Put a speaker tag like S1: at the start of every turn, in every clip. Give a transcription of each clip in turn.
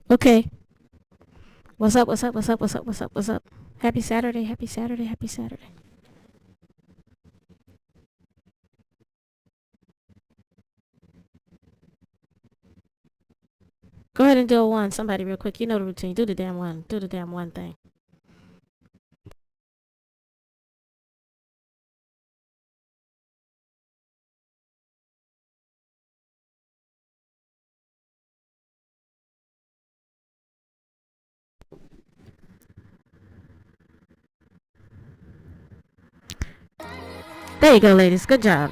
S1: Okay. What's up? What's up? What's up? What's up? What's up? What's up? Happy Saturday. Happy Saturday. Happy Saturday. Go ahead and do a one. Somebody real quick. You know the routine. Do the damn one. Do the damn one thing. There you go, ladies. Good job.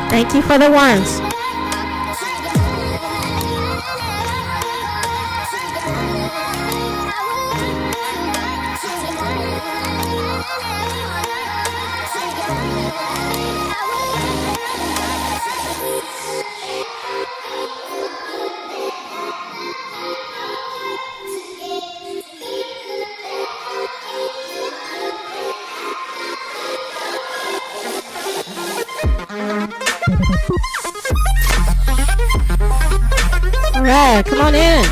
S1: Thank you for the ones. All right, come on in.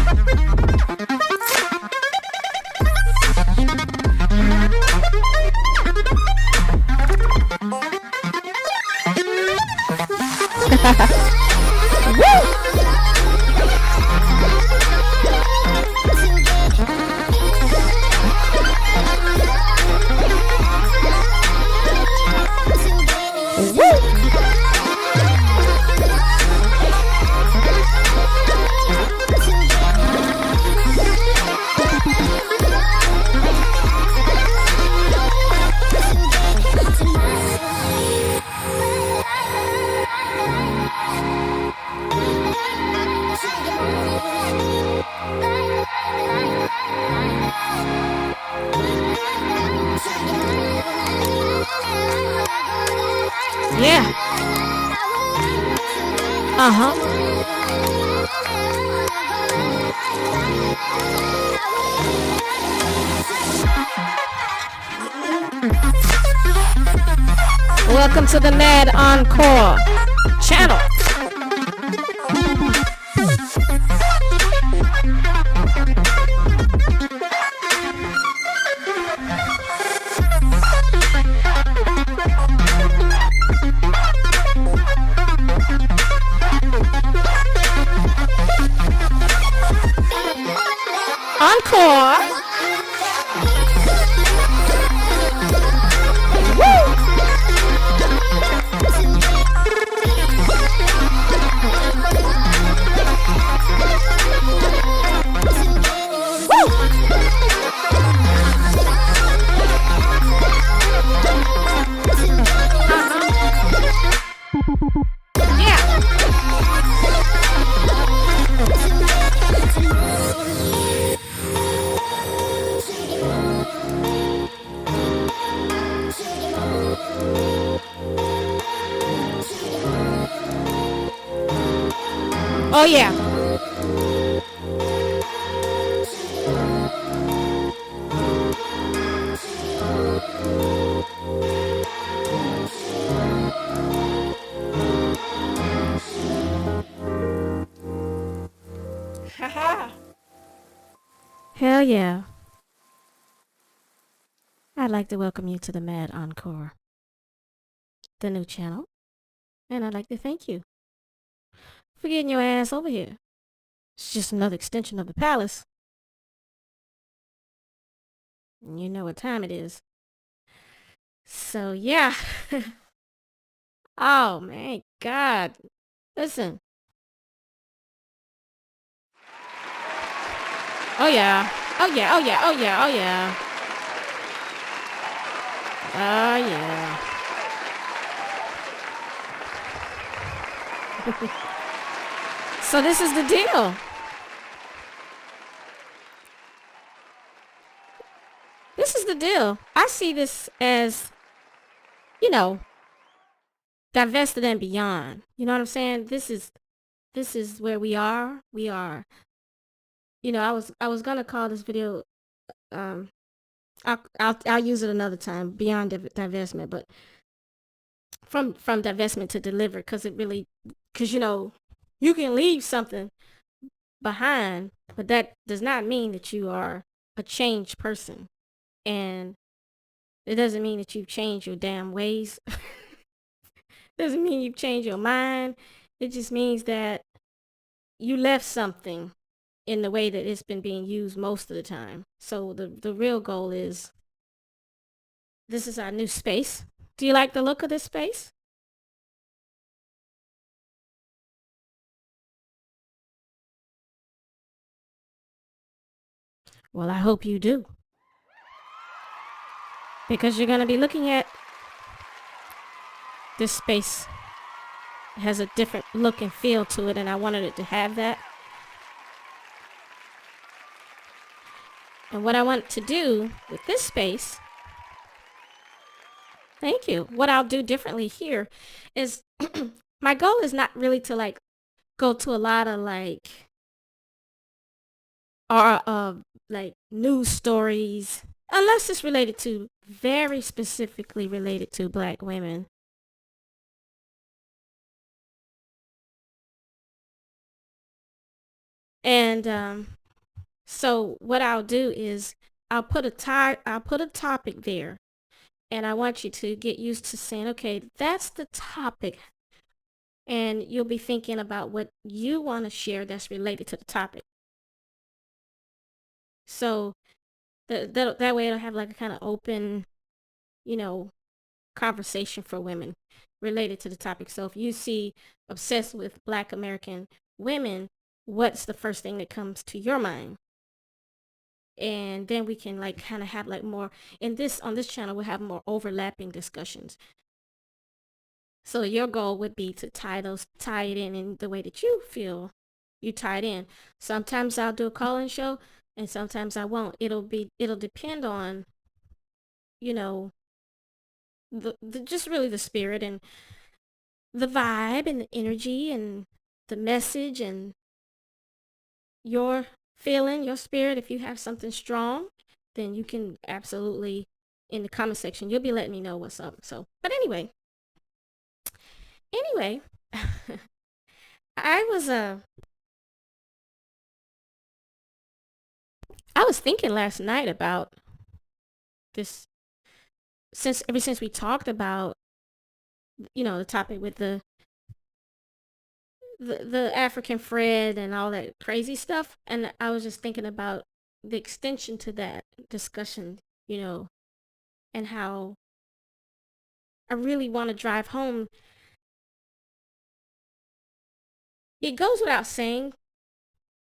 S1: Yeah. Welcome to the Mad Encore channel. Encore. Woo! Oh yeah. Hell yeah. I'd like to welcome you to the Mad Encore, the new channel, and I'd like to thank you for getting your ass over here. It's just another extension of the palace. You know what time it is. So yeah. Oh my God. Listen. Oh yeah. Oh yeah. Oh yeah. Oh yeah. Oh yeah. Oh yeah. So this is the deal. This is the deal. I see this as, you know, divested and beyond. You know what I'm saying? This is where we are. We are. I was gonna call this video. Um, I'll use it another time. Beyond divestment, but from divestment to deliver, because it really, because you can leave something behind, but that does not mean that you are a changed person, and it doesn't mean that you've changed your damn ways. Doesn't mean you've changed your mind. It just means that you left something in the way that it's been being used most of the time. So the real goal is, this is our new space. Do you like the look of this space? Well, I hope you do, because you're going to be looking at this space. It has a different look and feel to it, and I wanted it to have that. And what I want to do with this space, thank you, what I'll do differently here is my goal is not really to like go to a lot of like news stories, unless it's related to, very specifically related to Black women. And so what I'll do is I'll put a topic there, and I want you to get used to saying, okay, that's the topic, and you'll be thinking about what you want to share that's related to the topic. So that way it'll have like a kind of open, you know, conversation for women related to the topic. So if you see obsessed with Black American women, what's the first thing that comes to your mind? And then we can like kind of have like more in this on this channel, we'll have more overlapping discussions. So your goal would be to tie it in the way that you feel you tie it in. Sometimes I'll do a call-in show, and sometimes I won't. It'll depend on, you know, the just really the spirit and the vibe and the energy and the message and your feeling, your spirit. If you have something strong, then you can absolutely, in the comment section, you'll be letting me know what's up. So, but anyway, I was I was thinking last night about this, since ever since we talked about, the topic with the African Fred and all that crazy stuff, and I was just thinking about the extension to that discussion, and how I really want to drive home. It goes without saying,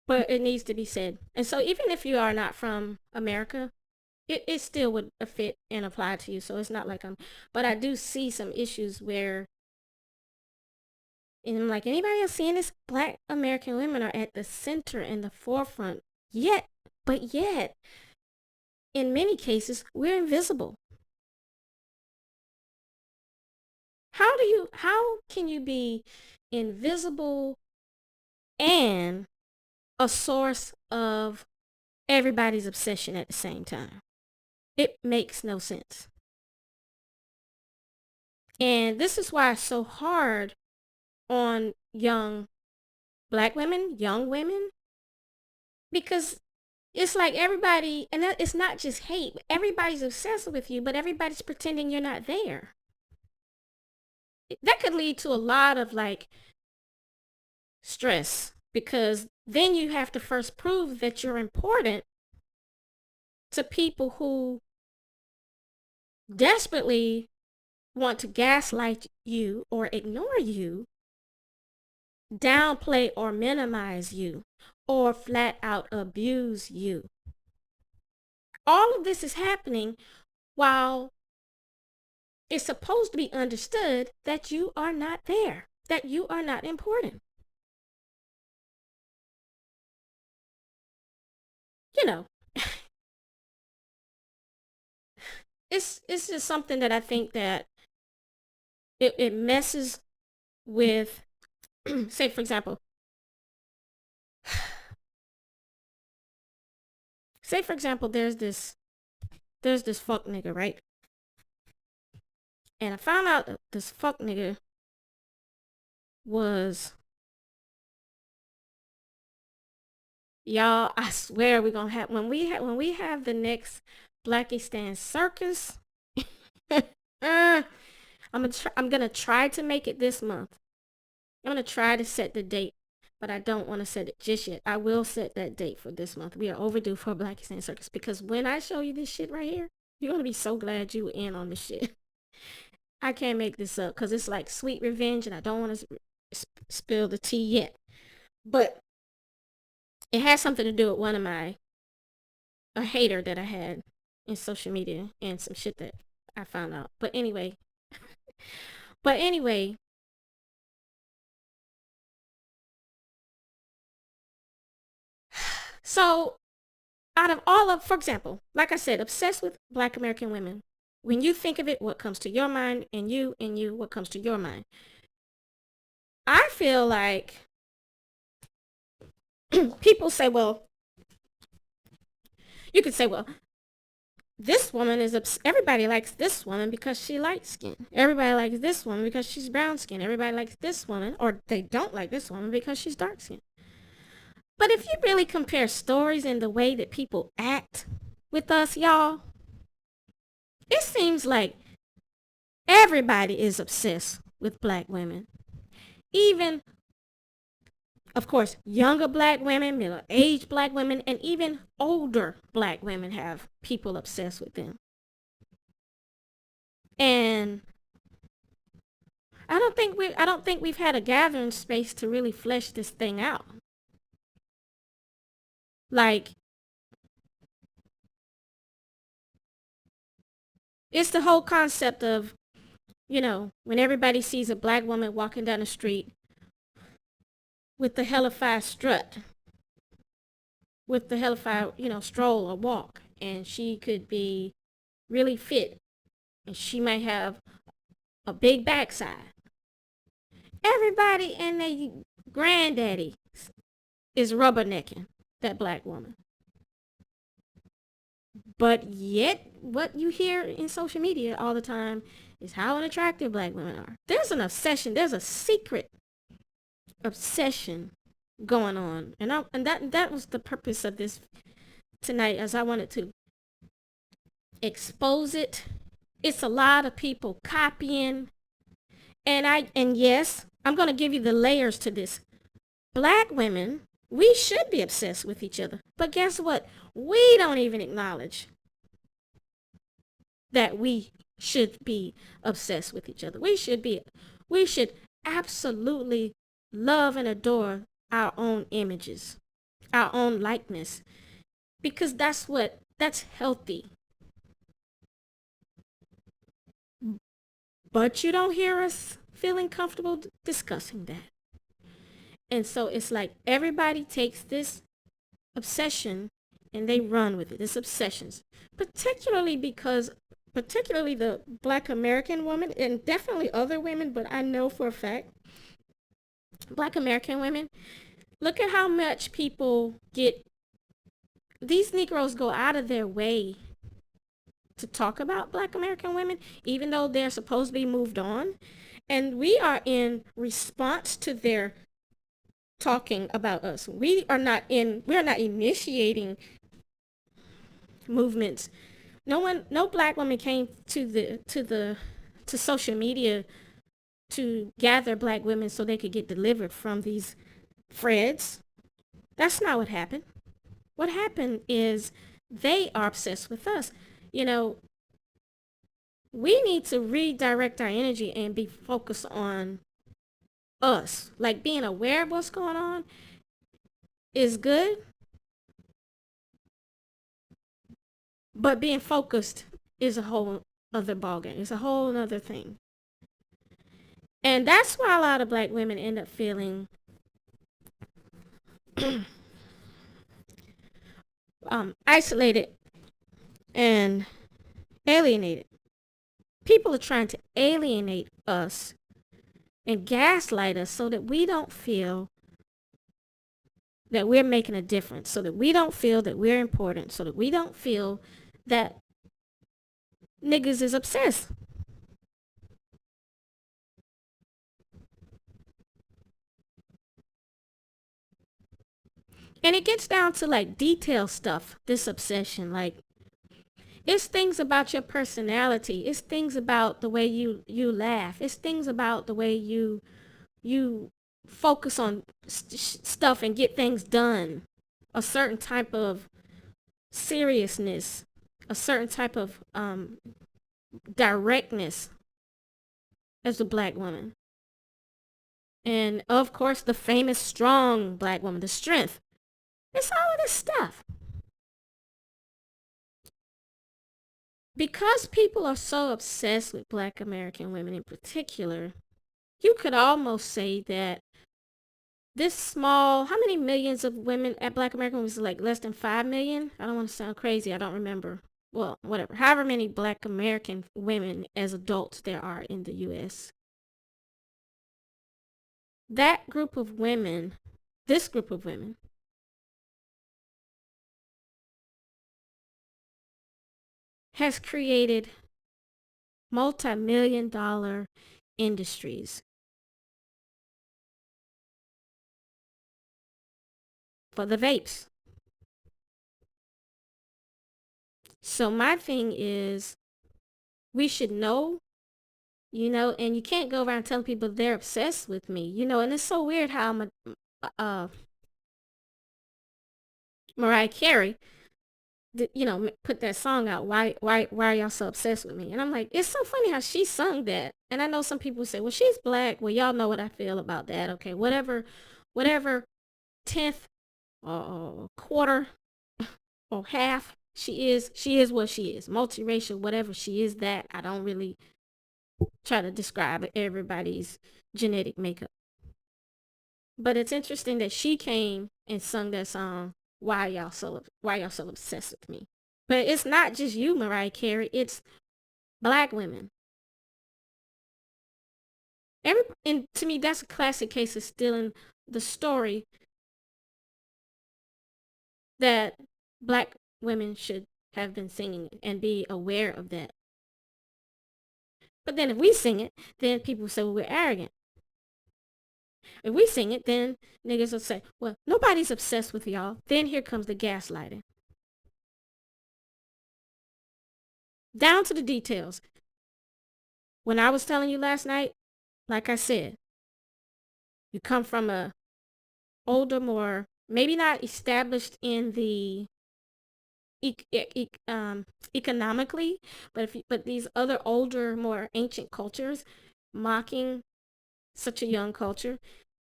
S1: but it needs to be said. And so even if you are not from America, it still would fit and apply to you. So it's not like but I do see some issues where, and like anybody else seeing this, Black American women are at the center and the forefront. Yet, in many cases, we're invisible. How can you be invisible and a source of everybody's obsession at the same time? It makes no sense. And this is why it's so hard on young Black women, young women, because it's like everybody, and it's not just hate, everybody's obsessed with you, but everybody's pretending you're not there. That could lead to a lot of like stress, because then you have to first prove that you're important to people who desperately want to gaslight you or ignore you, downplay or minimize you, or flat out abuse you. All of this is happening while it's supposed to be understood that you are not there, that you are not important. You know, it's just something that I think that it messes with, say for example, there's this fuck nigga, right? And I found out that this fuck nigga was, y'all, I swear we're gonna have, when we have the next Blackie Stan circus, I'm gonna try to make it this month. I'm gonna try to set the date, but I don't want to set it just yet. I will set that date for this month. We are overdue for a Blackie Stan circus, because when I show you this shit right here, you're gonna be so glad you were in on this shit. I can't make this up because it's like sweet revenge, and I don't want to spill the tea yet. But it has something to do with a hater that I had in social media and some shit that I found out. But anyway, but anyway, so out of all of, for example, like I said, obsessed with Black American women. When you think of it, what comes to your mind, and you, what comes to your mind? I feel like people say, well, you could say, well, this woman is everybody likes this woman because she light skinned. Everybody likes this woman because she's brown skinned. Everybody likes this woman, or they don't like this woman because she's dark skinned. But if you really compare stories and the way that people act with us, y'all, it seems like everybody is obsessed with Black women. Even, of course, younger Black women, middle-aged Black women, and even older Black women have people obsessed with them. And I don't think we've had a gathering space to really flesh this thing out. Like, it's the whole concept of, when everybody sees a Black woman walking down the street with the hellified strut, with the hellified, stroll or walk, and she could be really fit, and she might have a big backside. Everybody and their granddaddy is rubbernecking that Black woman. But yet, what you hear in social media all the time is how unattractive Black women are. There's an obsession. There's a secret obsession going on, and that was the purpose of this tonight, as I wanted to expose it. It's a lot of people copying, and yes, I'm going to give you the layers to this. Black women, we should be obsessed with each other, but guess what? We don't even acknowledge that we should be obsessed with each other. We should absolutely love and adore our own images, our own likeness, because that's healthy. But you don't hear us feeling comfortable discussing that. And so it's like everybody takes this obsession and they run with it. This obsessions, particularly the Black American woman, and definitely other women, but I know for a fact, Black American women, look at how much people these Negroes go out of their way to talk about Black American women, even though they're supposed to be moved on. And we are in response to their talking about us. We are not initiating movements. No Black woman came to social media to gather Black women so they could get delivered from these Freds. That's not what happened. What happened is they are obsessed with us. We need to redirect our energy and be focused on us. Like, being aware of what's going on is good, but being focused is a whole other ballgame. It's a whole other thing. And that's why a lot of Black women end up feeling isolated and alienated. People are trying to alienate us and gaslight us so that we don't feel that we're making a difference, so that we don't feel that we're important, so that we don't feel that niggas is obsessed. And it gets down to like detail stuff, this obsession. Like, it's things about your personality. It's things about the way you laugh. It's things about the way you focus on stuff and get things done. A certain type of seriousness, a certain type of directness as a black woman. And of course, the famous strong black woman, the strength. It's all of this stuff. Because people are so obsessed with black American women in particular, you could almost say that this small, how many millions of women at black American women, was like less than 5 million? I don't want to sound crazy. I don't remember. Well, whatever. However many black American women as adults there are in the U.S. That group of women, this group of women, has created multi-million-dollar industries for the vapes. So my thing is, we should know, and you can't go around telling people they're obsessed with me, and it's so weird how Mariah Carey, put that song out. Why are y'all so obsessed with me? And I'm like, it's so funny how she sung that. And I know some people say, well, she's black. Well, y'all know what I feel about that. Okay, whatever tenth or quarter or half she is what she is. Multiracial, whatever she is, that I don't really try to describe everybody's genetic makeup. But it's interesting that she came and sung that song, why y'all so obsessed with me? But it's not just you, Mariah Carey. It's black women. And to me, that's a classic case of stealing the story that black women should have been singing and be aware of that. But then if we sing it, then people say, well, we're arrogant. If we sing it, then niggas will say, well, nobody's obsessed with y'all. Then here comes the gaslighting. Down to the details. When I was telling you last night, like I said, you come from a older, more, maybe not established in the economically, but these other older, more ancient cultures mocking such a young culture,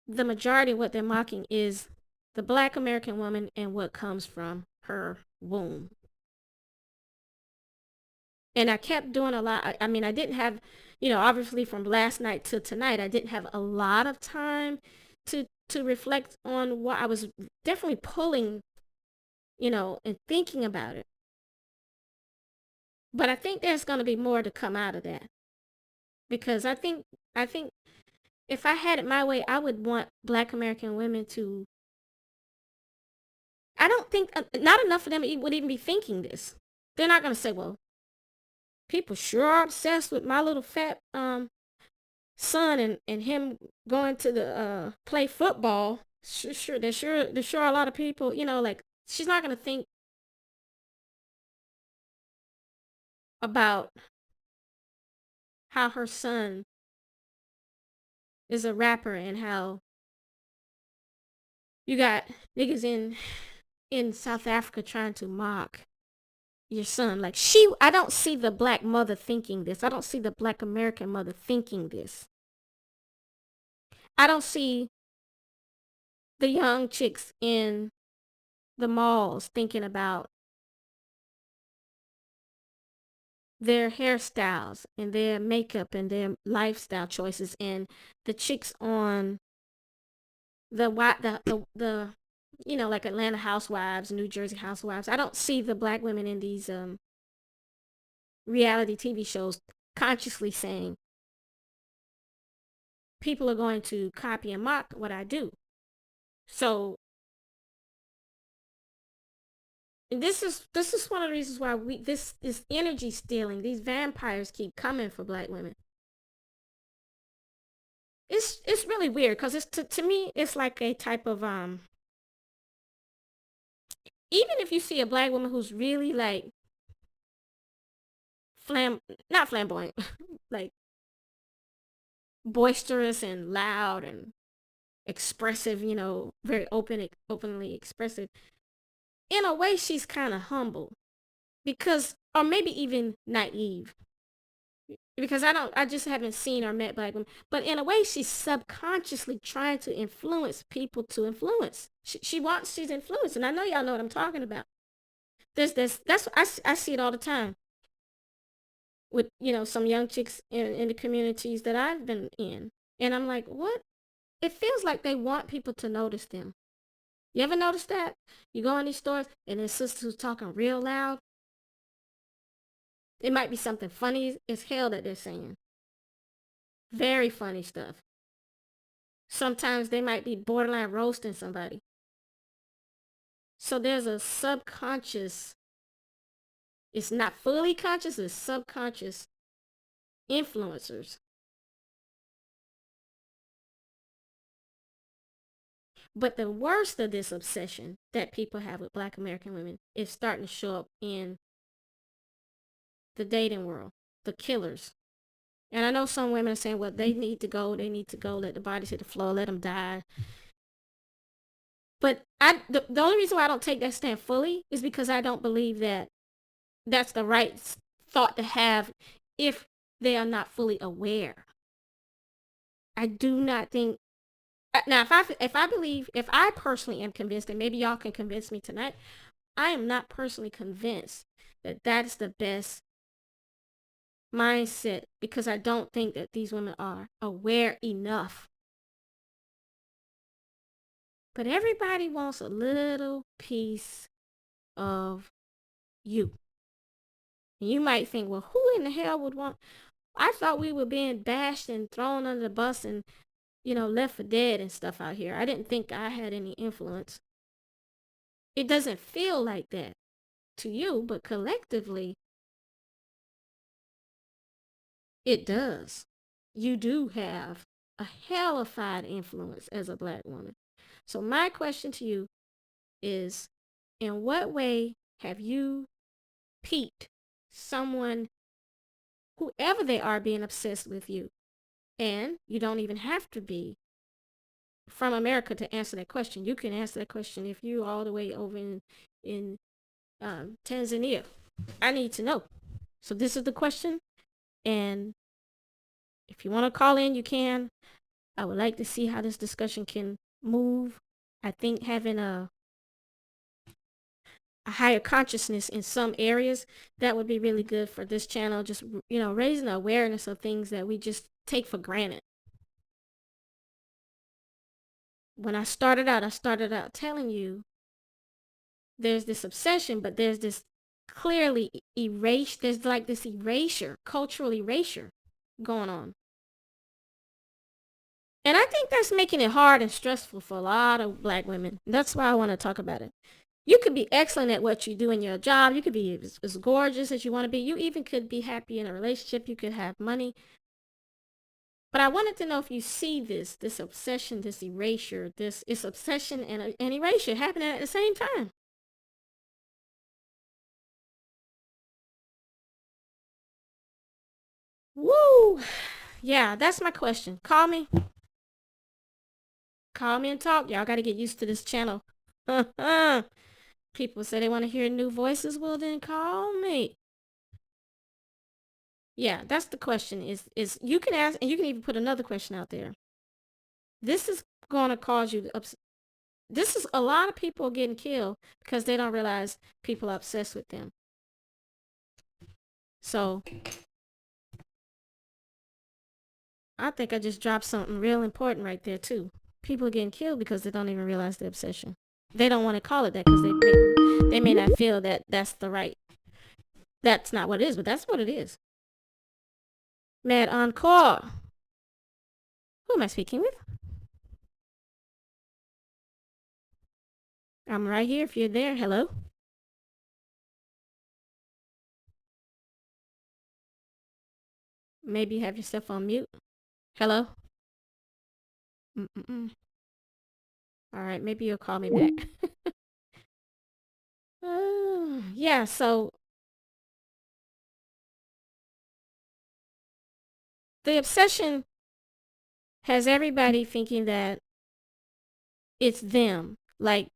S1: the majority of what they're mocking is the black American woman and what comes from her womb. And I kept doing a lot. I mean, I didn't have, obviously from last night to tonight, I didn't have a lot of time to reflect on what I was definitely pulling, and thinking about it. But I think there's going to be more to come out of that. Because I think if I had it my way, I would want black American women to, I don't think, not enough of them would even be thinking this. They're not going to say, well, people sure are obsessed with my little fat son and him going to the play football. Sure, there's sure a lot of people, like, she's not going to think about how her son is a rapper and how you got niggas in South Africa trying to mock your son. Like, I don't see the black mother thinking this. I don't see the black American mother thinking this. I don't see the young chicks in the malls thinking about their hairstyles and their makeup and their lifestyle choices, and the chicks on the like Atlanta Housewives, New Jersey Housewives. I don't see the black women in these reality TV shows consciously saying people are going to copy and mock what I do. So this is one of the reasons why this is energy stealing. These vampires keep coming for black women. It's really weird because it's to me it's like a type of even if you see a black woman who's really like flam not flamboyant, like boisterous and loud and expressive, very openly expressive. In a way, she's kind of humble because, or maybe even naive, because I just haven't seen or met black women. But in a way, she's subconsciously trying to influence people to influence. She's influenced, and I know y'all know what I'm talking about. That's I see it all the time with some young chicks in the communities that I've been in, and I'm like, what? It feels like they want people to notice them. You ever notice that? You go in these stores and there's sisters who's talking real loud. It might be something funny as hell that they're saying. Very funny stuff. Sometimes they might be borderline roasting somebody. So there's a subconscious, it's not fully conscious, it's subconscious influencers. But the worst of this obsession that people have with black American women is starting to show up in the dating world, the killers. And I know some women are saying, well, they need to go, let the bodies hit the floor, let them die. But the only reason why I don't take that stand fully is because I don't believe that that's the right thought to have if they are not fully aware. I do not think. Now, if I personally am convinced, and maybe y'all can convince me tonight, I am not personally convinced that that is the best mindset because I don't think that these women are aware enough. But everybody wants a little piece of you. You might think, well, who in the hell would want? I thought we were being bashed and thrown under the bus and, left for dead and stuff out here. I didn't think I had any influence. It doesn't feel like that to you, but collectively, it does. You do have a hellified influence as a black woman. So my question to you is, in what way have you piqued someone, whoever they are, being obsessed with you? And you don't even have to be from America to answer that question. You can answer that question if you're all the way over in Tanzania. I need to know. So this is the question. And if you want to call in, you can. I would like to see how this discussion can move. I think having a higher consciousness in some areas, that would be really good for this channel. Just, raising the awareness of things that we just take for granted. When I started out telling you there's this obsession, but there's this clearly there's like this erasure, cultural erasure going on. And I think that's making it hard and stressful for a lot of black women. That's why I want to talk about it. You could be excellent at what you do in your job. You could be as gorgeous as you want to be. You even could be happy in a relationship. You could have money. But I wanted to know if you see this obsession, this erasure, this obsession and erasure happening at the same time. Woo! Yeah, that's my question. Call me. Call me and talk. Y'all got to get used to this channel. People say they want to hear new voices. Well, then call me. Yeah, that's the question. Is you can ask, and you can even put another question out there. This is going to cause you this is a lot of people getting killed because they don't realize people are obsessed with them. So I think I just dropped something real important right there too. People are getting killed because they don't even realize the obsession. They don't want to call it that because they may not feel that that's not what it is, but that's what it is. Mad Encore. Who am I speaking with? I'm right here if you're there. Hello? Maybe you have yourself on mute. Hello? Mm-mm-mm. All right, maybe you'll call me back. Yeah, so the obsession has everybody thinking that it's them. Like,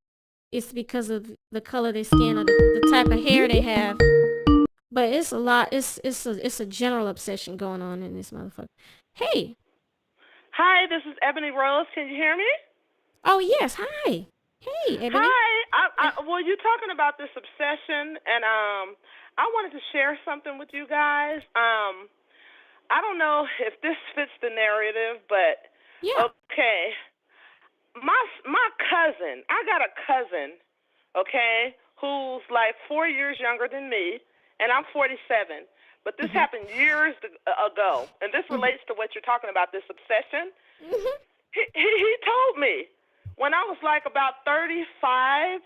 S1: it's because of the color of their skin or the type of hair they have. But it's a lot. It's a general obsession going on in this motherfucker. Hey.
S2: Hi, this is Ebony Rose. Can you hear me?
S1: Oh yes. Hi. Hey, Ebony.
S2: Hi. Well, you're talking about this obsession, and I wanted to share something with you guys. I don't know if this fits the narrative, but
S1: Yeah.
S2: okay. My cousin. I got a cousin. Okay, who's like 4 years younger than me, and I'm 47. But this
S1: Mhm.
S2: happened years ago, and this
S1: Mhm.
S2: relates to what you're talking about. This obsession.
S1: Mhm.
S2: He told me when I was like about 35,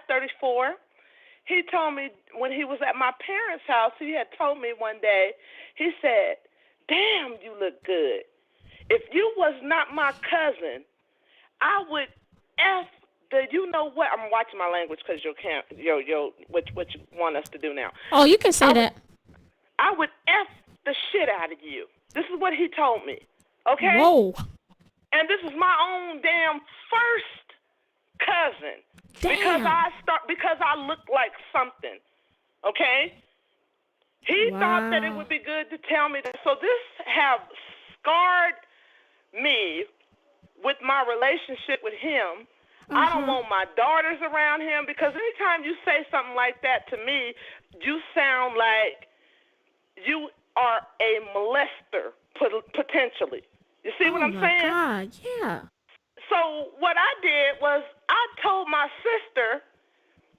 S2: 34. He told me when he was at my parents' house, he had told me one day, he said, "Damn, you look good. If you was not my cousin, I would F the, you know what?" I'm watching my language because you can't, what you want us to do now.
S1: Oh, you can say
S2: I would,
S1: that.
S2: I would F the shit out of you. This is what he told me. Okay?
S1: Whoa.
S2: And this is my own damn first cousin
S1: Damn.
S2: because I look like something. Okay? He thought that it
S1: Wow.
S2: would be good to tell me that. So this have scarred me with my relationship with him.
S1: Uh
S2: I don't
S1: huh.
S2: want my daughters around him because anytime you say something like that to me, you sound like you are a molester potentially. You see what
S1: Oh
S2: I'm
S1: my
S2: saying?
S1: God. Yeah.
S2: So what I did was I told my sister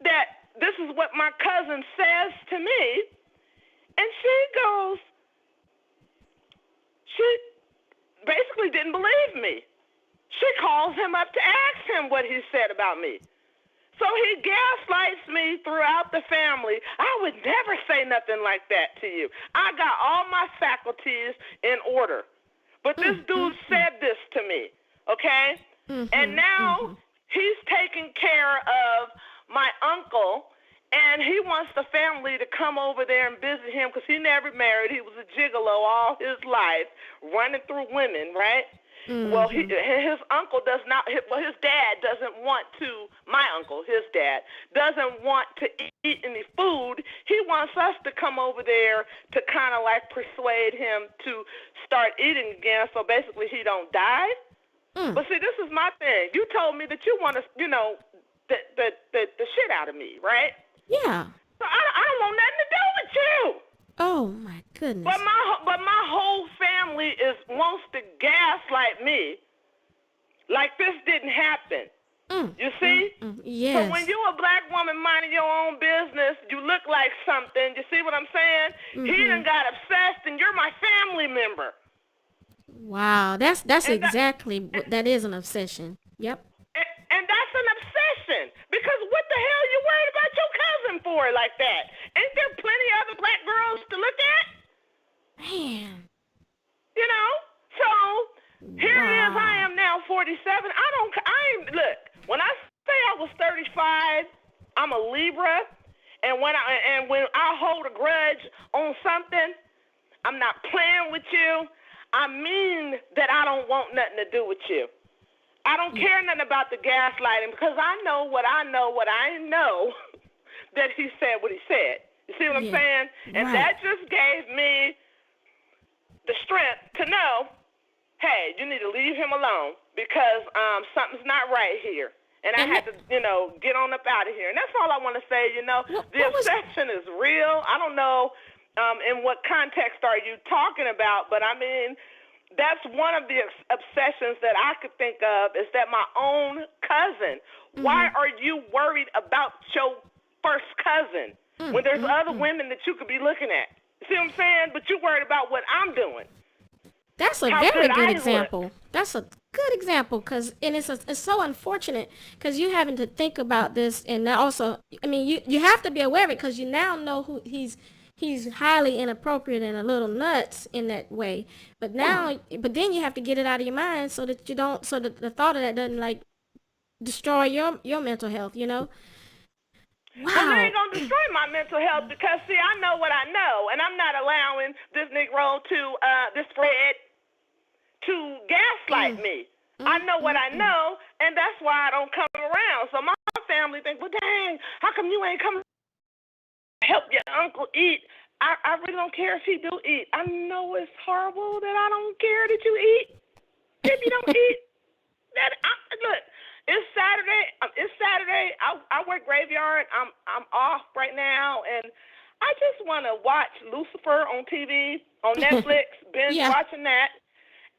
S2: that this is what my cousin says to me, and she basically didn't believe me. She calls him up to ask him what he said about me. So he gaslights me throughout the family. I would never say nothing like that to you. I got all my faculties in order. But this dude
S1: Mm.
S2: said this to me, okay? And
S1: Mhm.
S2: now
S1: Mhm.
S2: he's taking care of my uncle, and he wants the family to come over there and visit him because he never married. He was a gigolo all his life, running through women, right? Well,
S1: Mhm.
S2: his uncle does not. His dad doesn't want to. My uncle, his dad, doesn't want to eat any food. He wants us to come over there to kind of like persuade him to start eating again, so basically he don't die.
S1: Mm.
S2: But see, this is my thing. You told me that you want to, the shit out of me, right?
S1: Yeah.
S2: So I don't want nothing to do with you.
S1: Oh my
S2: But
S1: goodness.
S2: my whole family wants to gaslight me like this didn't happen. You see? So when
S1: Yes.
S2: you a black woman minding your own business, you look like something. You see what I'm saying? He done
S1: Mhm.
S2: got obsessed, and you're my family member.
S1: Wow. That's
S2: And that,
S1: exactly what that is, an obsession. Yep.
S2: and that's an obsession. Because what the hell you worried about your cousin for like that? Ain't there plenty of other black girls to look at?
S1: Man.
S2: You know? So here it is. I
S1: Wow.
S2: am now 47. Look, when I say I was 35, I'm a Libra. And when I hold a grudge on something, I'm not playing with you. I mean that I don't want nothing to do with you. I don't
S1: Y-
S2: care nothing about the gaslighting because I know what I know, what I know that he said what he said. You see what I'm
S1: Yeah.
S2: saying? And
S1: Right.
S2: that just gave me the strength to know, hey, you need to leave him alone because something's not right here. And I
S1: And
S2: had to, get on up out of here. And that's all I want to say. The
S1: what was
S2: obsession is real. I don't know in what context are you talking about, but I mean, that's one of the obsessions that I could think of is that my own cousin. Why
S1: mhm.
S2: are you worried about your first cousin when
S1: Mm,
S2: there's
S1: mm,
S2: other
S1: mm.
S2: women that you could be looking at? You see what I'm saying? But you're worried about what I'm doing,
S1: That's a
S2: how
S1: very
S2: good
S1: good
S2: I look.
S1: example. That's a good example because and it's so unfortunate because you having to think about this and also I mean you have to be aware of it because you now know who he's highly inappropriate and a little nuts in that way. But then you have to get it out of your mind so that you don't so that the thought of that doesn't like destroy your mental health. You know.
S2: Well, it
S1: Wow.
S2: ain't gonna destroy my mental health because see, I know what I know, and I'm not allowing this Negro to this Fred to gaslight
S1: Mm,
S2: me. I
S1: mm,
S2: know what
S1: mm,
S2: I
S1: mm.
S2: know, and that's why I don't come around. So my family think, well, dang, how come you ain't coming to help your uncle eat? I really don't care if he do eat. I know it's horrible that I don't care that you eat. If you don't eat, look, it's Saturday. It's Saturday. I work graveyard. I'm off right now, and I just want to watch Lucifer on TV on Netflix, binge
S1: Yeah.
S2: watching that,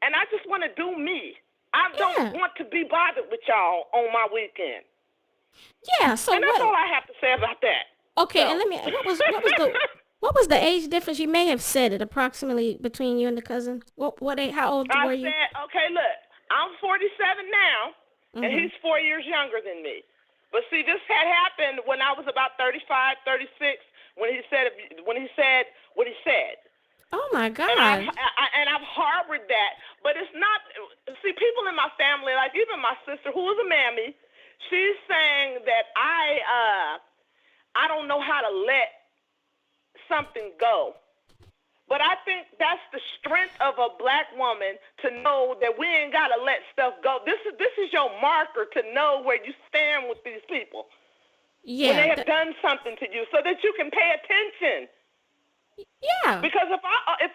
S2: and I just want to do me. I don't
S1: Yeah.
S2: want to be bothered with y'all on my weekend,
S1: Yeah. So
S2: and that's
S1: what?
S2: all I have to say about that.
S1: Okay, and
S2: So.
S1: let me. What was the age difference? You may have said it approximately between you and the cousin. How old
S2: I
S1: were you?
S2: said, okay, look, I'm 47 now, and
S1: Mhm.
S2: he's 4 years younger than me. But see, this had happened when I was about 35, 36, when he said what he said,
S1: Oh my
S2: and
S1: God.
S2: I've harbored that. But it's not. See, people in my family, like even my sister, who is a mammy, she's saying that I don't know how to let something go. But I think that's the strength of a black woman to know that we ain't gotta let stuff go. This is your marker to know where you stand with these people when
S1: Yeah.
S2: they have done something to you, so that you can pay attention.
S1: Yeah.
S2: Because if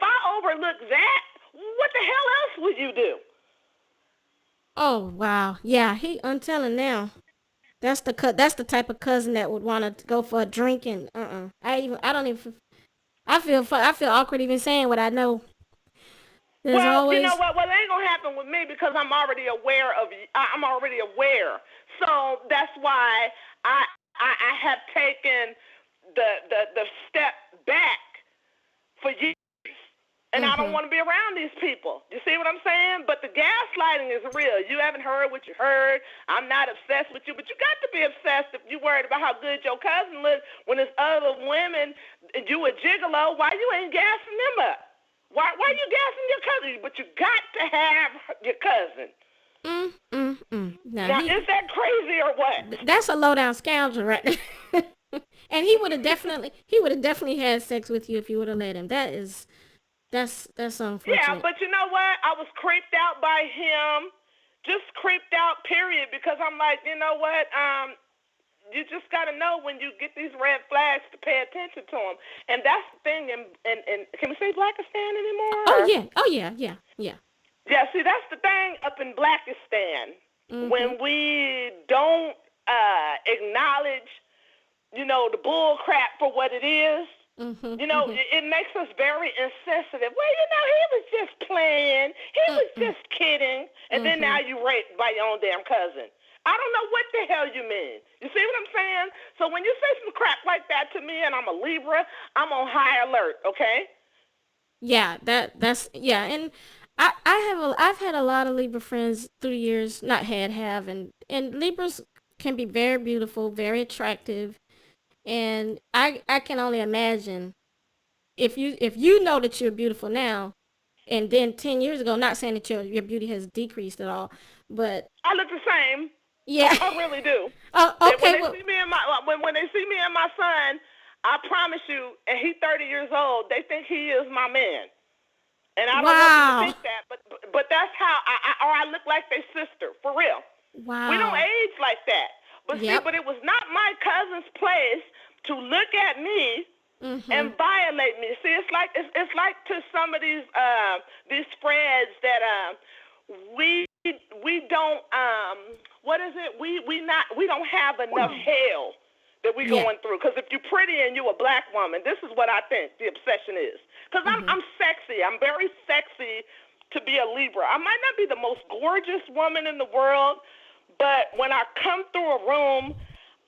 S2: I overlook that, what the hell else would you do?
S1: Oh wow. Yeah. I'm telling now. That's the type of cousin that would want to go for a drink and I don't even. I feel awkward even saying what I know. There's
S2: Well, you know
S1: always.
S2: what? Well, it ain't gonna happen with me because I'm already aware of. I'm already aware. So that's why I I have taken the step back for years, and I don't
S1: Mhm.
S2: want to be around these people. You see what I'm saying? But the gaslighting is real. You haven't heard what you heard. I'm not obsessed with you, but you got to be obsessed if you worried about how good your cousin looks when there's other women. And you a gigolo. Why you ain't gassing them up? Why you gassing your cousin? But you got to have your cousin.
S1: Now
S2: Now, is that crazy or what?
S1: that's a low down scoundrel right there. And he would have definitely had sex with you if you would have let him. That's
S2: Yeah,
S1: unfortunate.
S2: but you know what? I was creeped out by him. Just creeped out, period, because I'm like, you know what? You just got to know when you get these red flags to pay attention to them. And that's the thing. And can we say Blackistan anymore?
S1: Oh
S2: Or?
S1: yeah. Oh yeah. Yeah. Yeah.
S2: Yeah, see, that's the thing up in Blackistan.
S1: Mhm.
S2: When we don't acknowledge, the bull crap for what it is,
S1: Mhm.
S2: it,
S1: Mhm.
S2: it makes us very insensitive. Well, he was just playing. He was
S1: Mm-mm.
S2: just kidding. And then now
S1: Mhm.
S2: you raped by your own damn cousin. I don't know what the hell you mean. You see what I'm saying? So when you say some crap like that to me and I'm a Libra, I'm on high alert, okay?
S1: Yeah. That's yeah. And I've had a lot of Libra friends through the years. Not have and Libras can be very beautiful, very attractive, and I can only imagine if you know that you're beautiful now, and then 10 years ago, not saying that your beauty has decreased at all, but
S2: I look the same.
S1: yeah.
S2: I really do.
S1: Oh,
S2: That when
S1: okay.
S2: they
S1: Well,
S2: see me and when they see me and my son, I promise you, and he's 30 years old, they think he is my man. And I don't want them to
S1: wow,
S2: think that, but that's how I look like their sister, for real. We don't
S1: wow.
S2: age like that. But see,
S1: Yep.
S2: but it was not my cousin's place to look at me
S1: Mhm.
S2: and violate me. See, it's like to some of these spreads that we don't what is it? We don't have enough hell that we
S1: Yeah.
S2: going through. Because if you're pretty and you're a black woman, this is what I think the obsession is. Because
S1: Mhm.
S2: I'm sexy. I'm very sexy to be a Libra. I might not be the most gorgeous woman in the world, but when I come through a room,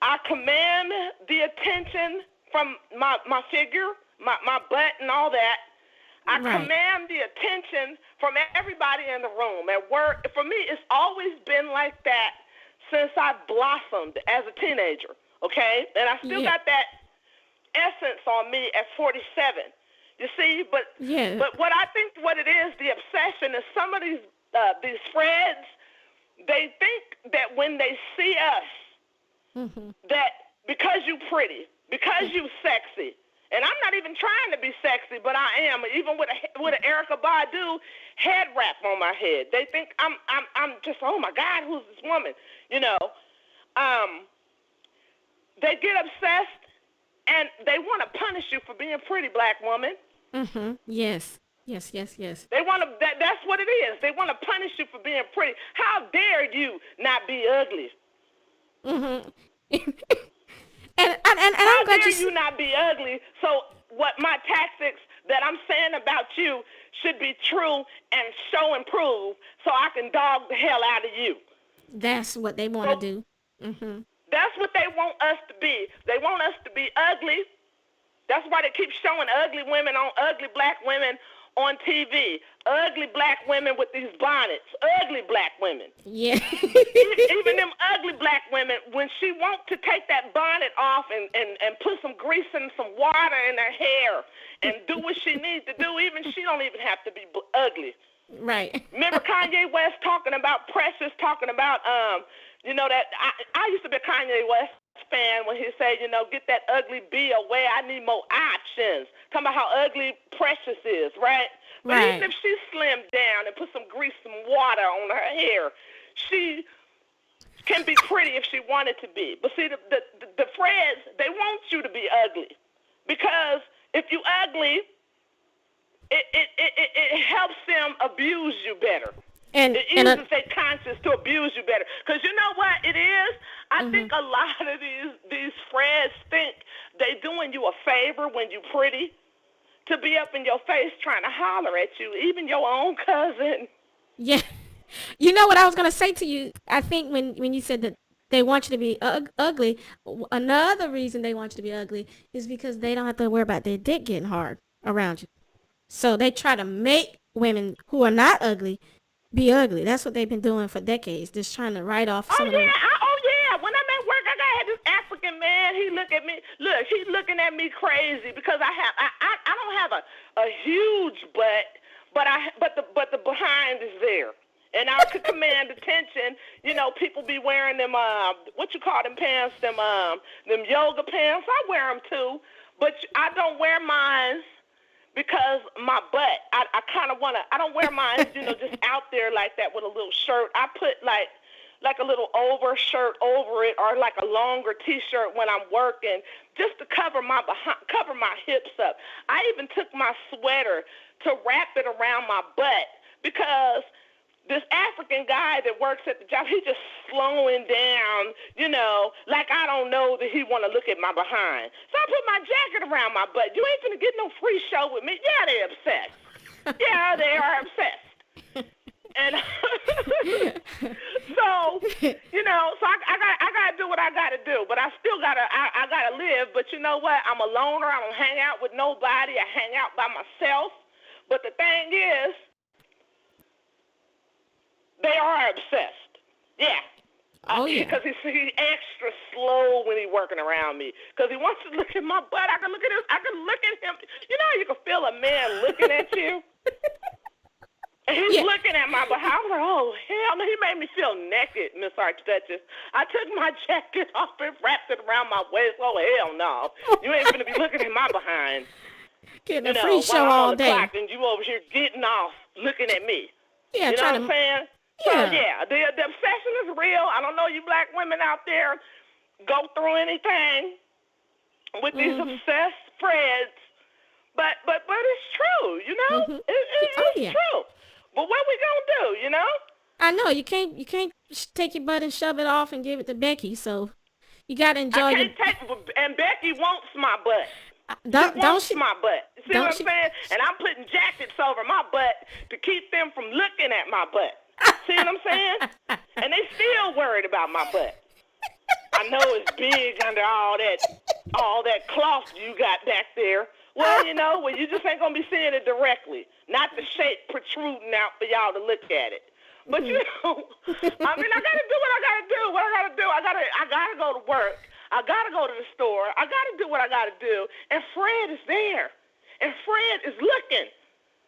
S2: I command the attention from my figure, my butt, and all that. I
S1: Right.
S2: command the attention from everybody in the room. At work, for me, it's always been like that since I blossomed as a teenager, okay? And I still
S1: Yeah.
S2: got that essence on me at 47. You see, but
S1: Yeah.
S2: but what I think what it is, the obsession is some of these spreads, they think that when they see us,
S1: Mhm.
S2: that because you pretty, because you sexy. And I'm not even trying to be sexy, but I am. Even with an Erykah Badu head wrap on my head, they think I'm just, oh my God, who's this woman? You know, they get obsessed and they want to punish you for being pretty, black woman.
S1: Yes. Yes. Yes. Yes.
S2: They want to. That's what it is. They want to punish you for being pretty. How dare you not be ugly?
S1: And
S2: How
S1: I'm glad
S2: dare you not be ugly? So what my tactics that I'm saying about you should be true and show and prove, so I can dog the hell out of you.
S1: That's what they want to do.
S2: That's what they want us to be. They want us to be ugly. That's why they keep showing ugly women on ugly black women on TV. Ugly black women with these bonnets. Ugly black women.
S1: Yeah.
S2: Even them ugly black women, when she wants to take that bonnet off and put some grease and some water in her hair and do what she needs to do, even she don't even have to be ugly.
S1: Right.
S2: Remember Kanye West talking about Precious, talking about, that I used to be a Kanye West fan when he said, get that ugly B away. I need more options. Talking about how ugly Precious is, right? But even if she slimmed down and put some grease, some water on her hair, she can be pretty if she wanted to be. But see, the Freds, they want you to be ugly. Because if you ugly, it helps them abuse you better. It uses their conscience to abuse you better. Because you know what it is? I think a lot of these Freds think they doing you a favor when you pretty, to be up in your face trying to holler at you, even your own cousin.
S1: Yeah. You know what I was going to say to you? I think when you said that they want you to be ugly, another reason they want you to be ugly is because they don't have to worry about their dick getting hard around you. So they try to make women who are not ugly be ugly. That's what they've been doing for decades, just trying to write off some of them.
S2: When I'm at work, I got this African man. He look at me. Look, he's looking at me crazy because I don't have a huge butt, but the behind is there, and I could command attention. People be wearing them what you call them pants, them yoga pants. I wear them too, but I don't wear mine. Because my butt, I kind of want to, I don't wear mine, just out there like that with a little shirt. I put like a little over shirt over it, or like a longer T-shirt when I'm working, just to cover my hips up. I even took my sweater to wrap it around my butt because this African guy that works at the job, he's just slowing down, like I don't know that he want to look at my behind. So I put my jacket around my butt. You ain't gonna get no free show with me. Yeah, they're obsessed. Yeah, they are obsessed. And so I gotta do what I gotta do, but I still I gotta live. But you know what? I'm a loner. I don't hang out with nobody. I hang out by myself. But the thing is, they are obsessed. Yeah.
S1: Oh, yeah.
S2: Because he's extra slow when he's working around me. Because he wants to look at my butt. I can look at him. You know how you can feel a man looking at you? And he's looking at my butt. I was like, oh, hell no. He made me feel naked, Miss Archduchess. I took my jacket off and wrapped it around my waist. Oh, hell no. You ain't going to be looking at my behind.
S1: Getting a free show all day.
S2: And you over here getting off looking at me.
S1: Yeah,
S2: you know what I'm saying?
S1: Yeah.
S2: So, the obsession is real. I don't know you black women out there go through anything with these obsessed Freds, but it's true, It's true. But what we gonna do,
S1: I know you can't take your butt and shove it off and give it to Becky, so you gotta enjoy
S2: and Becky wants my butt.
S1: Don't she?
S2: My butt. See what I'm saying? And I'm putting jackets over my butt to keep them from looking at my butt. See what I'm saying? And they still worried about my butt. I know it's big under all that cloth you got back there. Well, you just ain't gonna be seeing it directly. Not the shape protruding out for y'all to look at it. But I gotta do what I gotta do. I gotta go to work. I gotta go to the store. I gotta do what I gotta do. And Fred is there. And Fred is looking.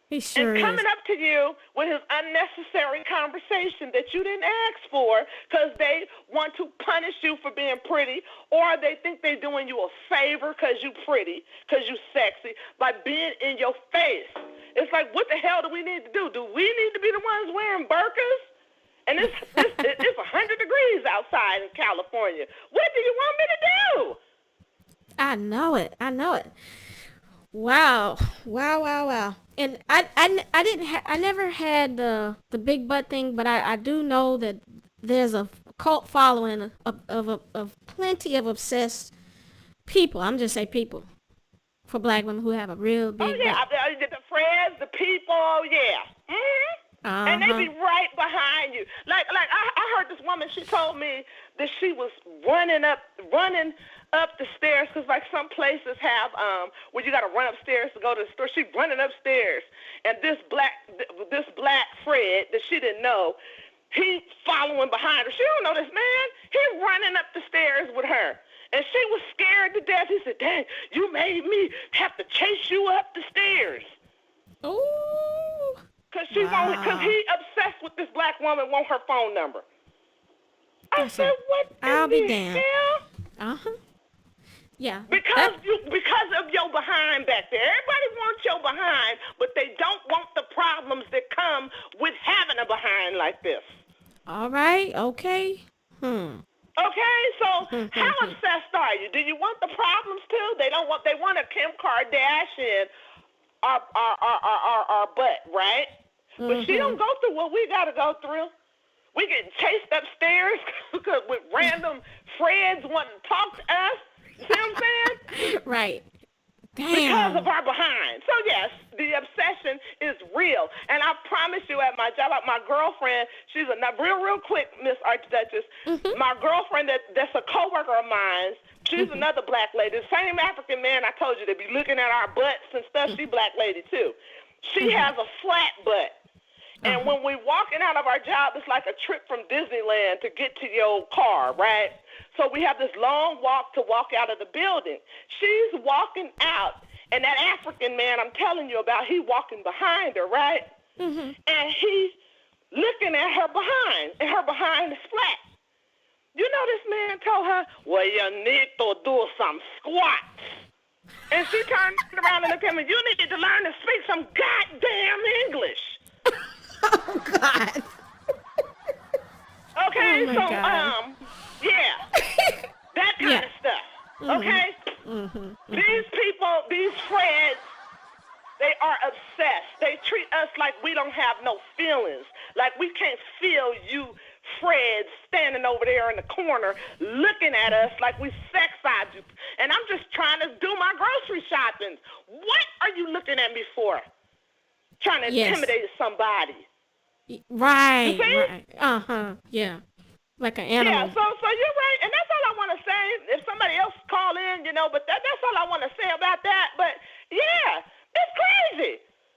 S1: He
S2: and
S1: sure is.
S2: coming up to you with his unnecessary conversation that you didn't ask for because they want to punish you for being pretty, or they think they're doing you a favor because you pretty, because you sexy, by being in your face. It's like, what the hell do we need to do? Do we need to be the ones wearing burqas? And it's 100 degrees outside in California. What do you want me to do?
S1: I know it. I know it. Wow. Wow, wow, wow. And I didn't I never had the big butt thing, but I do know that there's a cult following of plenty of obsessed people. I'm just say people for black women who have a real
S2: Oh
S1: big butt.
S2: yeah, the friends, the people, yeah. And they
S1: Uh-huh.
S2: be right behind you. Like I heard this woman. She told me that she was running up the stairs because like some places have where you got to run upstairs to go to the store. She running upstairs, and this black Fred that she didn't know, he following behind her. She don't know this man. He running up the stairs with her. And she was scared to death. He said, "Dang, you made me have to chase you up the stairs."
S1: Ooh.
S2: Cause
S1: Wow.
S2: he obsessed with this black woman, want her phone number. I
S1: That's
S2: said,
S1: a
S2: what
S1: I'll
S2: in
S1: be
S2: the
S1: damned.
S2: hell?
S1: Uh-huh. Yeah.
S2: Because
S1: That
S2: of your behind back there. Everybody wants your behind, but they don't want the problems that come with having a behind like this.
S1: all right. Okay. Hmm.
S2: Okay, so how obsessed are you? Do you want the problems too? They want a Kim Kardashian our butt, right? But she don't go through what we gotta go through. We get chased upstairs with random friends wanting to talk to us. See what I'm saying?
S1: Right.
S2: Because of
S1: Damn.
S2: our behind. So yes, the obsession is real. And I promise you at my job, my girlfriend, she's real quick, Miss Archduchess, my girlfriend that's a coworker of mine, she's another black lady, the same African man I told you to be looking at our butts and stuff, she black lady too. She has a flat butt. And when we walking out of our job, it's like a trip from Disneyland to get to your car, right? So we have this long walk to walk out of the building. She's walking out, and that African man I'm telling you about, he walking behind her, right? And he's looking at her behind, and her behind is flat. You know this man told her, well, you need to do some squats. And she turned around and looked at me, you need to learn to speak some goddamn English.
S1: Oh God.
S2: Okay,
S1: Oh my
S2: so
S1: God.
S2: yeah, that kind
S1: Yeah.
S2: of stuff. Okay, these people, these Freds, they are obsessed. They treat us like we don't have no feelings, like we can't feel you, Freds, standing over there in the corner looking at us like we sex objects. And I'm just trying to do my grocery shopping. What are you looking at me for? Trying to
S1: Yes.
S2: intimidate somebody.
S1: Right.
S2: You see?
S1: Right. Uh-huh. Yeah. Like an
S2: Yeah,
S1: animal.
S2: so you're right, and that's all I want to say. If somebody else call in, but that's all I want to say about that. But yeah, it's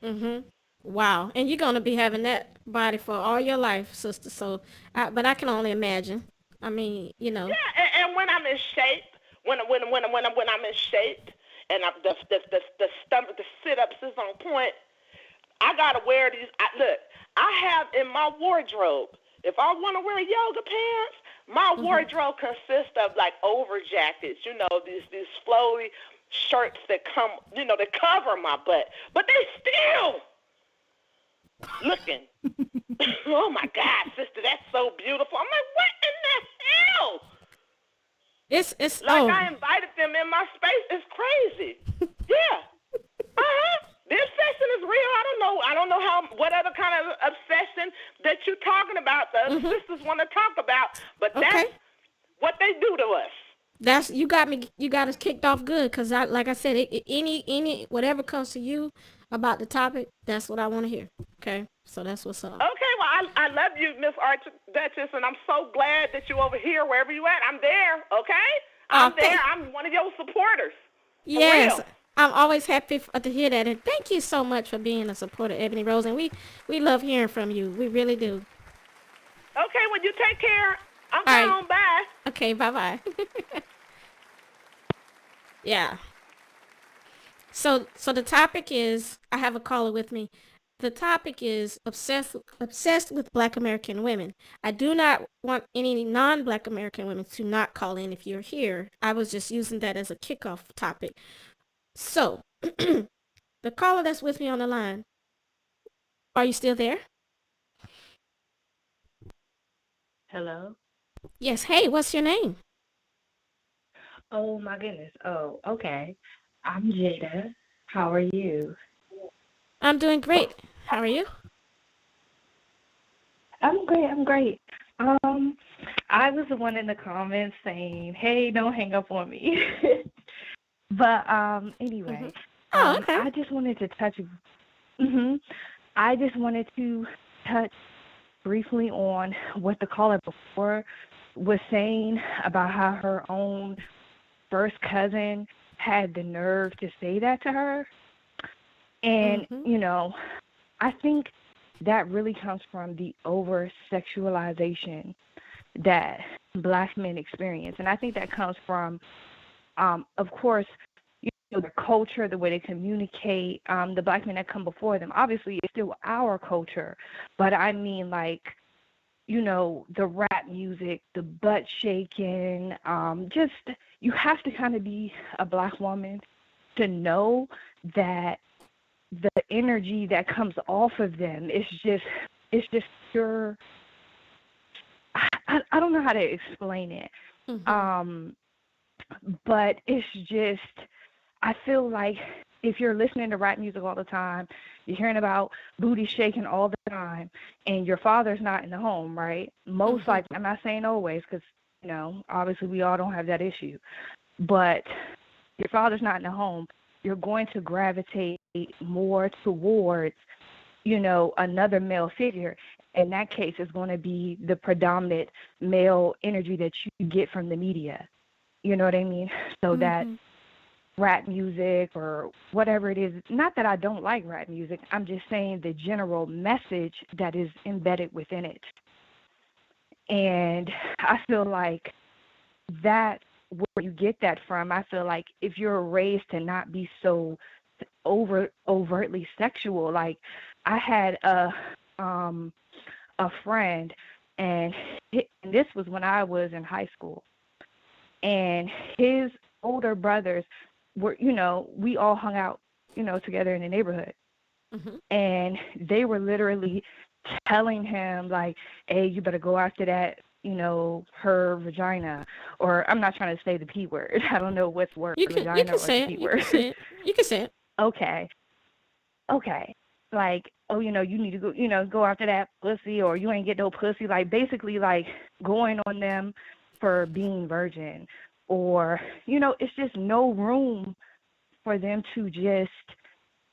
S2: crazy.
S1: Wow. And you're gonna be having that body for all your life, sister. So, but I can only imagine. I mean,
S2: Yeah, and when I'm in shape, when I'm in shape, and the stomach, the sit-ups is on point, I gotta wear these. Look, I have in my wardrobe. If I want to wear yoga pants, my wardrobe consists of like over jackets. These flowy shirts that come, that cover my butt, but they still looking. Oh my God, sister, that's so beautiful. I'm like, what in the hell?
S1: it's
S2: Like I invited them in my space. It's crazy. Yeah. The obsession is real. I don't know what other kind of obsession that you're talking about. The other sisters want to talk about, but
S1: okay.
S2: that's what they do to us.
S1: That's you got us kicked off good because like I said, any whatever comes to you about the topic, that's what I want to hear. Okay, so that's what's up.
S2: Okay, well, I love you, Miss Archduchess, and I'm so glad that you over here, wherever you at. I'm there, okay? I'm there. I'm one of your supporters. For
S1: Yes,
S2: real.
S1: I'm always happy to hear that, and thank you so much for being a supporter, Ebony Rose, and we love hearing from you. We really do.
S2: Okay, well, you take care. I'm
S1: All right.
S2: gone. Bye.
S1: Okay. Bye bye. Yeah. So the topic is I have a caller with me. The topic is obsessed with Black American women. I do not want any non-Black American women to not call in if you're here. I was just using that as a kickoff topic. So, the caller that's with me on the line, are you still there?
S3: Hello?
S1: Yes. Hey, what's your name?
S3: Oh my goodness. Oh, okay. I'm Jada. How are you?
S1: I'm doing great. How are you?
S3: I'm great. I'm great. Um, I was the one in the comments saying, "Hey, don't hang up on me." But
S1: Mm-hmm.
S3: anyway,
S1: Oh, okay.
S3: I just wanted to touch. I just wanted to touch briefly on what the caller before was saying about how her own first cousin had the nerve to say that to her. And,
S1: Mm-hmm.
S3: I think that really comes from the over sexualization that Black men experience. And I think that comes from, of course, the culture, the way they communicate, the Black men that come before them. Obviously, it's still our culture, but I mean, like, the rap music, the butt shaking, just you have to kind of be a Black woman to know that the energy that comes off of them is just pure. I don't know how to explain it,
S1: Mm-hmm.
S3: um, but it's just I feel like if you're listening to rap music all the time, you're hearing about booty shaking all the time, and your father's not in the home, right? Most
S1: Mm-hmm.
S3: likely, I'm not saying always, because obviously we all don't have that issue, but your father's not in the home, you're going to gravitate more towards, another male figure. In that case, it's going to be the predominant male energy that you get from the media. You know what I mean? So that
S1: Mm-hmm.
S3: rap music or whatever it is, not that I don't like rap music, I'm just saying the general message that is embedded within it. And I feel like that's where you get that from. I feel like if you're raised to not be so overtly sexual, like I had a friend, and this was when I was in high school, and his older brothers were, we all hung out, together in the neighborhood,
S1: Mm-hmm.
S3: and they were literally telling him like, "Hey, you better go after that." Her vagina, or I'm not trying to say the P word. I don't know what's word,
S1: You
S3: vagina
S1: can
S3: or the
S1: say it.
S3: P
S1: You can
S3: word.
S1: say it. You can say it.
S3: Okay, okay. Like, oh, you need to go, go after that pussy, or you ain't get no pussy. Like, basically, like going on them for being virgin, or it's just no room for them to just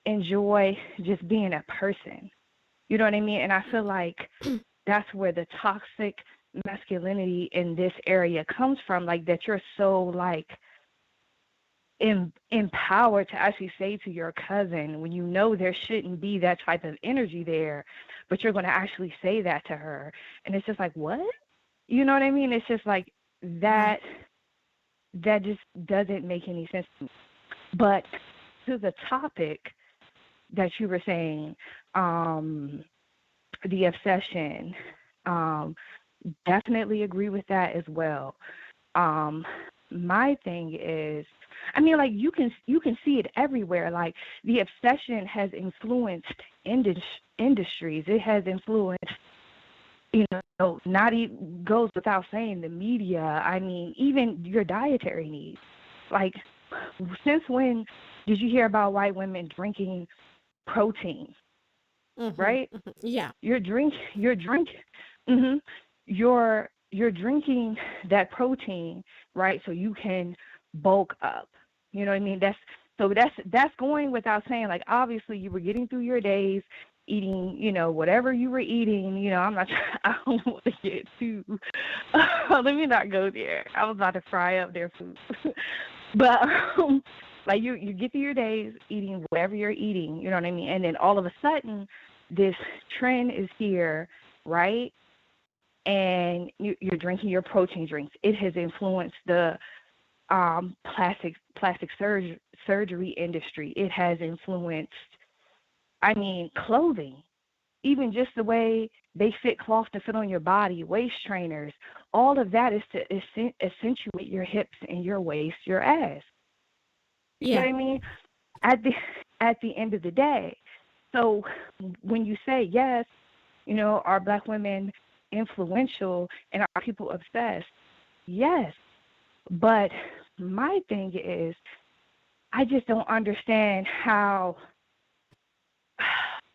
S3: enjoy just being a person. You know what I mean? And I feel like that's where the toxic masculinity in this area comes from. Like that, you're so like empowered to actually say to your cousin when you know there shouldn't be that type of energy there, but you're going to actually say that to her, and it's just like, what? You know what I mean? It's just like
S1: Right.
S3: that. That just doesn't make any sense to me. But to the topic that you were saying, um, the obsession, um, definitely agree with that as well. Um, my thing is, I mean, like you can see it everywhere. Like the obsession has influenced industries. It has influenced, not even goes without saying the media. I mean, even your dietary needs. Like, since when did you hear about white women drinking protein?
S1: Mm-hmm.
S3: Right?
S1: Mm-hmm. Yeah.
S3: You're drink, hmm you're drinking that protein, right? So you can bulk up. You know what I mean? That's going without saying. Like, obviously you were getting through your days eating, whatever you were eating. I'm not. I don't want to get too. Let me not go there. I was about to fry up their food, but like you get through your days eating whatever you're eating. You know what I mean? And then all of a sudden, this trend is here, right? And you're drinking your protein drinks. It has influenced the plastic surgery industry. It has influenced I mean, clothing, even just the way they fit cloth to fit on your body, waist trainers, all of that is to accentuate your hips and your waist, your ass. You know
S1: Yeah.
S3: what I mean? At the at the end of the day. So when you say yes, are black women influential and are people obsessed? Yes. But my thing is, I just don't understand how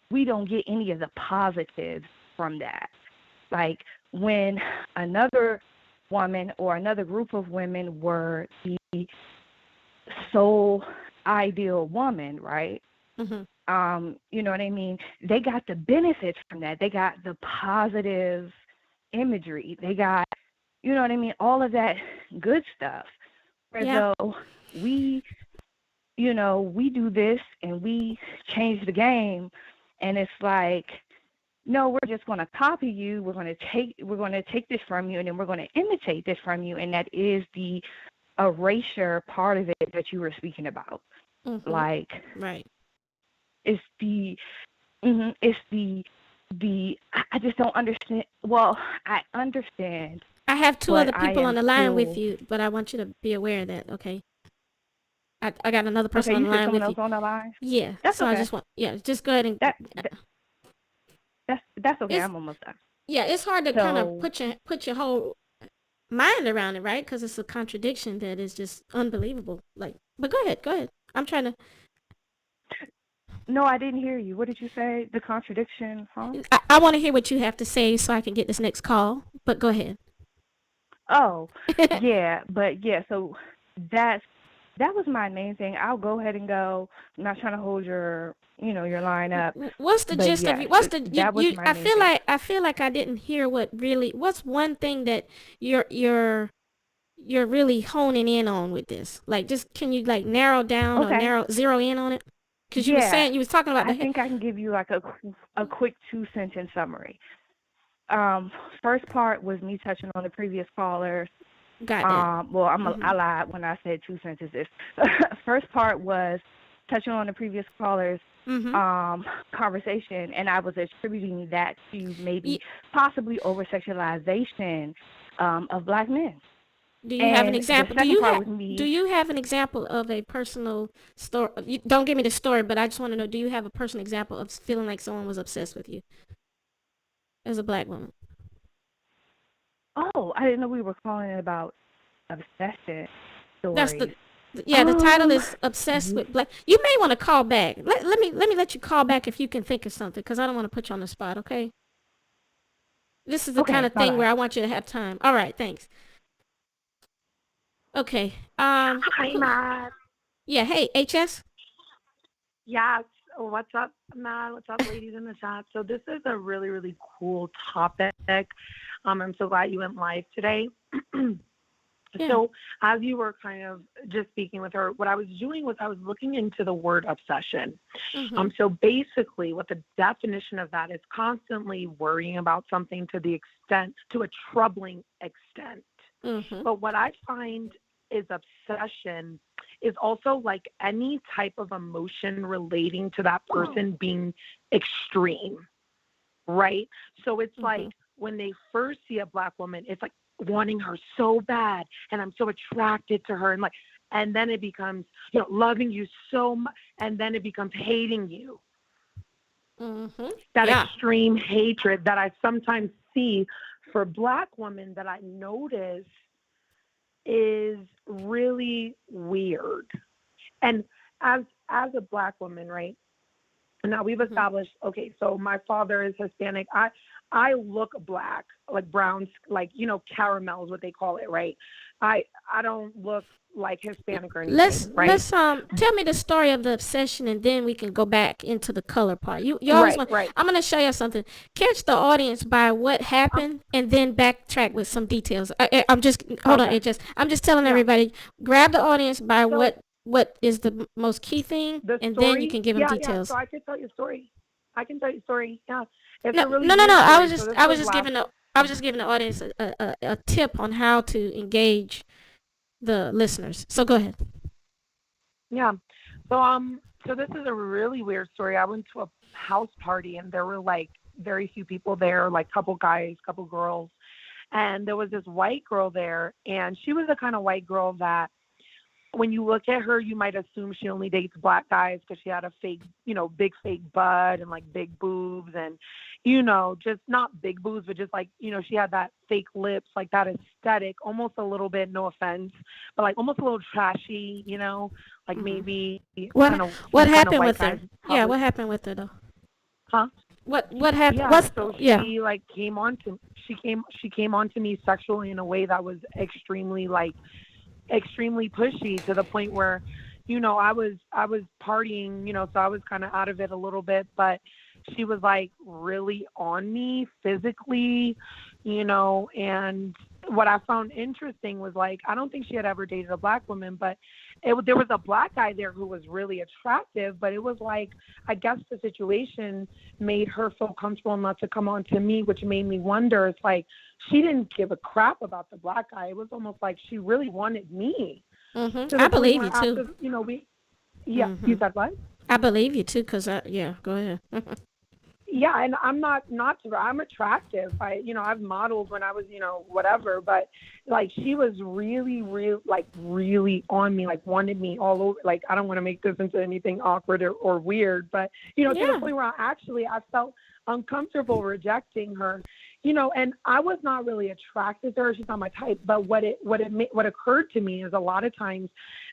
S3: we don't get any of the positives from that. Like when another woman or another group of women were the sole ideal woman, right?
S1: Mhm.
S3: You know what I mean? They got the benefits from that. They got the positive imagery. They got, you know what I mean, all of that good stuff. Where
S1: Yeah.
S3: though we, we do this and we change the game, and it's like, no, we're just going to copy you. We're going to take this from you, and then we're going to imitate this from you, and that is the erasure part of it that you were speaking about.
S1: Mhm.
S3: Like
S1: Right.
S3: it's I just don't understand. Well, I understand,
S1: I have two
S3: but
S1: other
S3: I
S1: people on
S3: am
S1: the line with
S3: still
S1: you, but I want you to be aware of that, okay? I got another person
S3: okay.
S1: on
S3: You
S1: the
S3: said
S1: line
S3: someone
S1: with you.
S3: else on the line.
S1: Yeah.
S3: That's
S1: So I
S3: okay.
S1: just want, yeah, just go ahead and
S3: That, that that's okay.
S1: it's
S3: I'm almost done.
S1: yeah, it's hard to kind of
S3: So
S1: put your whole mind around it, right? Because it's a contradiction that is just unbelievable. Like, but go ahead, go ahead. I'm trying to.
S3: no, I didn't hear you. What did you say? The contradiction, huh?
S1: I want to hear what you have to say so I can get this next call. But go ahead.
S3: Oh, yeah, but yeah. So that's that was my main thing. I'll go ahead and go. I'm not trying to hold your line up,
S1: What's the
S3: but
S1: gist of you?
S3: yes,
S1: What's the
S3: that was
S1: you?
S3: my
S1: I
S3: main
S1: feel
S3: thing.
S1: like I didn't hear what really. What's one thing that you're really honing in on with this? Like, just can you like narrow down or
S3: Okay.
S1: zero in on it? Because
S3: Yeah,
S1: you was talking about
S3: I
S1: the.
S3: think I can give you like a quick 2 sentence summary. Um, First part was me touching on the previous caller.
S1: Got that.
S3: Well, I
S1: Mhm.
S3: lied when I said 2 sentences. First part was touching on the previous caller's
S1: Mhm.
S3: conversation, and I was attributing that to maybe
S1: Y-
S3: possibly over sexualization of black men.
S1: Do you have an
S3: And the
S1: example?
S3: second part was
S1: Do
S3: me.
S1: you have an example of a personal story? Don't give me the story, but I just want to know: do you have a personal example of feeling like someone was obsessed with you as a black woman?
S3: Oh, I didn't know we were calling it about obsession
S1: That's
S3: stories.
S1: yeah. The title
S3: Um,
S1: is obsessed with black. You may want to call back. Let me let you call back if you can think of something, because I don't want to put you on the spot. Okay. This is the kind
S3: okay,
S1: of
S3: bye
S1: thing
S3: bye.
S1: where I want you to have time. All right. Thanks. Okay.
S4: Hi, Matt.
S1: Yeah. Hey, HS.
S4: Yes. What's up, Matt? What's up, ladies in the chat? So this is a really, really cool topic. I'm so glad you went live today.
S1: Yeah.
S4: So as you were kind of just speaking with her, what I was doing was I was looking into the word obsession.
S1: Mhm.
S4: So basically what the definition of that is constantly worrying about something to a troubling extent.
S1: Mhm.
S4: But what I find is obsession is also like any type of emotion relating to that person being extreme, right? So it's like
S1: Mhm.
S4: when they first see a black woman, it's like wanting her so bad and I'm so attracted to her and then it becomes, loving you so much and then it becomes hating you.
S1: Mhm.
S4: That
S1: Yeah.
S4: extreme hatred that I sometimes see for black women that I notice is really weird. And as a black woman, right? Now we've
S1: Mhm.
S4: established, okay, so my father is Hispanic. I look black, like brown, like caramel is what they call it, right? I don't look like Hispanic or anything, right?
S1: Let's tell me the story of the obsession, and then we can go back into the color part. You always
S4: Right,
S1: want.
S4: right.
S1: I'm gonna show you something. Catch the audience by what
S4: Um,
S1: happened, and then backtrack with some details. I'm just hold on.
S4: okay.
S1: It just I'm just telling
S4: Yeah.
S1: everybody. Grab the audience by
S4: So
S1: what is the most key thing,
S4: the
S1: and then you
S4: story,
S1: can give them
S4: yeah. So
S1: details.
S4: I could tell you a story. I can tell you a story. Yeah. It's
S1: No,
S4: a really
S1: no, no, no.
S4: weird story. So this
S1: I was
S4: was
S1: just
S4: last.
S1: giving the audience a tip on how to engage the listeners. So go ahead.
S4: Yeah. So so this is a really weird story. I went to a house party, and there were like very few people there, like couple guys, couple girls. And there was this white girl there, and she was the kind of white girl that when you look at her, you might assume she only dates black guys because she had a fake, big fake butt and like big boobs and, just not big boobs, but just like, she had that fake lips, like that aesthetic, almost a little bit, no offense, but like almost a little trashy, like maybe kind of
S1: What
S4: some kind of
S1: happened
S4: white
S1: with
S4: guys
S1: her? Yeah,
S4: probably,
S1: what happened with her though?
S4: huh?
S1: What happened?
S4: Yeah, so she like she came on to me sexually in a way that was extremely pushy, to the point where I was partying, so I was kind of out of it a little bit, but she was like really on me physically, and what I found interesting was, like, I don't think she had ever dated a black woman, but there was a black guy there who was really attractive, but it was like, I guess the situation made her feel comfortable enough to come on to me, which made me wonder, it's like she didn't give a crap about the black guy. It was almost like she really wanted me.
S1: I believe you too.
S4: After, you said what?
S1: I believe you too, cause yeah, go ahead.
S4: Yeah, and I'm attractive. I've modeled when I was, whatever, but like she was really on me, like wanted me all over. Like, I don't want to make this into anything awkward or weird, but to the point where I felt uncomfortable rejecting her, and I was not really attracted to her. She's not my type. But what occurred to me is, a lot of times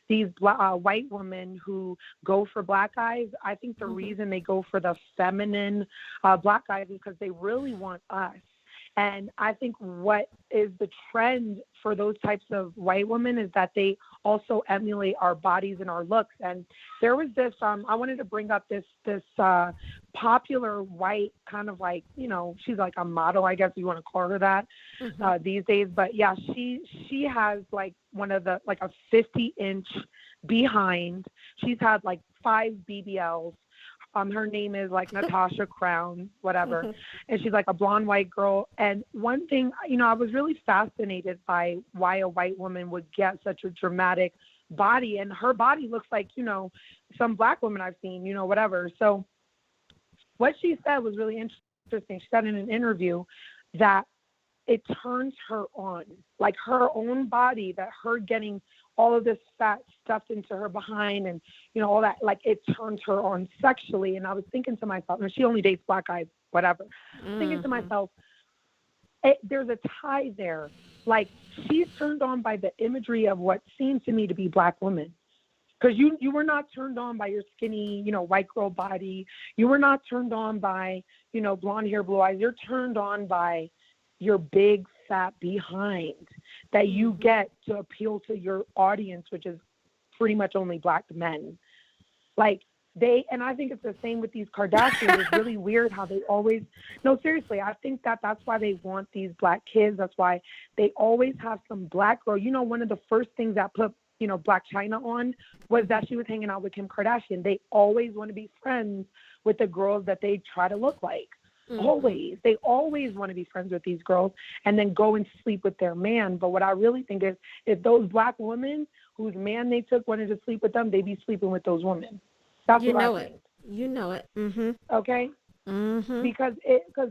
S4: these white women who go for black guys, I think the reason they go for the feminine black guys is because they really want us. And I think what is the trend for those types of white women is that they also emulate our bodies and our looks. And there was this, I wanted to bring up this popular white kind of like, she's like a model, I guess you want to call her that these days. But yeah, she has like one of the, like a 50-inch behind. She's had like 5 BBLs. Her name is like Natasha Crown, whatever. And she's like a blonde white girl. And one thing, I was really fascinated by why a white woman would get such a dramatic body. And her body looks like, some black woman I've seen, whatever. So what she said was really interesting. She said in an interview that it turns her on, like her own body, that her getting all of this fat stuffed into her behind and, all that, like it turns her on sexually. And I was thinking to myself, and she only dates black guys, whatever. Thinking to myself, there's a tie there. Like, she's turned on by the imagery of what seems to me to be black women. Because you were not turned on by your skinny, white girl body. You were not turned on by, blonde hair, blue eyes. You're turned on by your big fat behind that you get to appeal to your audience, which is pretty much only black men. Like, and I think it's the same with these Kardashians. It's really weird how they always, no, seriously, I think that's why they want these black kids. That's why they always have some black girl. One of the first things that put, Black China on was that she was hanging out with Kim Kardashian. They always want to be friends with the girls that they try to look like. Always. They always want to be friends with these girls and then go and sleep with their man. But what I really think is, if those black women whose man they took wanted to sleep with them, they'd be sleeping with those women. That's what I think.
S1: You know it. Mm-hmm.
S4: Okay?
S1: Mm-hmm.
S4: Because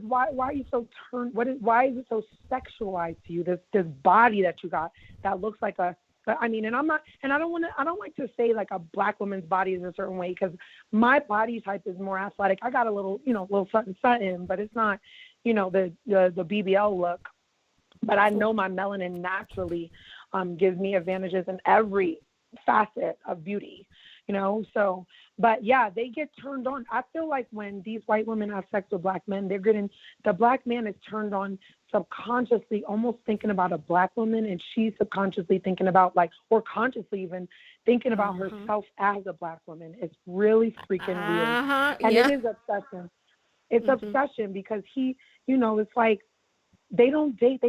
S4: why are you so why is it so sexualized to you, this body that you got that looks like a, I mean, and I don't like to say like a black woman's body is a certain way, because my body type is more athletic. I got a little, little something, but it's not, the BBL look. But I know my melanin naturally gives me advantages in every facet of beauty, so, but yeah, they get turned on. I feel like when these white women have sex with black men, the black man is turned on subconsciously, almost thinking about a black woman, and she's subconsciously thinking about, like, or consciously even thinking about herself as a black woman. It's really freaking weird. And it is obsession. It's obsession, because it's like they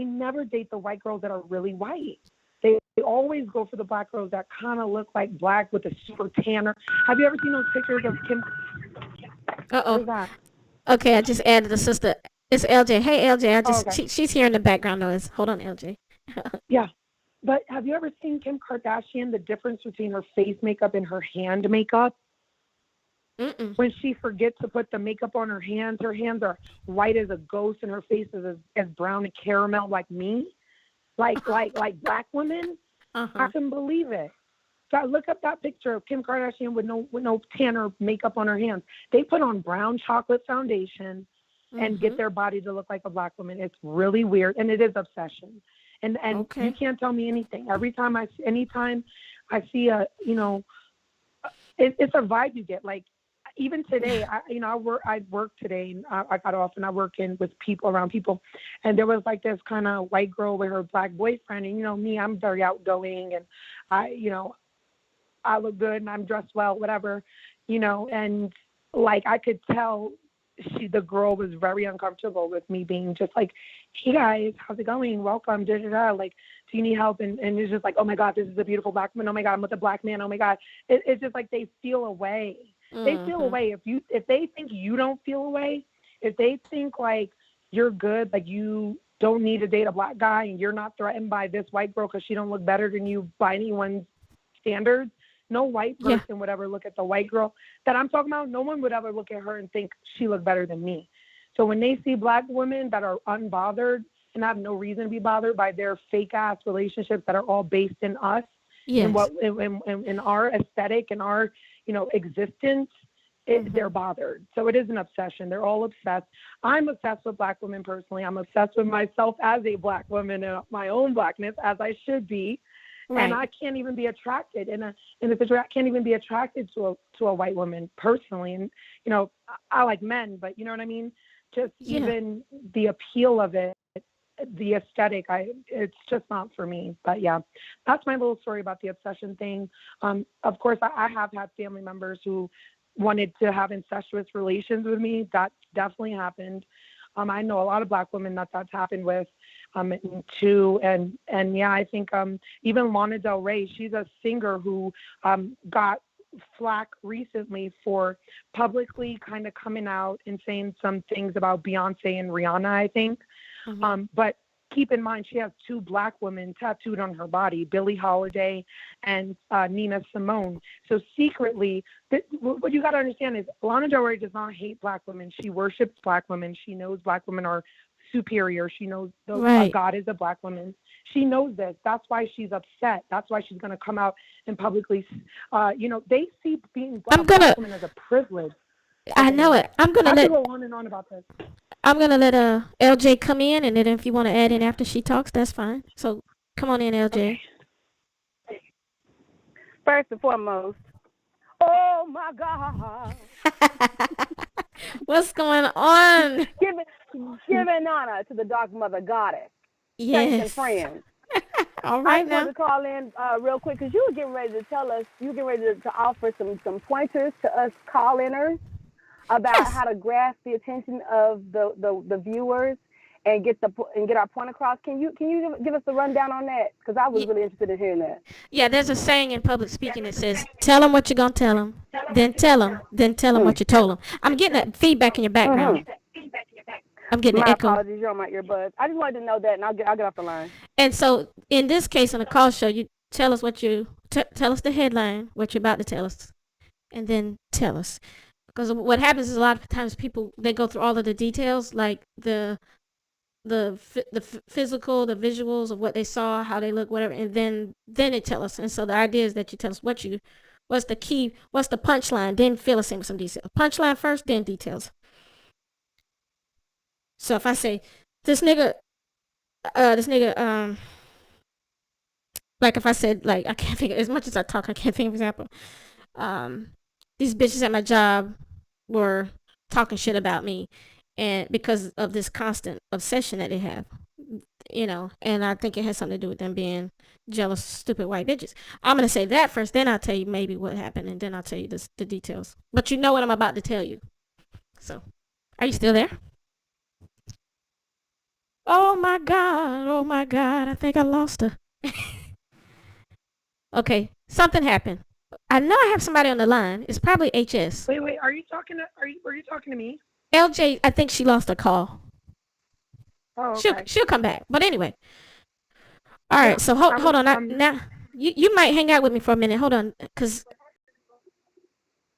S4: never date the white girls that are really white. They always go for the black girls that kind of look like black with a super tanner. Have you ever seen those pictures of Kim?
S1: Uh-oh. Okay, I just added a sister. It's LJ. Hey, LJ.
S4: Okay.
S1: She's hearing the background noise. Hold on, LJ.
S4: Yeah. But have you ever seen Kim Kardashian, the difference between her face makeup and her hand makeup?
S1: Mm-mm.
S4: When she forgets to put the makeup on her hands are white as a ghost, and her face is as brown and caramel like me, like black women. I
S1: Uh-huh.
S4: couldn't believe it. So I look up that picture of Kim Kardashian with no tan or makeup on her hands. They put on brown chocolate foundation and
S1: Mm-hmm.
S4: get their body to look like a black woman. It's really weird, and it is obsession. And you
S1: Okay.
S4: can't tell me anything. Anytime I see a, it's a vibe you get. Like even today, I work today, and I got off, and I work in with people around people, and there was like this kind of white girl with her black boyfriend, and me, I'm very outgoing, and I look good and I'm dressed well, whatever, and like I could tell the girl was very uncomfortable with me being just like, hey guys, how's it going? Welcome, da da da. Like, do you need help? And it's just like, oh my God, this is a beautiful black woman. Oh my God, I'm with a black man. Oh my God. It's just like they feel away. They feel
S1: Mm-hmm.
S4: away. If they think you don't feel away, if they think like you're good, like you don't need to date a black guy and you're not threatened by this white girl because she don't look better than you by anyone's standards. No white
S1: Yeah.
S4: person would ever look at the white girl that I'm talking about. No one would ever look at her and think she looked better than me. So when they see black women that are unbothered and have no reason to be bothered by their fake ass relationships that are all based in us, in
S1: Yes.
S4: in our aesthetic and our existence, they're
S1: Mm-hmm.
S4: bothered. So it is an obsession. They're all obsessed. I'm obsessed with black women personally. I'm obsessed with myself as a black woman and my own blackness, as I should be. And
S1: Right.
S4: I can't even be attracted in a situation. I can't even be attracted to a white woman personally. And I like men, but you know what I mean. Just
S1: Yeah.
S4: even the appeal of it, the aesthetic, it's just not for me. But yeah, that's my little story about the obsession thing. Of course, I have had family members who wanted to have incestuous relations with me. That definitely happened. I know a lot of black women that's happened with, too. And yeah, I think even Lana Del Rey, she's a singer who got flack recently for publicly kind of coming out and saying some things about Beyonce and Rihanna, I think.
S1: Mm-hmm.
S4: But keep in mind, she has two black women tattooed on her body, Billie Holiday and Nina Simone. So secretly, what you got to understand is Lana Del Rey does not hate black women. She worships black women. She knows black women are superior. She knows
S1: Right.
S4: God is a black woman. She knows this. That's why she's upset. That's why she's going to come out and publicly, they see being a
S1: I'm
S4: black
S1: gonna.
S4: woman as a privilege.
S1: I
S4: Okay,
S1: know
S4: yeah.
S1: it. I'm gonna
S4: I could
S1: let.
S4: go on and on about this.
S1: I'm gonna let LJ come in, and then if you want to add in after she talks, that's fine. So come on in,
S4: Okay.
S1: LJ.
S5: First and foremost, oh my God,
S1: What's going on?
S5: giving giving honor to the Dark Mother Goddess, saints and
S1: Yes.
S5: friends.
S1: All
S5: I
S1: right
S5: just wanted
S1: now.
S5: to call in real quick because you were getting ready to tell us, you were getting ready to offer some pointers to us call-inners about
S1: Yes.
S5: how to grasp the attention of the viewers and get our point across. Can you give us the rundown on that? Because I was
S1: Y-
S5: really interested in hearing that.
S1: Yeah, there's a saying in public speaking that says, "Tell them what you're gonna tell them, then tell them, then tell them
S5: Mm.
S1: what you told them." I'm getting that feedback in your background.
S5: Mhm.
S1: I'm getting an
S5: My
S1: echo.
S5: apologies, you're on my earbuds. I just wanted to know that, and I'll get off the line.
S1: And so, in this case, on a call show, you tell us what you tell us the headline, what you're about to tell us, and then tell us. Because what happens is a lot of times people they go through all of the details, like the physical, the visuals of what they saw, how they look, whatever, and then they tell us. And so the idea is that you tell us what's the key, what's the punchline, then fill us in with some details. Punchline first, then details. So if I say this nigga, like if I said like I can't think as much as I talk, I can't think of an example. Um, these bitches at my job were talking shit about me, and because of this constant obsession that they have, and I think it has something to do with them being jealous, stupid white bitches. I'm gonna say that first, then I'll tell you maybe what happened, and then I'll tell you the details. But you know what I'm about to tell you. So, are you still there? Oh my god, I think I lost her. Okay, something happened. I know I have somebody on the line. It's probably HS.
S4: Wait. Are you talking to? Were you talking to me?
S1: LJ, I think she lost her call.
S4: Oh,
S1: She'll
S4: okay.
S1: she'll come back. But anyway, all
S4: Yeah.
S1: right. So
S4: I
S1: hold
S4: was
S1: on. Now you might hang out with me for a minute. Hold on, cause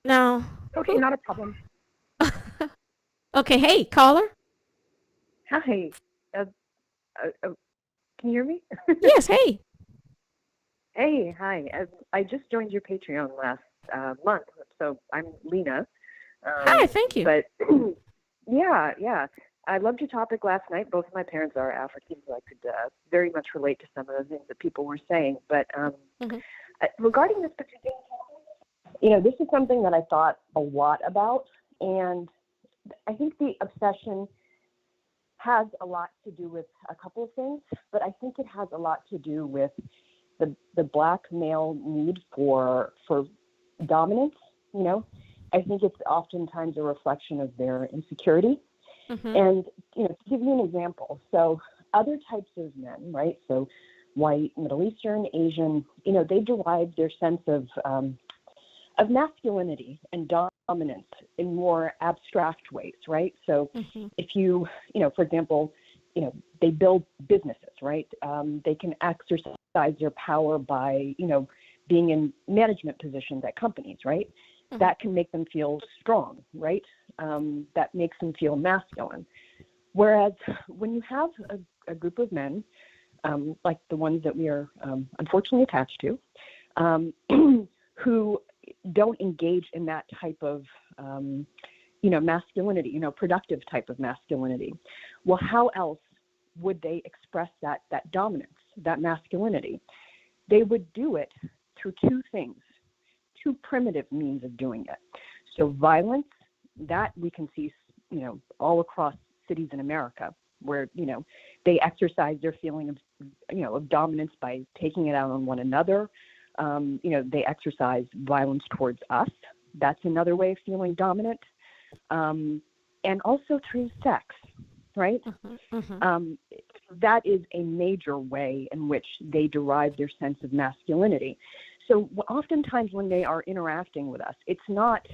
S1: now
S4: Okay, not a problem.
S1: Okay, hey, caller.
S6: Hi. Uh, can you hear me?
S1: Yes, hey.
S6: Hey, hi. I just joined your Patreon last month, so I'm Lena.
S1: Hi, thank you.
S6: But yeah. I loved your topic last night. Both of my parents are African, so I could very much relate to some of the things that people were saying. But
S1: Mhm.
S6: regarding this particular topic, this is something that I thought a lot about, and I think the obsession has a lot to do with a couple of things, but I think it has a lot to do with the black male need for dominance. I think it's oftentimes a reflection of their insecurity.
S1: Mhm.
S6: And to give you an example, so other types of men, right? So white, Middle Eastern, Asian, they derive their sense of masculinity and dominance in more abstract ways, right? So
S1: Mhm.
S6: if you, for example, they build businesses, right? They can exercise their power by, being in management positions at companies, right?
S1: Mhm.
S6: That can make them feel strong, right? That makes them feel masculine. Whereas when you have a group of men, like the ones that we are unfortunately attached to, who don't engage in that type of, masculinity, productive type of masculinity. Well, how else would they express that dominance, that masculinity? They would do it through two things, two primitive means of doing it. So violence, that we can see, all across cities in America, where, they exercise their feeling of, of dominance by taking it out on one another. They exercise violence towards us. That's another way of feeling dominant. And also through sex, right?
S1: Mhm. Mhm.
S6: That is a major way in which they derive their sense of masculinity. So oftentimes when they are interacting with us, it's not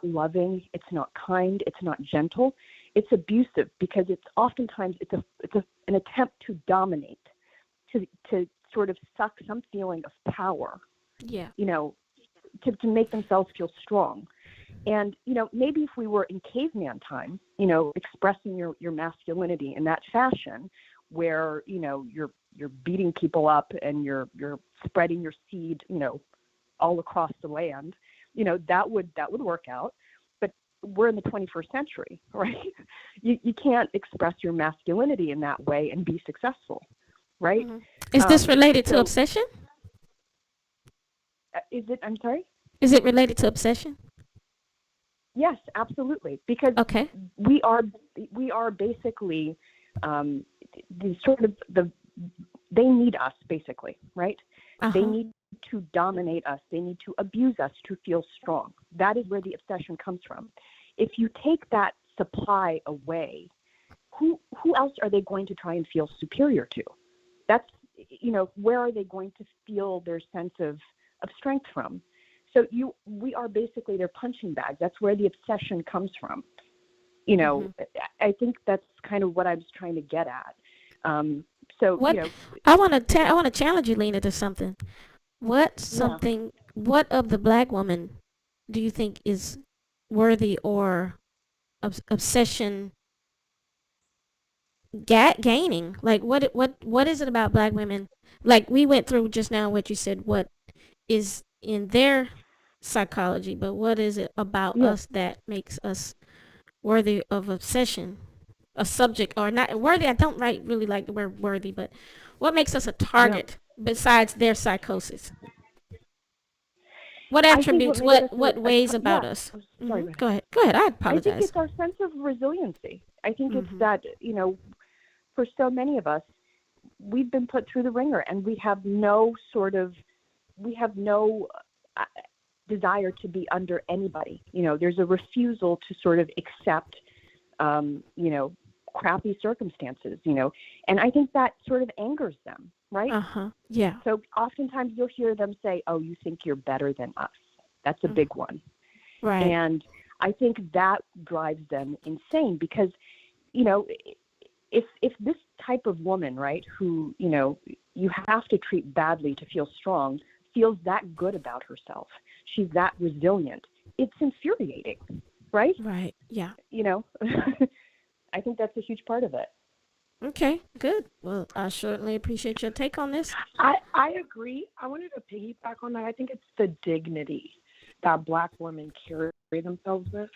S6: loving, it's not kind, it's not gentle, it's abusive, because it's oftentimes an attempt to dominate, to sort of suck some feeling of power,
S1: Yeah.
S6: To make themselves feel strong. And, maybe if we were in caveman time, expressing your masculinity in that fashion, where, you're beating people up and you're spreading your seed, all across the land, that would work out. But we're in the 21st century, right? You can't express your masculinity in that way and be successful, right?
S1: Mhm. Is this related to
S6: So
S1: obsession?
S6: is it? I'm sorry.
S1: Is it related to obsession?
S6: Yes, absolutely. Because
S1: Okay.
S6: we are basically the sort of they need us, basically, right? They
S1: Uh-huh.
S6: need to dominate us. They need to abuse us to feel strong. That is where the obsession comes from. If you take that supply away, who else are they going to try and feel superior to? That's, where are they going to feel their sense of strength from? So we are basically their punching bag. That's where the obsession comes from.
S1: Mhm.
S6: I think that's kind of what I was trying to get at. So,
S1: What I want to challenge you, Lena, to something.
S6: yeah.
S1: What of the black woman do you think is worthy or obsession gaining? Like what is it about black women? Like we went through just now what you said, what is in their psychology, but what is it about
S6: Yeah.
S1: us that makes us worthy of obsession? A subject or not worthy, I don't really like the word worthy, but what makes us a
S6: Yeah.
S1: target besides their psychosis? What
S6: I think what
S1: attributes,
S6: makes us
S1: what ways about
S6: yeah.
S1: us?
S6: Oh, sorry,
S1: Go ahead. Go ahead. I
S6: I think
S1: apologize.
S6: it's our sense of resiliency. I think it's
S1: Mhm.
S6: that, for so many of us, we've been put through the ringer and we have no uh, desire to be under anybody. There's a refusal to sort of accept, um, you know, crappy circumstances, and I think that sort of angers them, right?
S1: Uh-huh. Yeah.
S6: So oftentimes you'll hear them say, oh, you think you're better than us. That's a
S1: Mm.
S6: big one.
S1: Right.
S6: And I think that drives them insane because, you know, if this type of woman, right, who, you have to treat badly to feel strong, feels that good about herself, she's that resilient, it's infuriating, right?
S1: Right. Yeah.
S6: You know, I think that's a huge part of it.
S1: Okay. Good. Well, I certainly appreciate your take on this.
S4: I agree. I wanted to piggyback on that. I think it's the dignity that Black women carry themselves with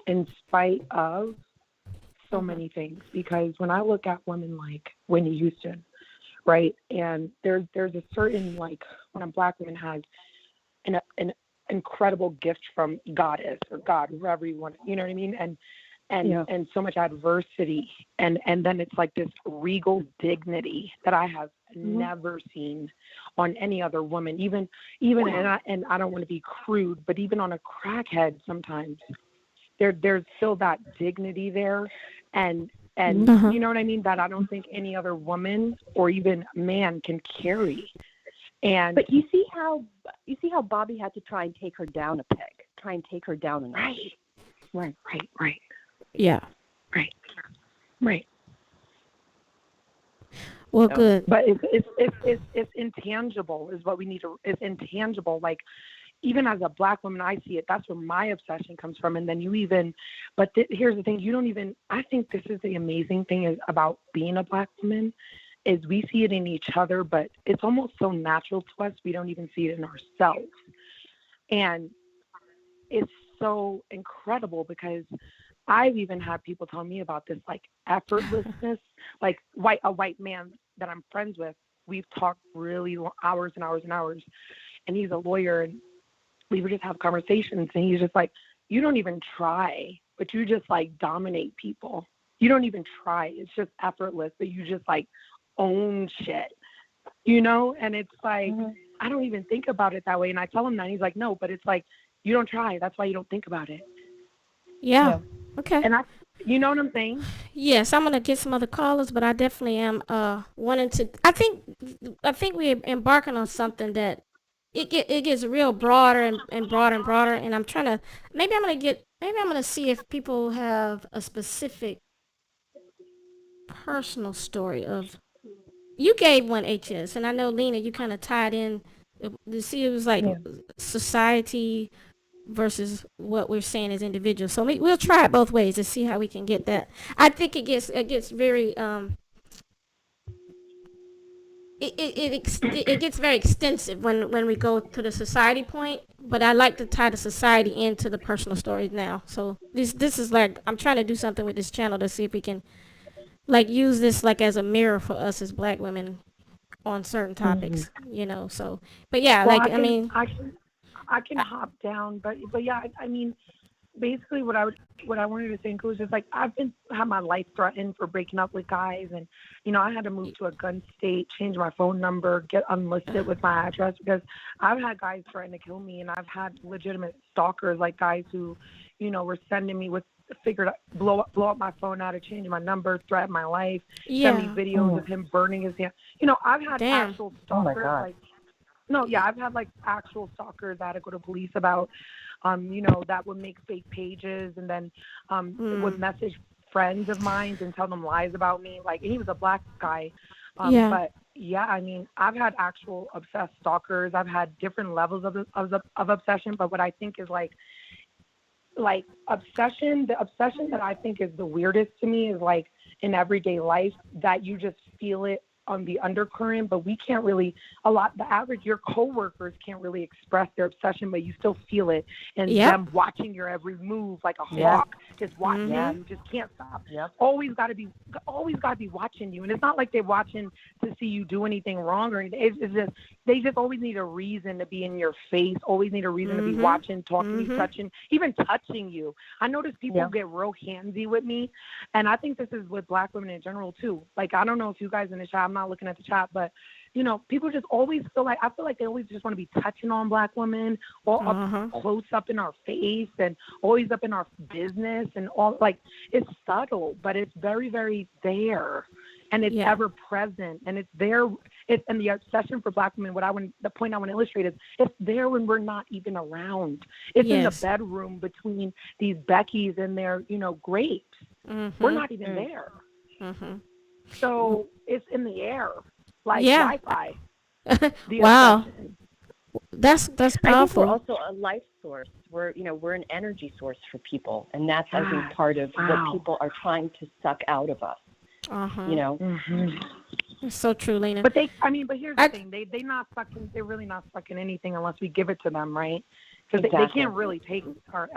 S4: in spite of so
S1: Mm-hmm.
S4: many things. Because when I look at women like Whitney Houston, right, and there's a certain, like, when a Black woman has an incredible gift from Goddess or God, whoever you want, you know what I mean, and so much adversity, and then it's like this regal dignity that I have never seen on any other woman, even and I don't want to be crude, but even on a crackhead sometimes there's still that dignity there, and
S1: Uh-huh.
S4: you know what I mean, that I don't think any other woman or even man can carry. And
S6: But you see how Bobby had to try and take her down a peg, try and take her down a notch.
S4: right.
S1: Yeah.
S4: Right.
S1: Well,
S6: So,
S1: good.
S4: But it's intangible is what we need to. It's intangible. Like, even as a Black woman, I see it. That's where my obsession comes from. And then here's the thing. You don't even. I think this is the amazing thing is about being a Black woman, is we see it in each other, but it's almost so natural to us we don't even see it in ourselves. And it's so incredible because I've even had people tell me about this, like, effortlessness, like a white man that I'm friends with. We've talked really hours and hours and hours, and he's a lawyer, and we would just have conversations, and he's just like, you don't even try, but you just like dominate people. You don't even try. It's just effortless, but you just like own shit, and it's like, I don't even think about it that way. And I tell him that, and he's like, no, but it's like, you don't try. That's why you don't think about it.
S1: Yeah. Okay.
S4: And you know what I'm saying?
S1: Yes, I'm gonna get some other callers, but I definitely am wanting to. I think we're embarking on something that it gets real broader and broader and broader. And I'm trying to maybe I'm gonna see if people have a specific personal story of. You gave one, HS, and I know, Lena, you kind of tied in. You see, it was like society versus what we're saying as individuals. So we'll try it both ways to see how we can get that. I think it gets very it gets very extensive when we go to the society point. But I like to tie the society into the personal stories now. So this is like, I'm trying to do something with this channel to see if we can like use this like as a mirror for us as Black women on certain topics. So but yeah,
S4: Well,
S1: like I mean.
S4: I can hop down, but yeah, I mean, basically what I wanted to say was just like, I've had my life threatened for breaking up with guys, and I had to move to a gun state, change my phone number, get unlisted with my address, because I've had guys threaten to kill me, and I've had legitimate stalkers, like guys who were sending me with blow up my phone out of change my number, threaten my life, send me videos of him burning his hand. I've had actual stalkers. Like, no, yeah, I've had like actual stalkers that I go to police about, that would make fake pages and then would message friends of mine and tell them lies about me. Like, and he was a Black guy. But yeah, I mean, I've had actual obsessed stalkers. I've had different levels of obsession. But what I think is like obsession, the obsession that I think is the weirdest to me is like in everyday life that you just feel it on the undercurrent, but we can't really, your coworkers can't really express their obsession, but you still feel it, and them watching your every move like a hawk, just watching you, you just can't stop. Always got to be watching you, and it's not like they're watching to see you do anything wrong or anything. It's just, they just always need a reason to be in your face, always need a reason to be watching, talking to you, touching, even touching you. I notice people get real handsy with me, and I think this is with Black women in general too. Like, I don't know if you guys in the chat, I'm not looking at the chat, but people just always I feel like they always just want to be touching on Black women, or up close up in our face, and always up in our business, and all, like, it's subtle, but it's very, very there, and it's ever present, and it's there. And the obsession for Black women, the point I want to illustrate is, it's there when we're not even around. It's in the bedroom between these Beckys and their, grapes. We're not even there. So it's in the air, like Wi-Fi.
S1: Wow.
S4: Obsession.
S1: That's
S6: I think we're
S1: powerful.
S6: also a life source. We're an energy source for people, and that's I think
S4: Yes.
S6: part of what
S4: Wow.
S6: people are trying to suck out of us.
S1: Uh-huh.
S6: You know,
S1: It's so true, Lena.
S4: But but here's the
S1: I
S4: thing. They not sucking. They're really not sucking anything unless we give it to them, right? Because they
S6: exactly.
S4: can't really take our.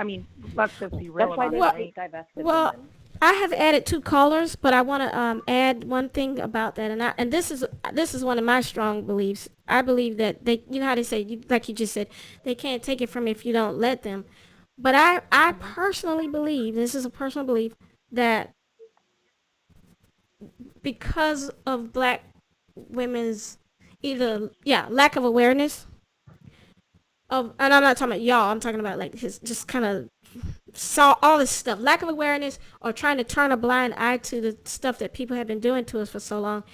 S4: Let's just be real
S6: That's why
S4: about
S6: they
S4: it,
S1: well,
S4: right?
S6: divested
S1: well,
S6: women.
S1: I have added 2 callers, but I want to add one thing about that, and this is one of my strong beliefs. I believe that they, you know how they say, like you just said, they can't take it from you if you don't let them. But I personally believe, this is a personal belief, that because of black women's either lack of awareness of, and I'm not talking about y'all, I'm talking about like his just kind of saw all this stuff, lack of awareness, or trying to turn a blind eye to the stuff that people have been doing to us for so long,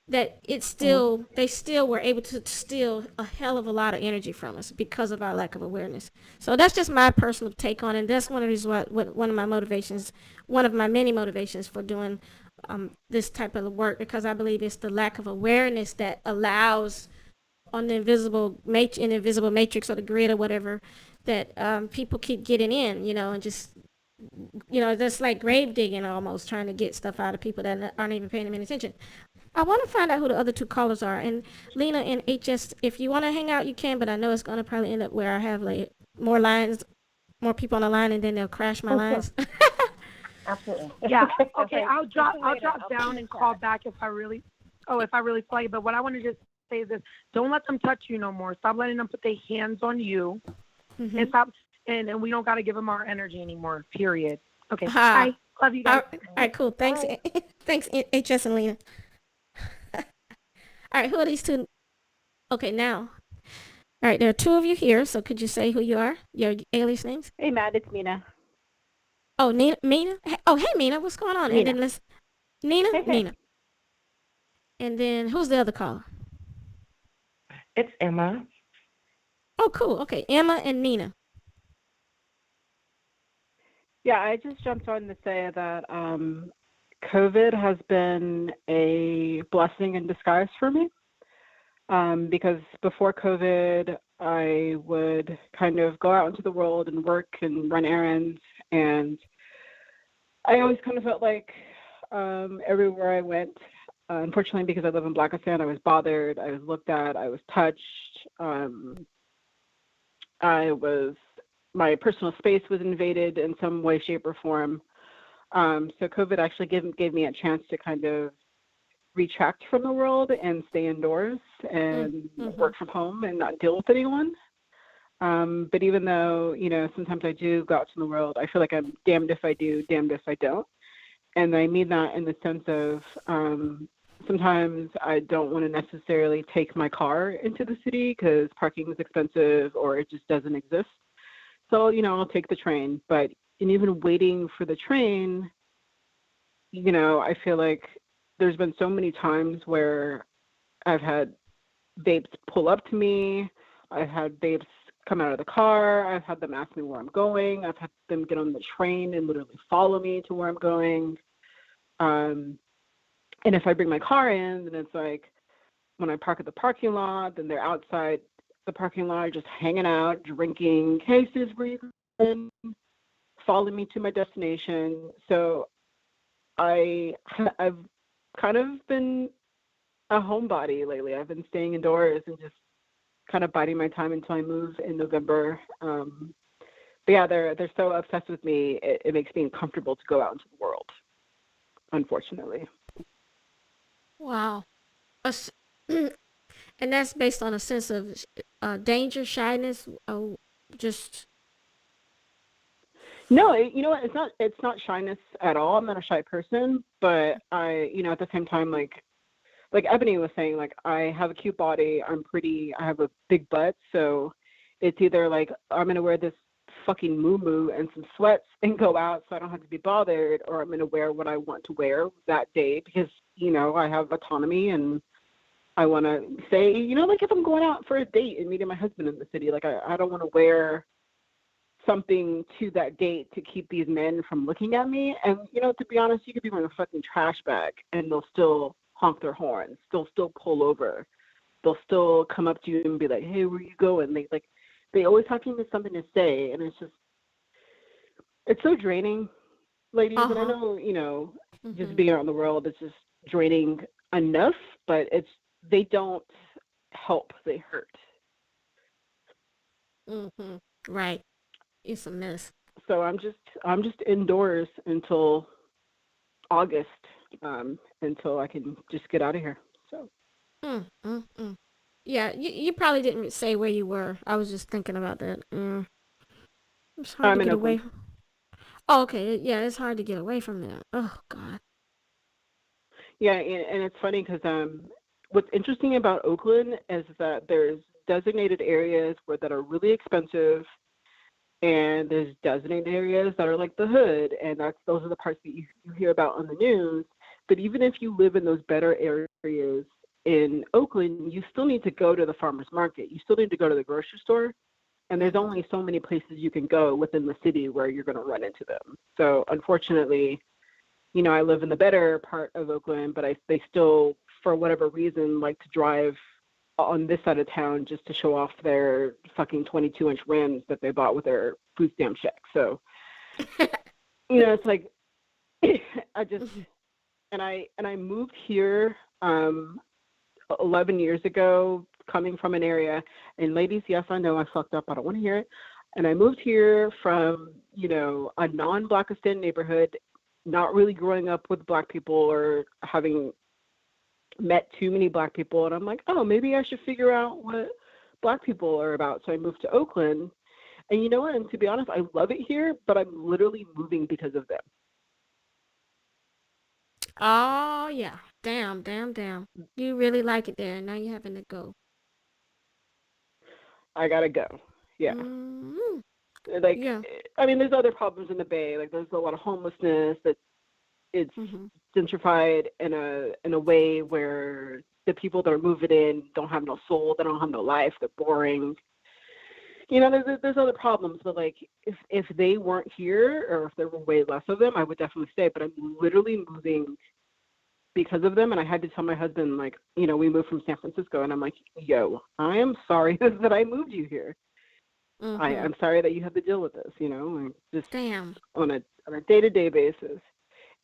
S1: that they still were able to steal a hell of a lot of energy from us because of our lack of awareness. So that's just my personal take on it. That's one of the reasons one of my motivations, one of my many motivations for doing this type of work, because I believe it's the lack of awareness that allows on the invisible matrix or the grid or whatever, that people keep getting in, and just, that's like grave digging almost, trying to get stuff out of people that aren't even paying them any attention. I want to find out who the other 2 callers are. And Lena and HS, if you want to hang out, you can, but I know it's going to probably end up where I have like more people on the line, and then they'll crash my lines.
S6: Absolutely.
S4: Yeah.
S6: That's
S4: Okay.
S6: right.
S4: I'll drop
S6: I'll
S4: down and call back if I really feel like it. But what I want to just say is this: don't let them touch you no more. Stop letting them put their hands on you, and stop. And we don't got to give them our energy anymore. Period. Okay. Bye. Love you guys.
S1: All right, cool. Thanks, thanks, HS and Lena. All right, who are these 2? Okay, now. All right, there are 2 of you here, so could you say who you are? Your alias names?
S5: Hey, Matt, it's Mina.
S1: Oh, Mina? Oh, hey, Mina, what's going on? And
S5: Mina.
S1: then let's... Nina?
S5: Hey, hey.
S1: Nina. And then who's the other caller?
S7: It's Emma.
S1: Oh, cool. Okay, Emma and Nina.
S8: Yeah, I just jumped on to say that COVID has been a blessing in disguise for me, because before COVID, I would kind of go out into the world and work and run errands, and I always kind of felt like everywhere I went, unfortunately, because I live in Blackistan, I was bothered, I was looked at, I was touched, my personal space was invaded in some way, shape, or form. So COVID actually gave me a chance to kind of retract from the world and stay indoors and work from home and not deal with anyone. But even though, sometimes I do go out to the world, I feel like I'm damned if I do, damned if I don't. And I mean that in the sense of sometimes I don't want to necessarily take my car into the city because parking is expensive or it just doesn't exist. So, I'll take the train. But even waiting for the train, I feel like there's been so many times where I've had vapes pull up to me. I've had vapes come out of the car. I've had them ask me where I'm going. I've had them get on the train and literally follow me to where I'm going. And if I bring my car in, then it's like when I park at the parking lot, then they're outside the parking lot just hanging out, drinking. Hey, sis, where you going? Follow me to my destination. So I've kind of been a homebody lately. I've been staying indoors and just kind of biding my time until I move in November. But yeah, they're so obsessed with me, it makes me uncomfortable to go out into the world, unfortunately.
S1: Wow. And that's based on a sense of danger, shyness, just...
S8: No, it's not shyness at all. I'm not a shy person, but I, at the same time, like Ebony was saying, like I have a cute body, I'm pretty, I have a big butt, so it's either like I'm gonna wear this fucking muumuu and some sweats and go out so I don't have to be bothered, or I'm gonna wear what I want to wear that day because I have autonomy and I want to say, like if I'm going out for a date and meeting my husband in the city, like I don't want to wear something to that date to keep these men from looking at me. And, to be honest, you could be wearing a fucking trash bag and they'll still honk their horns. They'll still pull over. they'll still come up to you and be like, "Hey, where you going?" They always have to have something to say, and it's so draining, ladies. And I
S1: Uh-huh.
S8: know, just
S1: Mhm.
S8: being out in the world is just draining enough, but they don't help, they hurt.
S1: Mhm. Right. It's a mess.
S8: So I'm just indoors until August, until I can just get out of here. So
S1: Mm. Yeah, you probably didn't say where you were. I was just thinking about that. It's hard to
S8: I'm in
S1: get
S8: Oakland.
S1: away. Oh, okay. Yeah, it's hard to get away from there. Oh God.
S8: Yeah, and it's funny because what's interesting about Oakland is that there's designated areas that are really expensive, and there's designated areas that are like the hood, and those are the parts that you hear about on the news. But even if you live in those better areas in Oakland, you still need to go to the farmers market. You still need to go to the grocery store, and there's
S1: Mhm.
S8: only so many places you can go within the city where you're going to run into them. So unfortunately, I live in the better part of Oakland, but they still, for whatever reason, like to drive on this side of town just to show off their fucking 22-inch rims that they bought with their food stamp check. So, it's like I just and I moved here 11 years ago, coming from an area. And ladies, yes, I know I fucked up. I don't want to hear it. And I moved here from, a non-Blackistan neighborhood, not really growing up with Black people or having met too many Black people. And I'm like, oh, maybe I should figure out what Black people are about. So I moved to Oakland. And you know what? And to be honest, I love it here, but I'm literally moving because of them.
S1: Oh yeah. Damn. You really like it there. Now you're having to go.
S8: I gotta go. Yeah.
S1: Mm.
S8: Like,
S1: Yeah.
S8: I mean, there's other problems in the Bay. Like, there's a lot of homelessness. That it's
S1: Mhm.
S8: gentrified in a way where the people that are moving in don't have no soul. They don't have no life. They're boring. There's other problems, but like if they weren't here or if there were way less of them, I would definitely stay. But I'm literally moving because of them, and I had to tell my husband, like, we moved from San Francisco, and I'm like, yo, I am sorry that I moved you here.
S1: Mhm.
S8: I'm sorry that you have to deal with this, like, just
S1: Damn.
S8: on a day-to-day basis.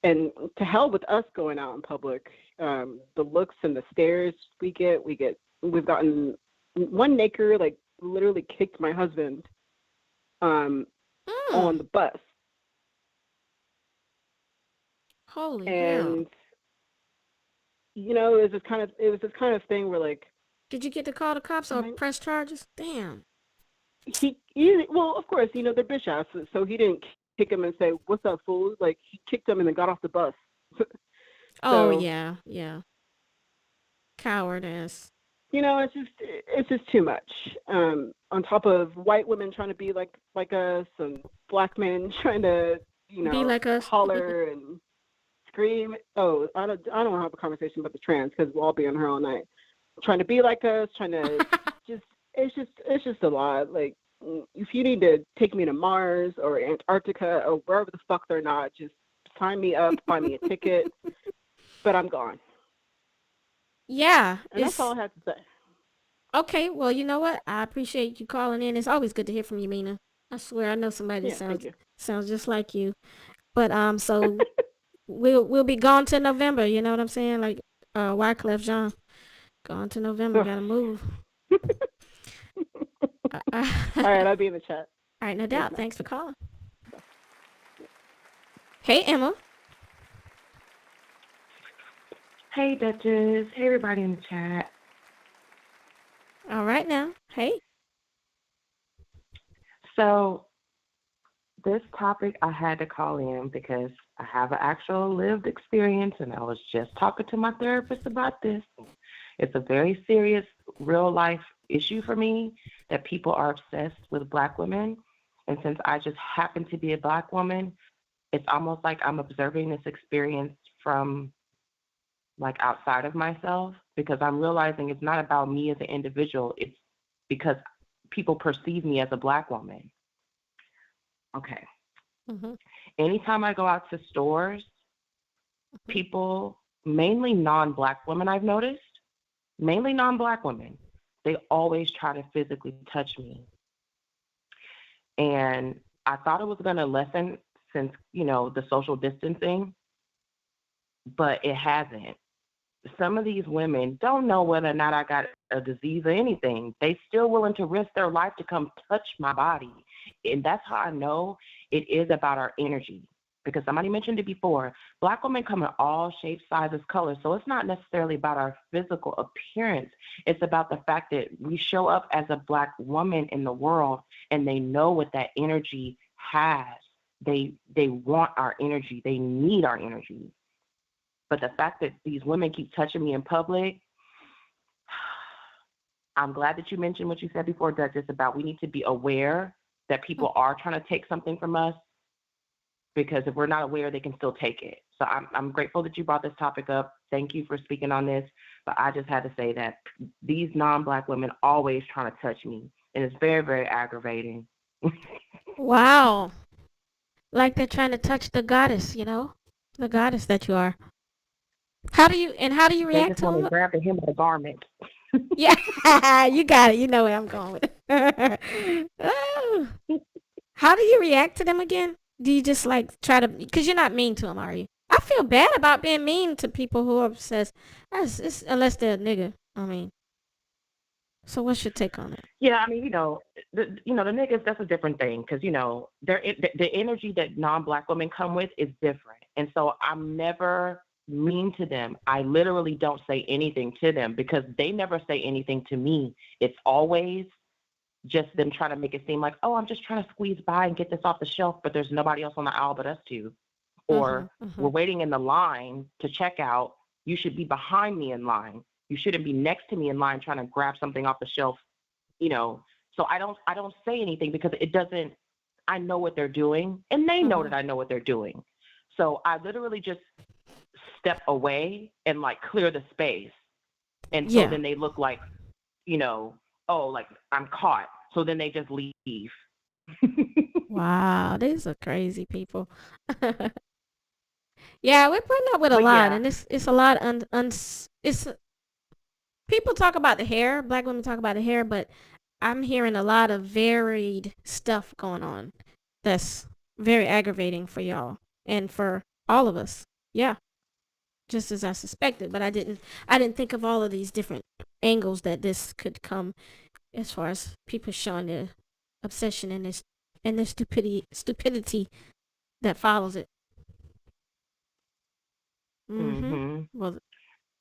S8: And to hell with us going out in public. The looks and the stares we've gotten one neighbor, like, literally kicked my husband
S1: Mm.
S8: on the bus.
S1: Holy hell.
S8: And it was this kind of thing where, like,
S1: Did you get to call the cops
S8: I
S1: or
S8: mean,
S1: press charges? Damn.
S8: well, of course, they're bitch asses, so he didn't kick him and say, "What's up, fool?" Like, he kicked him and then got off the bus.
S1: Oh
S8: So,
S1: yeah. Yeah. Coward ass.
S8: it's just too much. On top of white women trying to be like us, and Black men trying to,
S1: Be like us.
S8: holler and scream. Oh, I don't want to have a conversation about the trans because we'll all be on her all night. Trying to be like us, trying to just it's just a lot. Like, if you need to take me to Mars or Antarctica or wherever the fuck they're not, just sign me up, buy me a ticket, but I'm gone.
S1: Yeah.
S8: And that's all
S1: It's
S8: I have to say.
S1: okay. Well, you know what? I appreciate you calling in. It's always good to hear from you, Mina. I swear, I know somebody that
S8: Yeah, thank
S1: sounds
S8: you.
S1: sounds just like you. But so we'll be gone to November. You know what I'm saying? Like Wyclef Jean, gone to November.
S8: Ugh.
S1: Gotta move. All
S8: All right, I'll be in the chat.
S1: right, no
S8: Thanks,
S1: doubt.
S8: man.
S1: Thanks for calling. Hey, Emma.
S7: Hey, Duchess. Hey, everybody in the chat.
S1: All right now. Hey.
S7: So, this topic I had to call in because I have an actual lived experience, and I was just talking to my therapist about this. It's a very serious, real life issue for me that people are obsessed with Black women. And since I just happen to be a Black woman, it's almost like I'm observing this experience from like outside of myself because I'm realizing it's not about me as an individual. It's because people perceive me as a Black woman. Okay.
S1: Mhm.
S7: Anytime I go out to stores,
S1: Mhm.
S7: people, mainly non-Black women, I've noticed, mainly non-black women, they always try to physically touch me. And I thought it was going to lessen since, the social distancing, but it hasn't. Some of these women don't know whether or not I got a disease or anything. They still willing to risk their life to come touch my body. And that's how I know it is about our energy. Because somebody mentioned it before, black women come in all shapes, sizes, colors. So it's not necessarily about our physical appearance. It's about the fact that we show up as a black woman in the world and they know what that energy has. They want our energy. They need our energy. But the fact that these women keep touching me in public, I'm glad that you mentioned what you said before, Duchess, about we need to be aware that people are trying to take something from us, because if we're not aware, they can still take it. So I'm grateful that you brought this topic up. Thank you for speaking on this. But I just had to say that these non-black women always trying to touch me, and it's very, very aggravating.
S1: Wow. Like they're trying to touch the goddess, the goddess that you are. How do you
S7: They
S1: react
S7: just
S1: to
S7: want to
S1: them?
S7: grab the hem of the garment.
S1: Yeah, you got it. You know where I'm going with it. Oh. How do you react to them again? Do you just like try to, because you're not mean to them, are you? I feel bad about being mean to people who are says, unless they're a nigga. I mean, so what's your take on it?
S7: Yeah, I mean, the niggas, that's a different thing, because the energy that non-black women come with is different, and so I'm never mean to them. I literally don't say anything to them because they never say anything to me. It's always just them trying to make it seem like, oh, I'm just trying to squeeze by and get this off the shelf, but there's nobody else on the aisle but us two,
S1: Mhm.
S7: or we're
S1: Mhm.
S7: waiting in the line to check out. You should be behind me in line. You shouldn't be next to me in line trying to grab something off the shelf, you know. So I don't say anything because it doesn't, I know what they're doing and they know that
S1: Mhm.
S7: I know what they're doing. So I literally just step away and like clear the space. And so
S1: Yeah.
S7: then they look like, you know, oh, like I'm caught. So then they just leave.
S1: Wow, these are crazy people. Yeah, we're putting up with a
S7: But
S1: lot,
S7: yeah.
S1: and it's a lot. It's people talk about the hair. Black women talk about the hair, but I'm hearing a lot of varied stuff going on. That's very aggravating for y'all and for all of us. Yeah, just as I suspected, but I didn't think of all of these different angles that this could come as far as people showing their obsession and the stupidity that follows it. Mhm.
S7: Mhm.
S1: Well,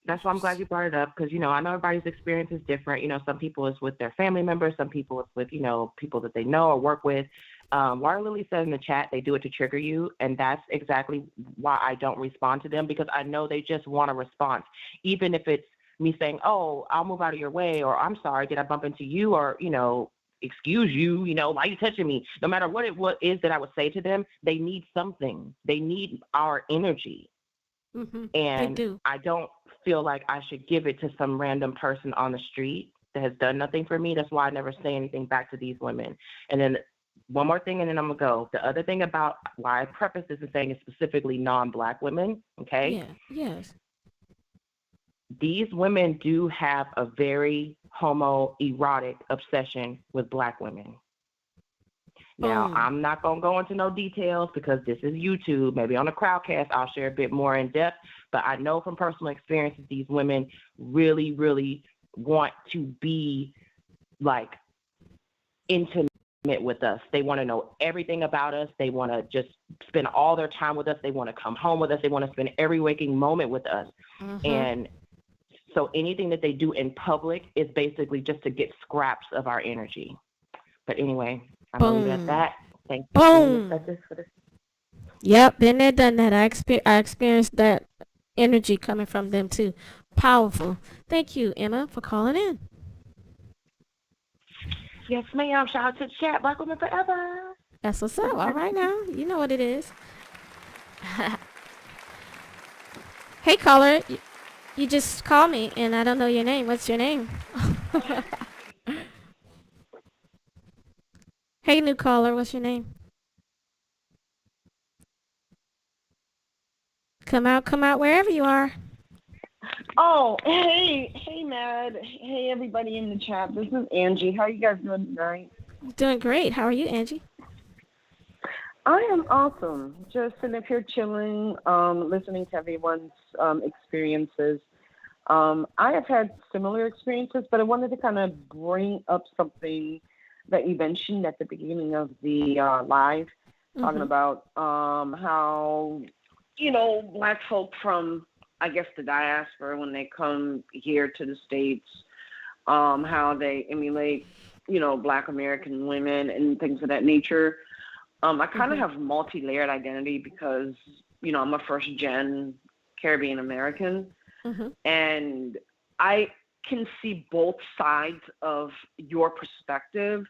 S7: That's why I'm glad you brought it up, because I know everybody's experience is different. Some people it's with their family members, some people it's with people that they know or work with. Laura Lily said in the chat they do it to trigger you, and that's exactly why I don't respond to them, because I know they just want a response, even if it's me saying, "Oh, I'll move out of your way," or "I'm sorry, did I bump into you?" or "Excuse you, why you touching me?" No matter what is that I would say to them, they need something. They need our energy.
S1: they
S7: And
S1: do.
S7: I don't feel like I should give it to some random person on the street that has done nothing for me. That's why I never say anything back to these women. And then one more thing, and then I'm going to go. The other thing about why I preface this and saying it's specifically non-black women, okay?
S1: Yeah. Yes.
S7: These women do have a very homoerotic obsession with black women. Now,
S1: Boom.
S7: I'm not going to go into no details because this is YouTube. Maybe on a crowdcast, I'll share a bit more in depth. But I know from personal experiences, these women really, really want to be like intimate with us. They want to know everything about us. They want to just spend all their time with us. They want to come home with us. They want to spend every waking moment with us.
S1: Mhm.
S7: And so anything that they do in public is basically just to get scraps of our energy. But anyway, I'm going to leave it at
S1: Boom.
S7: that. Thank you, Miss
S1: Boom.
S7: Duchess, for this.
S1: Yep. Been there, done that. I experienced that energy coming from them too. Powerful. Thank you, Emma, for calling in.
S7: Yes, ma'am. Shout out to the chat. Black women forever.
S1: That's what's up. All right now, you know what it is. Hey, caller. You just called me, and I don't know your name. What's your name? Hey, new caller. What's your name? Come out wherever you are.
S9: Oh, hey, Mad. Hey, everybody in the chat. This is Angie. How you guys doing tonight?
S1: Doing great. How are you, Angie?
S9: I am awesome. Just sitting up here chilling, listening to everyone's experiences. I have had similar experiences, but I wanted to kind of bring up something that you mentioned at the beginning of the live, talking about how, Black folk from, I guess, the diaspora, when they come here to the States, how they emulate, Black American women and things of that nature. I kind of have multi-layered identity because, I'm a first-gen Caribbean American, and I can see both sides of your perspective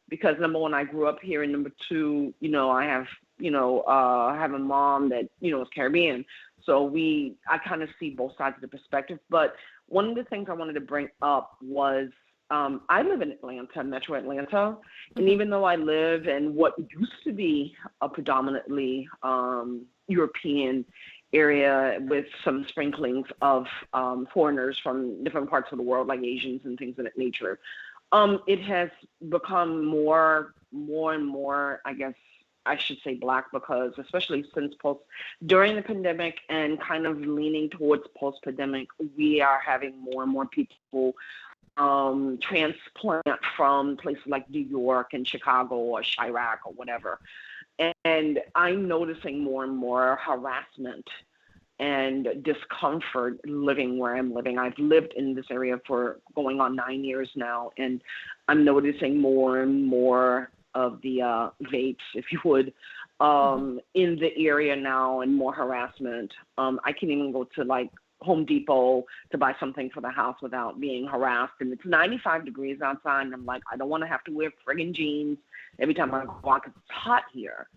S9: because, number one, I grew up here, and number two, I have, have a mom that, is Caribbean. So I kind of see both sides of the perspective. But one of the things I wanted to bring up was I live in Atlanta, Metro Atlanta, and even though I live in what used to be a predominantly European area with some sprinklings of foreigners from different parts of the world, like Asians and things of that nature, it has become more and more, I guess I should say, Black, because especially since during the pandemic and kind of leaning towards post-pandemic, we are having more and more people transplant from places like New York and Chicago or Chirac or whatever. And I'm noticing more and more harassment and discomfort living where I'm living. I've lived in this area for going on 9 years now, and I'm noticing more and more of the vapes, if you would, in the area now, and more harassment. I can't even go to like Home Depot to buy something for the house without being harassed. And it's 95 degrees outside, and I'm like, I don't want to have to wear friggin' jeans every time I walk. It's hot here.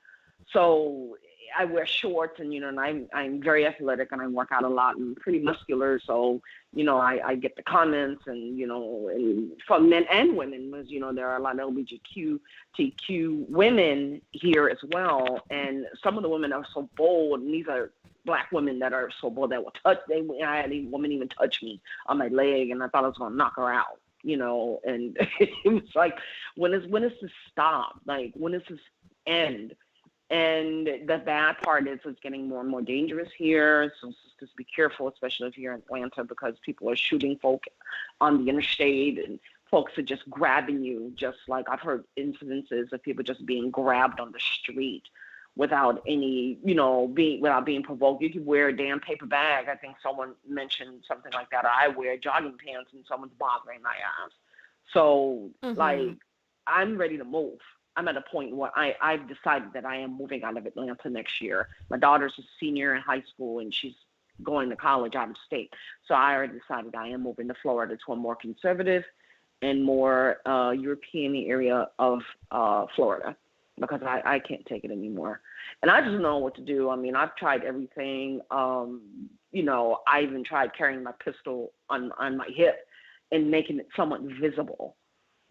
S9: So I wear shorts, and, and I'm very athletic, and I work out a lot, and pretty muscular. So, I get the comments, and, and from men and women, because, there are a lot of LGBTQ women here as well. And some of the women are so bold, and these are Black women that are so bold that will touch. I had a woman even touch me on my leg, and I thought I was going to knock her out, and it was like, when is this stop? Like, when does this end? And the bad part is it's getting more and more dangerous here. So just be careful, especially if you're in Atlanta, because people are shooting folk on the interstate, and folks are just grabbing you. Just like I've heard incidences of people just being grabbed on the street without any, without being provoked. You could wear a damn paper bag. I think someone mentioned something like that. Or I wear jogging pants and someone's bothering my ass. So like, I'm ready to move. I'm at a point where I've decided that I am moving out of Atlanta next year. My daughter's a senior in high school, and she's going to college out of state. So I already decided I am moving to Florida, to a more conservative and more European area of Florida, because I can't take it anymore. And I just don't know what to do. I mean, I've tried everything. I even tried carrying my pistol on my hip and making it somewhat visible,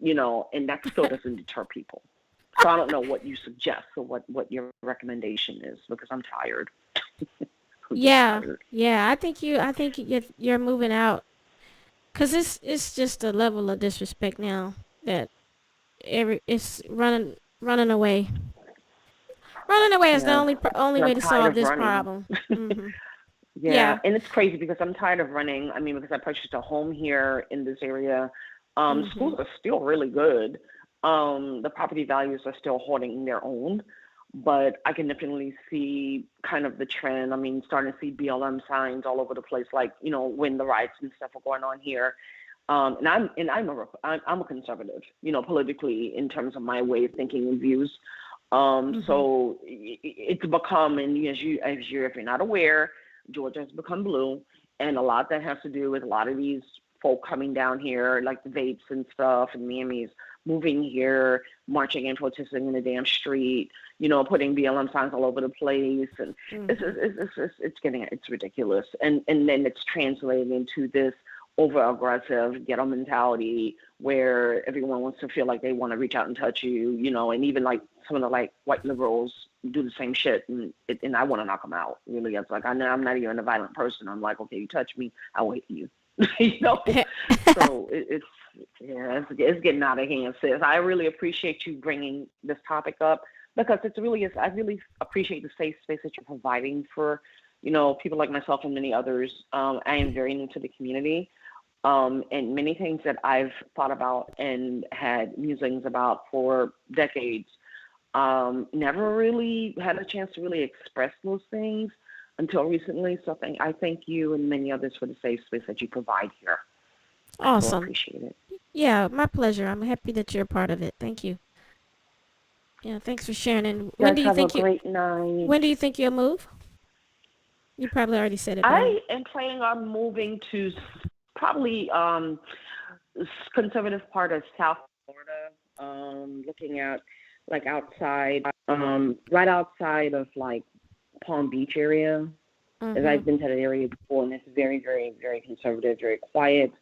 S9: and that still doesn't deter people. So I don't know what you suggest or what your recommendation is, because I'm tired.
S1: Yeah. I think you're moving out, because it's just a level of disrespect now that it's running away. Running away is the only way to solve this problem.
S9: Yeah, and it's crazy because I'm tired of running. I mean, because I purchased a home here in this area. Schools are still really good. The property values are still holding their own, but I can definitely see kind of the trend. I mean, starting to see BLM signs all over the place, like, when the riots and stuff are going on here. And I'm a conservative, politically, in terms of my way of thinking and views. So it's become, and if you're not aware, Georgia has become blue, and a lot that has to do with a lot of these folk coming down here, like the vapes and stuff, and Miami's moving here, marching and protesting in the damn street, putting BLM signs all over the place, and it's ridiculous, and then it's translating into this over aggressive ghetto mentality where everyone wants to feel like they want to reach out and touch you, and even like some of the like white liberals do the same shit, and I want to knock them out. Really, it's like I'm not even a violent person. I'm like, okay, you touch me, I will hit you. So it's getting out of hand, sis. I really appreciate you bringing this topic up because I really appreciate the safe space that you're providing for, people like myself and many others. I am very new to the community, and many things that I've thought about and had musings about for decades, never really had a chance to really express those things until recently. So I thank you and many others for the safe space that you provide here. I so
S1: Awesome.
S9: appreciate it.
S1: Yeah, my pleasure. I'm happy that you're a part of it. Thank you. Yeah, thanks for sharing. And
S9: You guys have a great night.
S1: when do you think you'll move? You probably already said it, but
S9: I am planning on moving to probably conservative part of South Florida, looking at like outside, right outside of like Palm Beach area. As I've been to that area before, and it's very, very, very conservative, very quiet.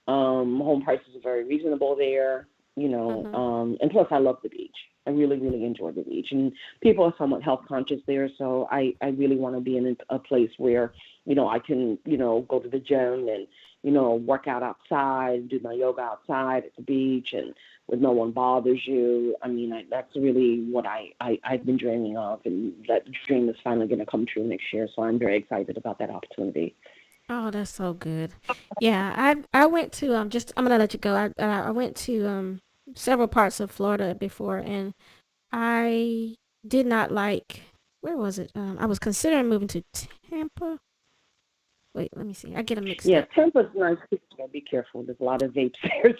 S9: Home prices are very reasonable there, and plus I love the beach. I really, really enjoy the beach. And people are somewhat health conscious there, so I really want to be in a place where, I can, go to the gym and, work out outside, do my yoga outside at the beach and where no one bothers you. I mean, that's really what I've been dreaming of, and that dream is finally going to come true next year, so I'm very excited about that opportunity.
S1: oh, that's so good. Yeah, I went to I'm gonna let you go. I went to several parts of Florida before, and I did not like. Where was it? I was considering moving to Tampa. Wait, let me see. I get them mixed
S9: Yeah,
S1: up.
S9: Tampa's nice. Be careful. There's a lot of vapes there.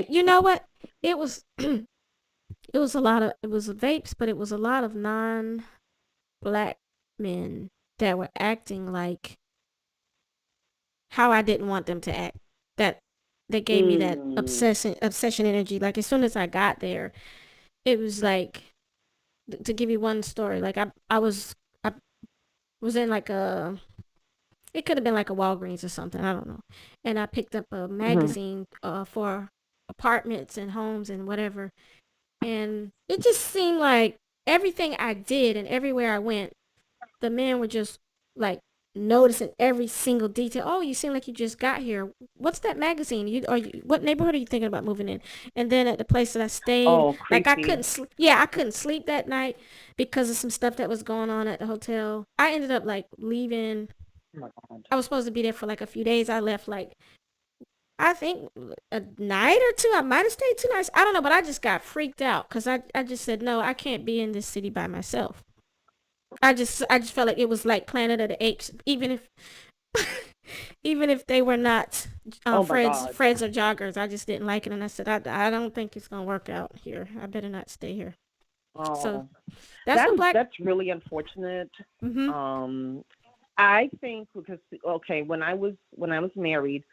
S1: You know what? It was it was vapes, but it was a lot of non-black men that were acting like how I didn't want them to act. That they gave me that obsession energy. Like as soon as I got there, it was like to give you one story. Like I was in like it could have been like a Walgreens or something. I don't know. And I picked up a magazine for apartments and homes and whatever. And it just seemed like everything I did and everywhere I went, the men were just like noticing every single detail. Oh, you seem like you just got here. What's that magazine? What neighborhood are you thinking about moving in? And then at the place that I stayed,
S9: Oh,
S1: like I
S9: creepy.
S1: couldn't I couldn't sleep that night because of some stuff that was going on at the hotel. I ended up like leaving.
S9: Oh my God.
S1: I was supposed to be there for like a few days. I left like I think a night or two. I might have stayed 2 nights. I don't know, but I just got freaked out because I just said no, I can't be in this city by myself. I just felt like it was like Planet of the Apes, even if even if they were not
S9: Oh my
S1: friends
S9: God.
S1: friends or joggers. I just didn't like it, and I said I don't think it's gonna work out here. I better not stay here. So
S9: Oh,
S1: that's when black.
S9: that's really unfortunate.
S1: Mhm.
S9: I think because when I was married,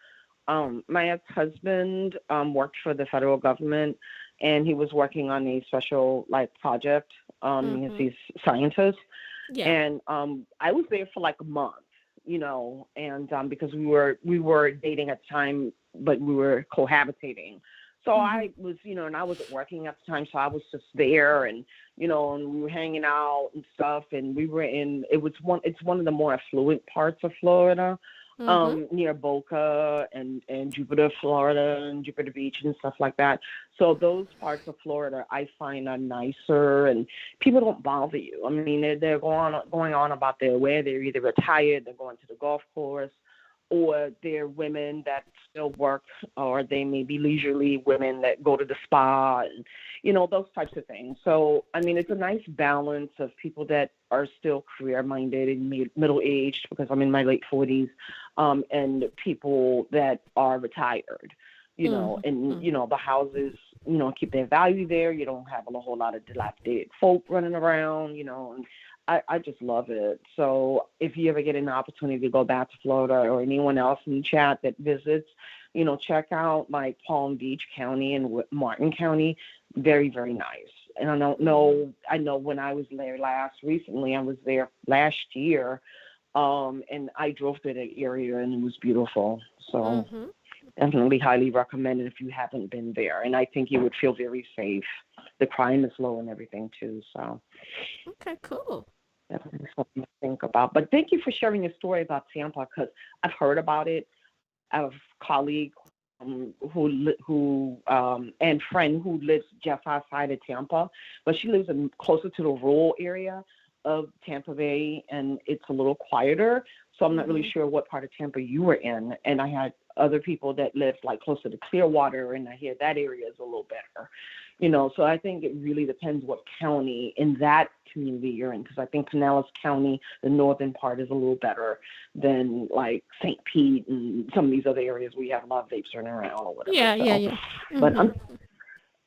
S9: my ex-husband worked for the federal government, and he was working on a special like project. Because he's a scientist,
S1: Yeah.
S9: and I was there for like a month, and because we were dating at the time, but we were cohabitating. So I was, and I wasn't working at the time, so I was just there, and and we were hanging out and stuff, and we were it's one of the more affluent parts of Florida, near Boca and Jupiter, Florida, and Jupiter Beach and stuff like that. So those parts of Florida I find are nicer, and people don't bother you. I mean, they're going on about their way. They're either retired, they're going to the golf course, or they're women that still work, or they may be leisurely women that go to the spa, and those types of things. So I mean, it's a nice balance of people that are still career minded and middle aged, because I'm in my late 40s, and people that are retired. And the houses, keep their value there. You don't have a whole lot of dilapidated folk running around, and I just love it. So if you ever get an opportunity to go back to Florida, or anyone else in the chat that visits, check out like Palm Beach County and Martin County. Very, very nice. And I know when I was there recently, I was there last year. And I drove to that area and it was beautiful. So
S1: Mm-hmm.
S9: definitely highly recommend it if you haven't been there. And I think you would feel very safe. The crime is low and everything too. So
S1: Okay, cool.
S9: definitely something to think about. But thank you for sharing your story about Tampa because I've heard about it. I have a colleague and friend who lives just outside of Tampa, but she lives closer to the rural area of Tampa Bay, and it's a little quieter. So I'm not really
S1: Mm-hmm.
S9: sure what part of Tampa you were in. And I had other people that live like closer to Clearwater, and I hear that area is a little better. So I think it really depends what county in that community you're in, because I think Pinellas County, the northern part, is a little better than like St. Pete and some of these other areas where you have a lot of vapes running around or whatever.
S1: Yeah, yeah,
S9: So,
S1: yeah.
S9: but
S1: Mm-hmm.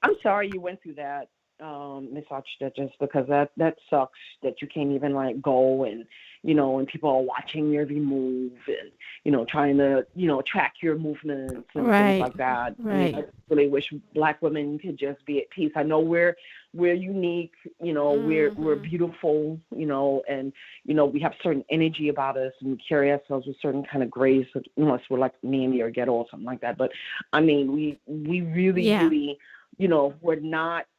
S9: I'm sorry you went through that, Miss Archita, just because that sucks that you can't even like go and and people are watching your every move and trying to track your movements and things
S1: Right,
S9: like that. I mean,
S1: right.
S9: I really wish Black women could just be at peace. I know we're unique, we're
S1: Mm-hmm.
S9: beautiful, and we have certain energy about us and we carry ourselves with certain kind of grace, unless we're like Miami or ghetto or something like that. But I mean, we really,
S1: Yeah.
S9: really,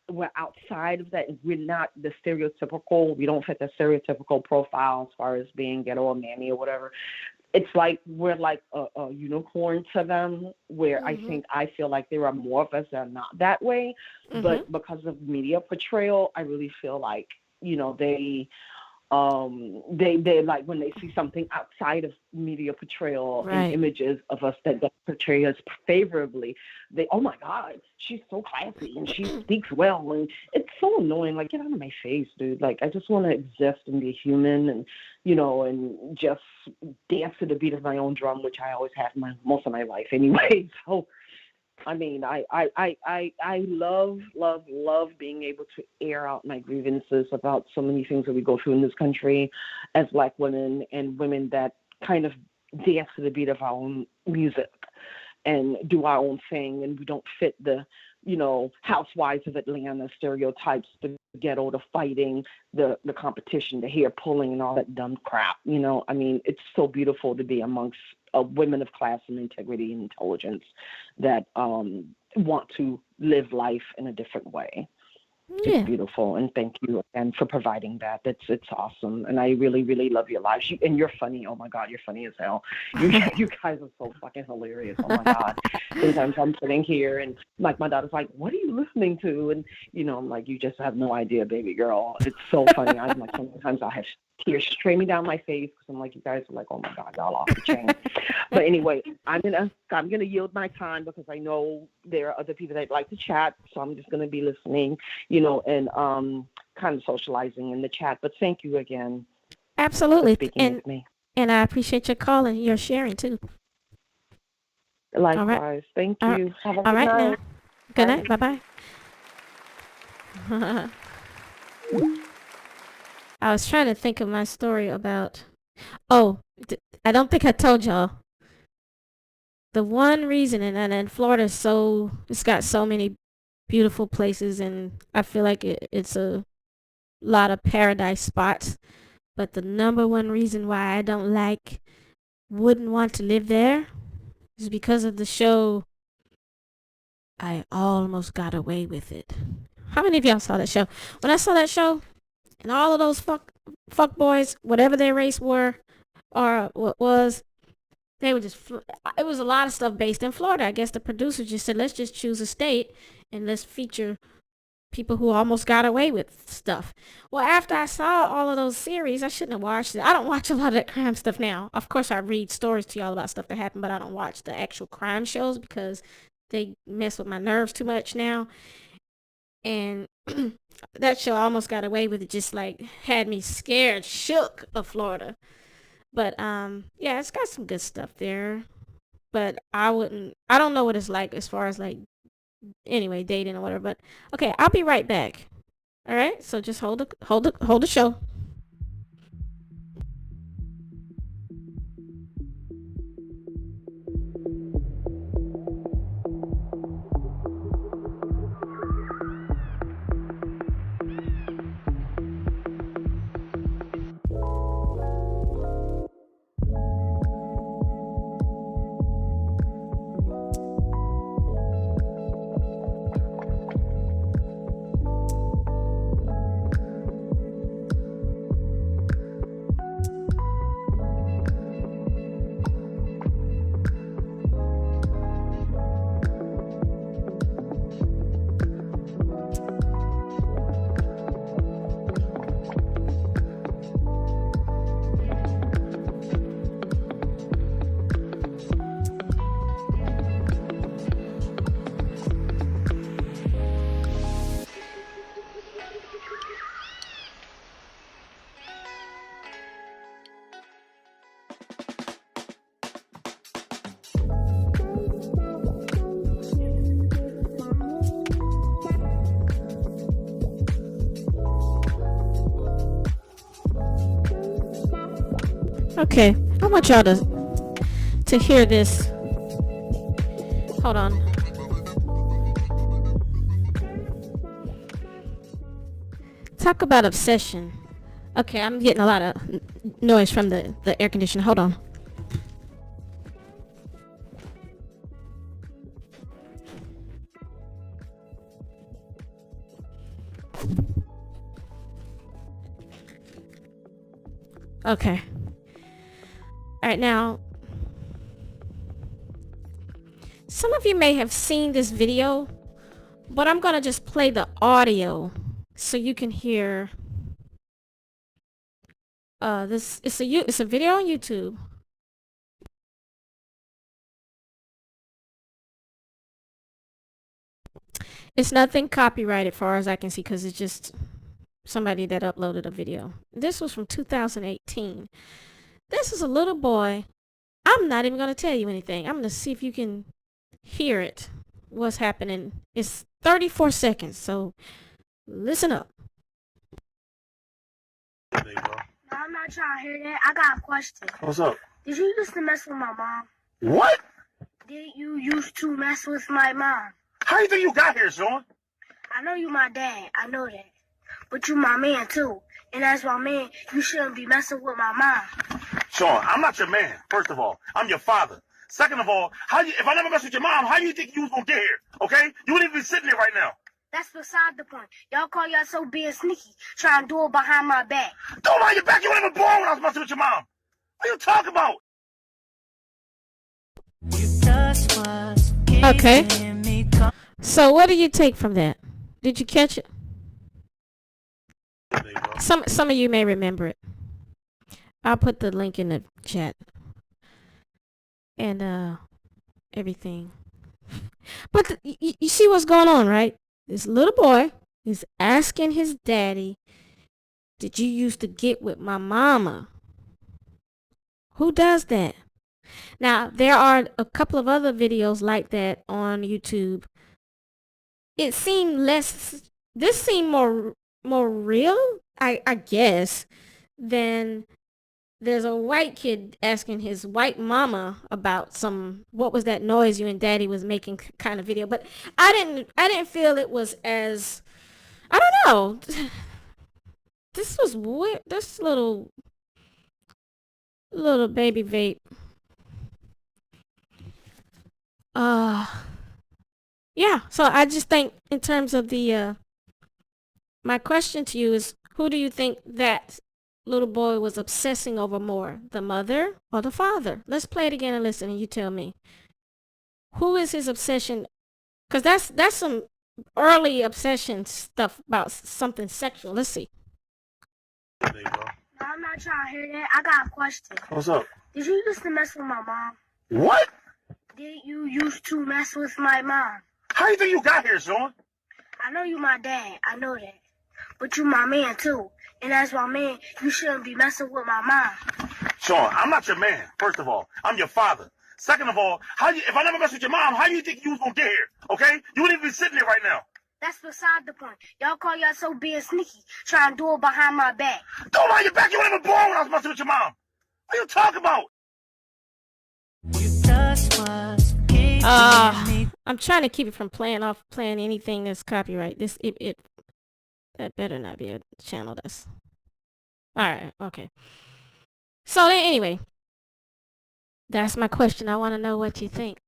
S9: we're outside of that. We're not the stereotypical. We don't fit the stereotypical profile as far as being ghetto or mammy or whatever. It's like we're like a unicorn to them, where
S1: Mm-hmm.
S9: I feel like there are more of us that are not that way.
S1: Mm-hmm.
S9: But because of media portrayal, I really feel like, they like when they see something outside of media portrayal and
S1: Right.
S9: images of us that portray us favorably, they, oh my God, she's so classy and she speaks well, and it's so annoying. Like, get out of my face, dude. Like, I just want to exist and be human, and and just dance to the beat of my own drum, which I always have most of my life anyway. So I mean, I love being able to air out my grievances about so many things that we go through in this country as Black women and women that kind of dance to the beat of our own music and do our own thing, and we don't fit the housewives of Atlanta stereotypes, the ghetto, the fighting, the competition, the hair pulling, and all that dumb crap. I mean, it's so beautiful to be amongst women of class and integrity and intelligence that want to live life in a different way. It's
S1: Yeah.
S9: beautiful, and thank you again for providing that. It's awesome, and I really, really love your lives. And you're funny. Oh my God, you're funny as hell. You guys are so fucking hilarious. Oh my God. Sometimes I'm sitting here and like my daughter's like, "What are you listening to?" And I'm like, "You just have no idea, baby girl." It's so funny. I'm like, sometimes I have tears streaming down my face because I'm like, you guys are like, "Oh my God, y'all off the chain." But anyway, I'm gonna yield my time because I know there are other people that like to chat, so I'm just gonna be listening, and kind of socializing in the chat. But thank you again for
S1: Absolutely.
S9: speaking
S1: And
S9: with me.
S1: I appreciate your call and your sharing too. All right.
S9: Likewise. Thank
S1: All right.
S9: you. Have a
S1: All
S9: good
S1: right now.
S9: night.
S1: Good
S9: Bye.
S1: night. Bye-bye. I was trying to think of my story about. Oh, I don't think I told y'all. The one reason, and Florida is it's got so many beautiful places, and I feel like it's a lot of paradise spots. But the number one reason why I wouldn't want to live there is because of the show I Almost Got Away with It. How many of y'all saw that show? When I saw that show, and all of those fuck boys, whatever their race were or what was, they were just. It was a lot of stuff based in Florida. I guess the producer just said, let's just choose a state and let's feature people who almost got away with stuff. Well, after I saw all of those series, I shouldn't have watched it. I don't watch a lot of that crime stuff now. Of course, I read stories to y'all about stuff that happened, but I don't watch the actual crime shows because they mess with my nerves too much now. And that show Almost Got Away with It just like had me scared, shook of Florida. But yeah, it's got some good stuff there. But I don't know what it's like as far as like anyway, dating or whatever. But okay, I'll be right back. All right, so just hold the show. Okay, I want y'all to hear this. Hold on. Talk about obsession. Okay, I'm getting a lot of noise from the air conditioner. Hold on. Okay. Alright, now, some of you may have seen this video, but I'm gonna just play the audio so you can hear this. It's a video on YouTube. It's nothing copyrighted far as I can see, because it's just somebody that uploaded a video. This was from 2018. This is a little boy. I'm not even gonna tell you anything. I'm gonna see if you can hear it. What's happening? It's 34 seconds, so listen up.
S10: There you go. No, I'm not trying to hear that. I got a question. What's up? Did you used to mess with my mom? What? Did you used to mess with my mom? How you think you got here, Sean? I know you my dad. I know that. But you my man, too. And as my man, you shouldn't be messing with my mom. Sean, I'm not your man, first of all. I'm your father. Second of all, if I never mess with your mom, how do you think you was going to get here, okay? You wouldn't even be sitting there right now. That's beside the point. Y'all call yourself being sneaky, trying to do it behind my back. Don't behind your back. You weren't even born when I was messing with your mom. What are you talking about?
S1: Okay. So what do you take from that? Did you catch it? Some of you may remember it. I'll put the link in the chat. And everything. But you see what's going on, right? This little boy is asking his daddy, did you used to get with my mama? Who does that? Now, there are a couple of other videos like that on YouTube. It seemed this seemed more real, I guess, than there's a white kid asking his white mama about what was that noise you and daddy was making kind of video. But I didn't feel it was as, I don't know. This was weird. This little baby vape. Yeah, so I just think in terms of my question to you is, who do you think that little boy was obsessing over more, the mother or the father? Let's play it again and listen, and you tell me. Who is his obsession? Because that's some early obsession stuff about something sexual. Let's see.
S10: There you go. No, I'm not trying to hear that. I got a question. What's up? Did you used to mess with my mom? What? Did you used to mess with my mom? How you think you got here, Sean? I know you my dad. I know that. But you my man, too. And as my man, you shouldn't be messing with my mom. Sean, I'm not your man, first of all. I'm your father. Second of all, if I never mess with your mom, how do you think you was going to get here, okay? You wouldn't even be sitting there right now. That's beside the point. Y'all call yourself being sneaky, trying to do it behind my back. Don't behind your back. You weren't even born when I was messing with your mom. What are you talking about?
S1: I'm trying to keep it from playing anything that's copyright. That better not be a channel that's... Alright, okay. So anyway, that's my question. I want to know what you think.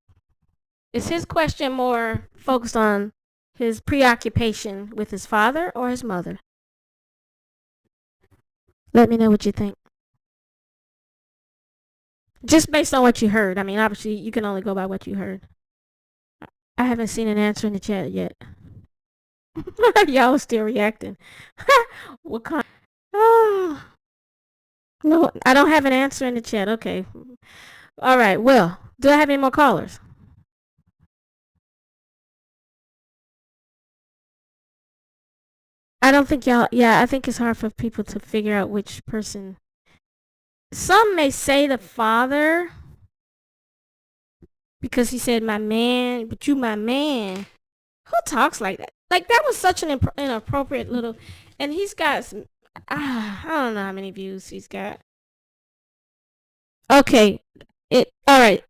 S1: Is his question more focused on his preoccupation with his father or his mother? Let me know what you think. Just based on what you heard. I mean, obviously, you can only go by what you heard. I haven't seen an answer in the chat yet. Y'all are still reacting. What kind? Oh. No, I don't have an answer in the chat. Okay. All right. Well, do I have any more callers? I don't think y'all... Yeah, I think it's hard for people to figure out which person... Some may say the father, because he said, my man, but you my man. Who talks like that? Like, that was such an inappropriate little... And he's got some... I don't know how many views he's got. Okay. All right.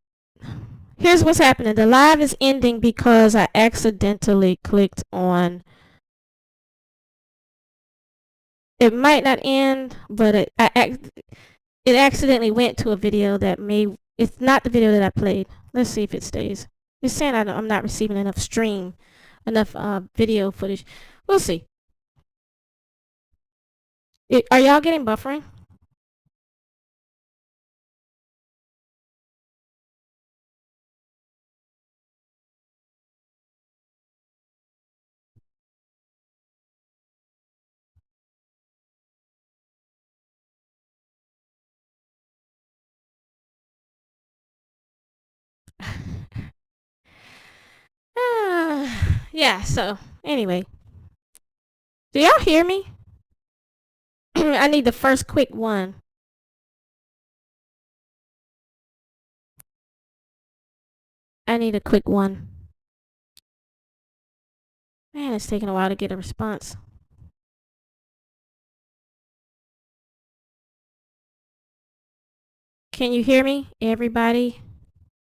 S1: Here's what's happening. The live is ending because I accidentally clicked on. It might not end, but it accidentally went to a video that may. It's not the video that I played. Let's see if it stays. It's saying I'm not receiving enough video footage. We'll see. Are y'all getting buffering? Yeah, so anyway. Do y'all hear me? I need the first quick one. I need a quick one. Man, it's taking a while to get a response. Can you hear me? Everybody?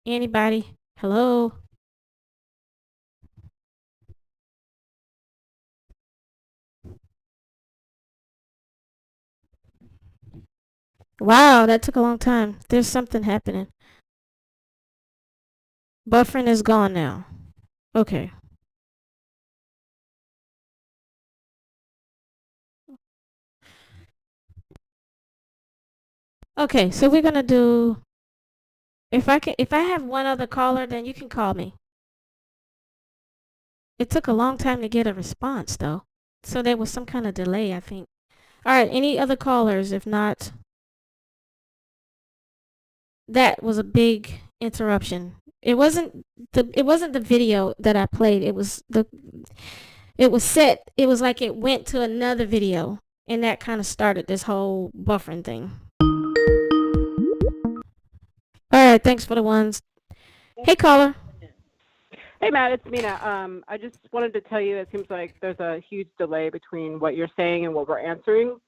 S1: Anybody? Hello? Wow, that took a long time. There's something happening. Buffering is gone now. Okay. Okay, so we're gonna do. If I have one other caller, then you can call me. It took a long time to get a response, though. So there was some kind of delay, I think. All right, any other callers? If not, that was a big interruption. It wasn't the video that I played. It was set. It was like it went to another video, and that kind of started this whole buffering thing. All right, thanks for the ones. Hey, caller.
S8: Hey, Matt, it's Mina. I just wanted to tell you, it seems like there's a huge delay between what you're saying and what we're answering.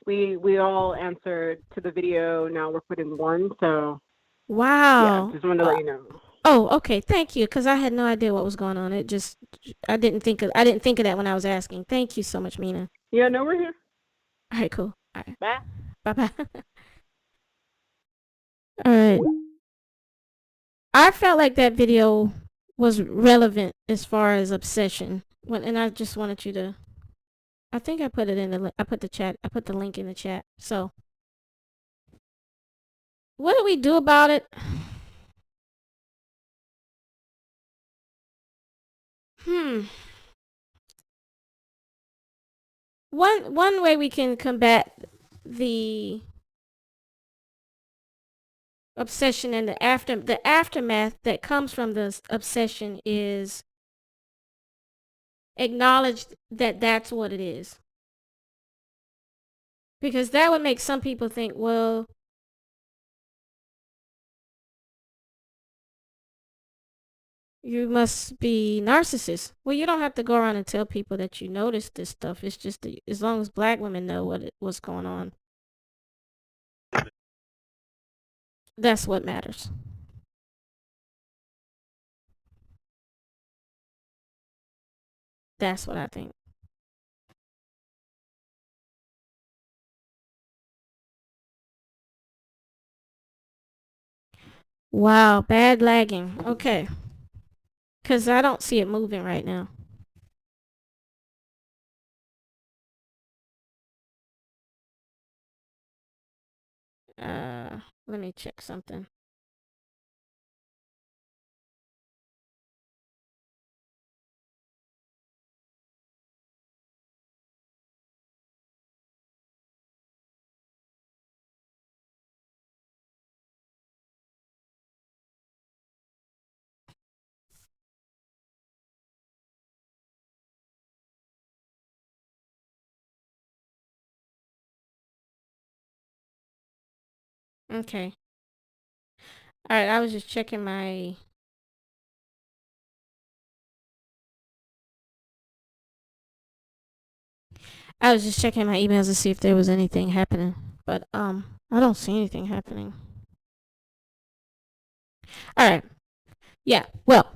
S8: We all answered to the video. Now we're putting one, so
S1: Wow.
S8: yeah, just wanted to let you know.
S1: Oh, okay. Thank you, because I had no idea what was going on. I didn't think of that when I was asking. Thank you so much, Mina.
S8: Yeah, no, we're here.
S1: All right, cool. All right.
S8: Bye.
S1: Bye-bye. All right. I felt like that video was relevant as far as obsession. And I just wanted you to. I think I put it in the. I put the link in the chat. So, what do we do about it? One way we can combat the obsession and the aftermath that comes from this obsession is acknowledge that that's what it is. Because that would make some people think, well, you must be narcissist. Well, you don't have to go around and tell people that you notice this stuff. It's just that as long as black women know what's going on, that's what matters. That's what I think. Wow, bad lagging. Okay. Because I don't see it moving right now. Let me check something. Okay. Alright, I was just checking my... I was just checking my emails to see if there was anything happening. But, I don't see anything happening. All right. Yeah. Well.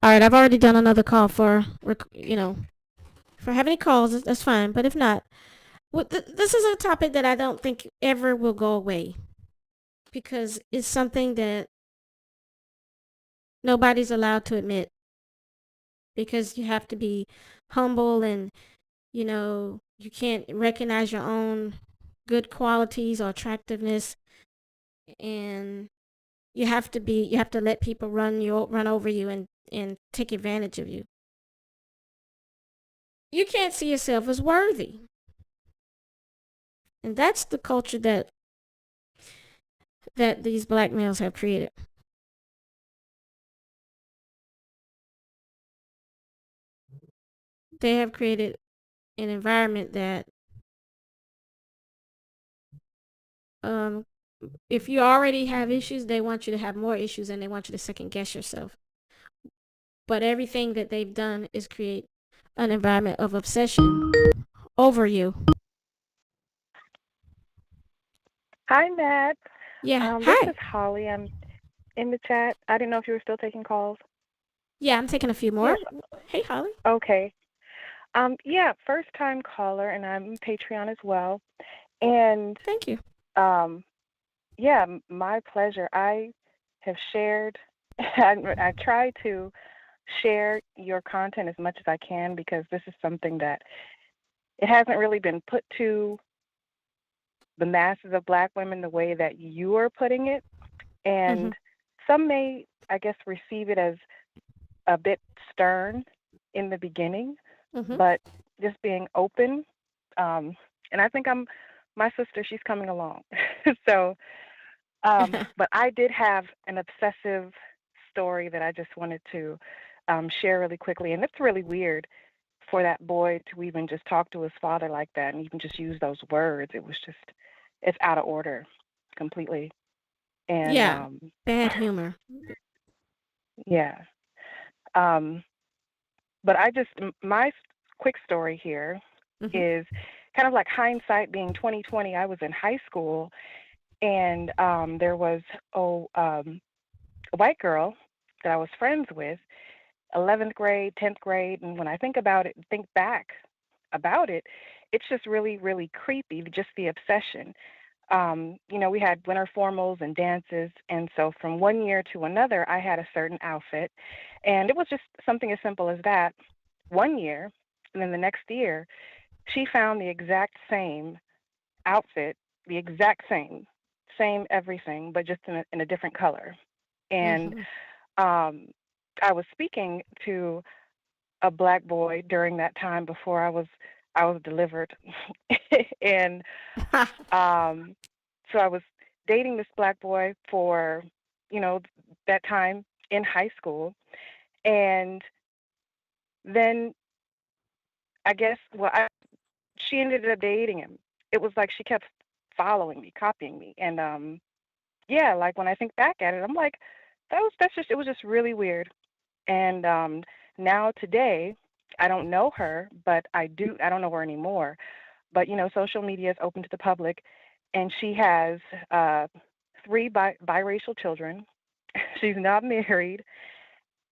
S1: All right. I've already done another call for for having any calls. That's fine. But if not, this is a topic that I don't think ever will go away because it's something that nobody's allowed to admit because you have to be humble and you can't recognize your own good qualities or attractiveness, and you have to let people run over you and take advantage of you. You can't see yourself as worthy. And that's the culture that these black males have created. They have created an environment that um if you already have issues, they want you to have more issues and they want you to second guess yourself. But everything that they've done is create an environment of obsession over you.
S3: Hi, Matt.
S1: Yeah.
S3: This is
S1: Hi.
S3: Holly. I'm in the chat. I didn't know if you were still taking calls.
S1: Yeah, I'm taking a few more.
S3: Yes.
S1: Hey, Holly.
S3: Okay. Yeah, first time caller, and I'm Patreon as well. And
S1: Thank you.
S3: Yeah, my pleasure. I have shared. I try to share your content as much as I can because this is something that it hasn't really been put to the masses of black women the way that you are putting it. And some may, I guess, receive it as a bit stern in the beginning, but just being open. And I think my sister, she's coming along. So, but I did have an obsessive story that I just wanted to share really quickly. And it's really weird for that boy to even just talk to his father like that and even just use those words. It's out of order completely. And
S1: Yeah. Bad humor.
S3: yeah. But my quick story here is kind of like hindsight being 2020. I was in high school, and there was a white girl that I was friends with, 11th grade, 10th grade, and when I think back about it, it's just really, really creepy. Just the obsession. We had winter formals and dances, and so from one year to another, I had a certain outfit, and it was just something as simple as that. One year, and then the next year, she found the exact same outfit, the exact same everything, but just in a different color. And I was speaking to a black boy during that time before I was delivered, and so I was dating this black boy for that time in high school, and then I guess she ended up dating him. It was like she kept following me, copying me, and yeah, like when I think back at it, I'm like, it was just really weird. And now today, I don't know her, but I don't know her anymore. But social media is open to the public, and she has three biracial children. She's not married,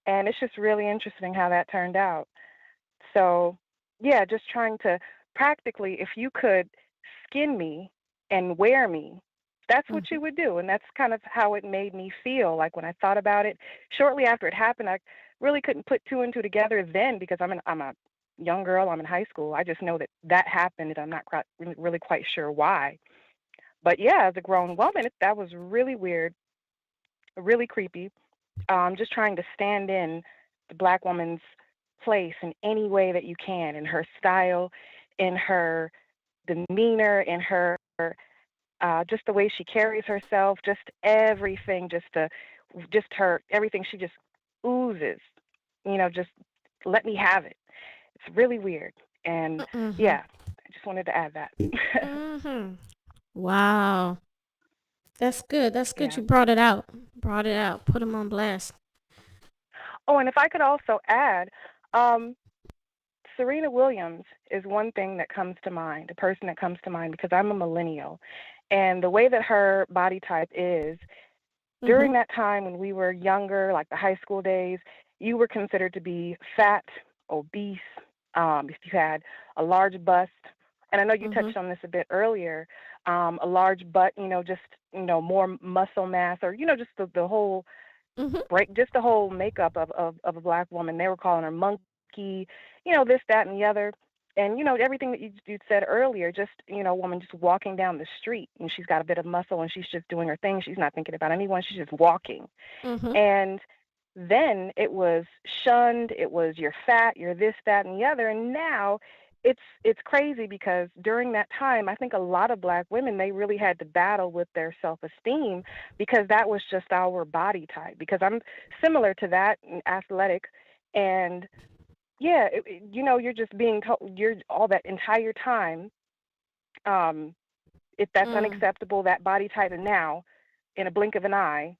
S3: and it's just really interesting how that turned out. So, yeah, just trying to practically, if you could skin me and wear me, that's what you would do. And that's kind of how it made me feel. Like when I thought about it, shortly after it happened, I really couldn't put two and two together then because I'm a young girl. I'm in high school. I just know that happened, and I'm not really quite sure why. But yeah, as a grown woman, that was really weird, really creepy. Just trying to stand in the black woman's place in any way that you can, in her style, in her demeanor, in her just the way she carries herself, just everything, just her everything. She just oozes, just let me have it. It's really weird, and yeah, I just wanted to add that.
S1: Wow. That's good. That's good.
S3: Yeah.
S1: You brought it out. Brought it out. Put them on blast.
S3: Oh, and if I could also add, Serena Williams is one thing that comes to mind, a person that comes to mind because I'm a millennial. And the way that her body type is, during that time when we were younger, like the high school days, you were considered to be fat, obese, if you had a large bust. And I know you touched on this a bit earlier, a large butt, just, more muscle mass, or, just the whole just the whole makeup of a black woman. They were calling her monkey, this, that, and the other. And, everything that you said earlier, just, a woman just walking down the street and she's got a bit of muscle and she's just doing her thing. She's not thinking about anyone. She's just walking. And then it was shunned. It was you're fat, you're this, that, and the other. And now it's crazy because during that time, I think a lot of black women, they really had to battle with their self-esteem because that was just our body type. Because I'm similar to that, athletic, and yeah, you're just being told, you're all that entire time, if that's unacceptable, that body type, and now, in a blink of an eye,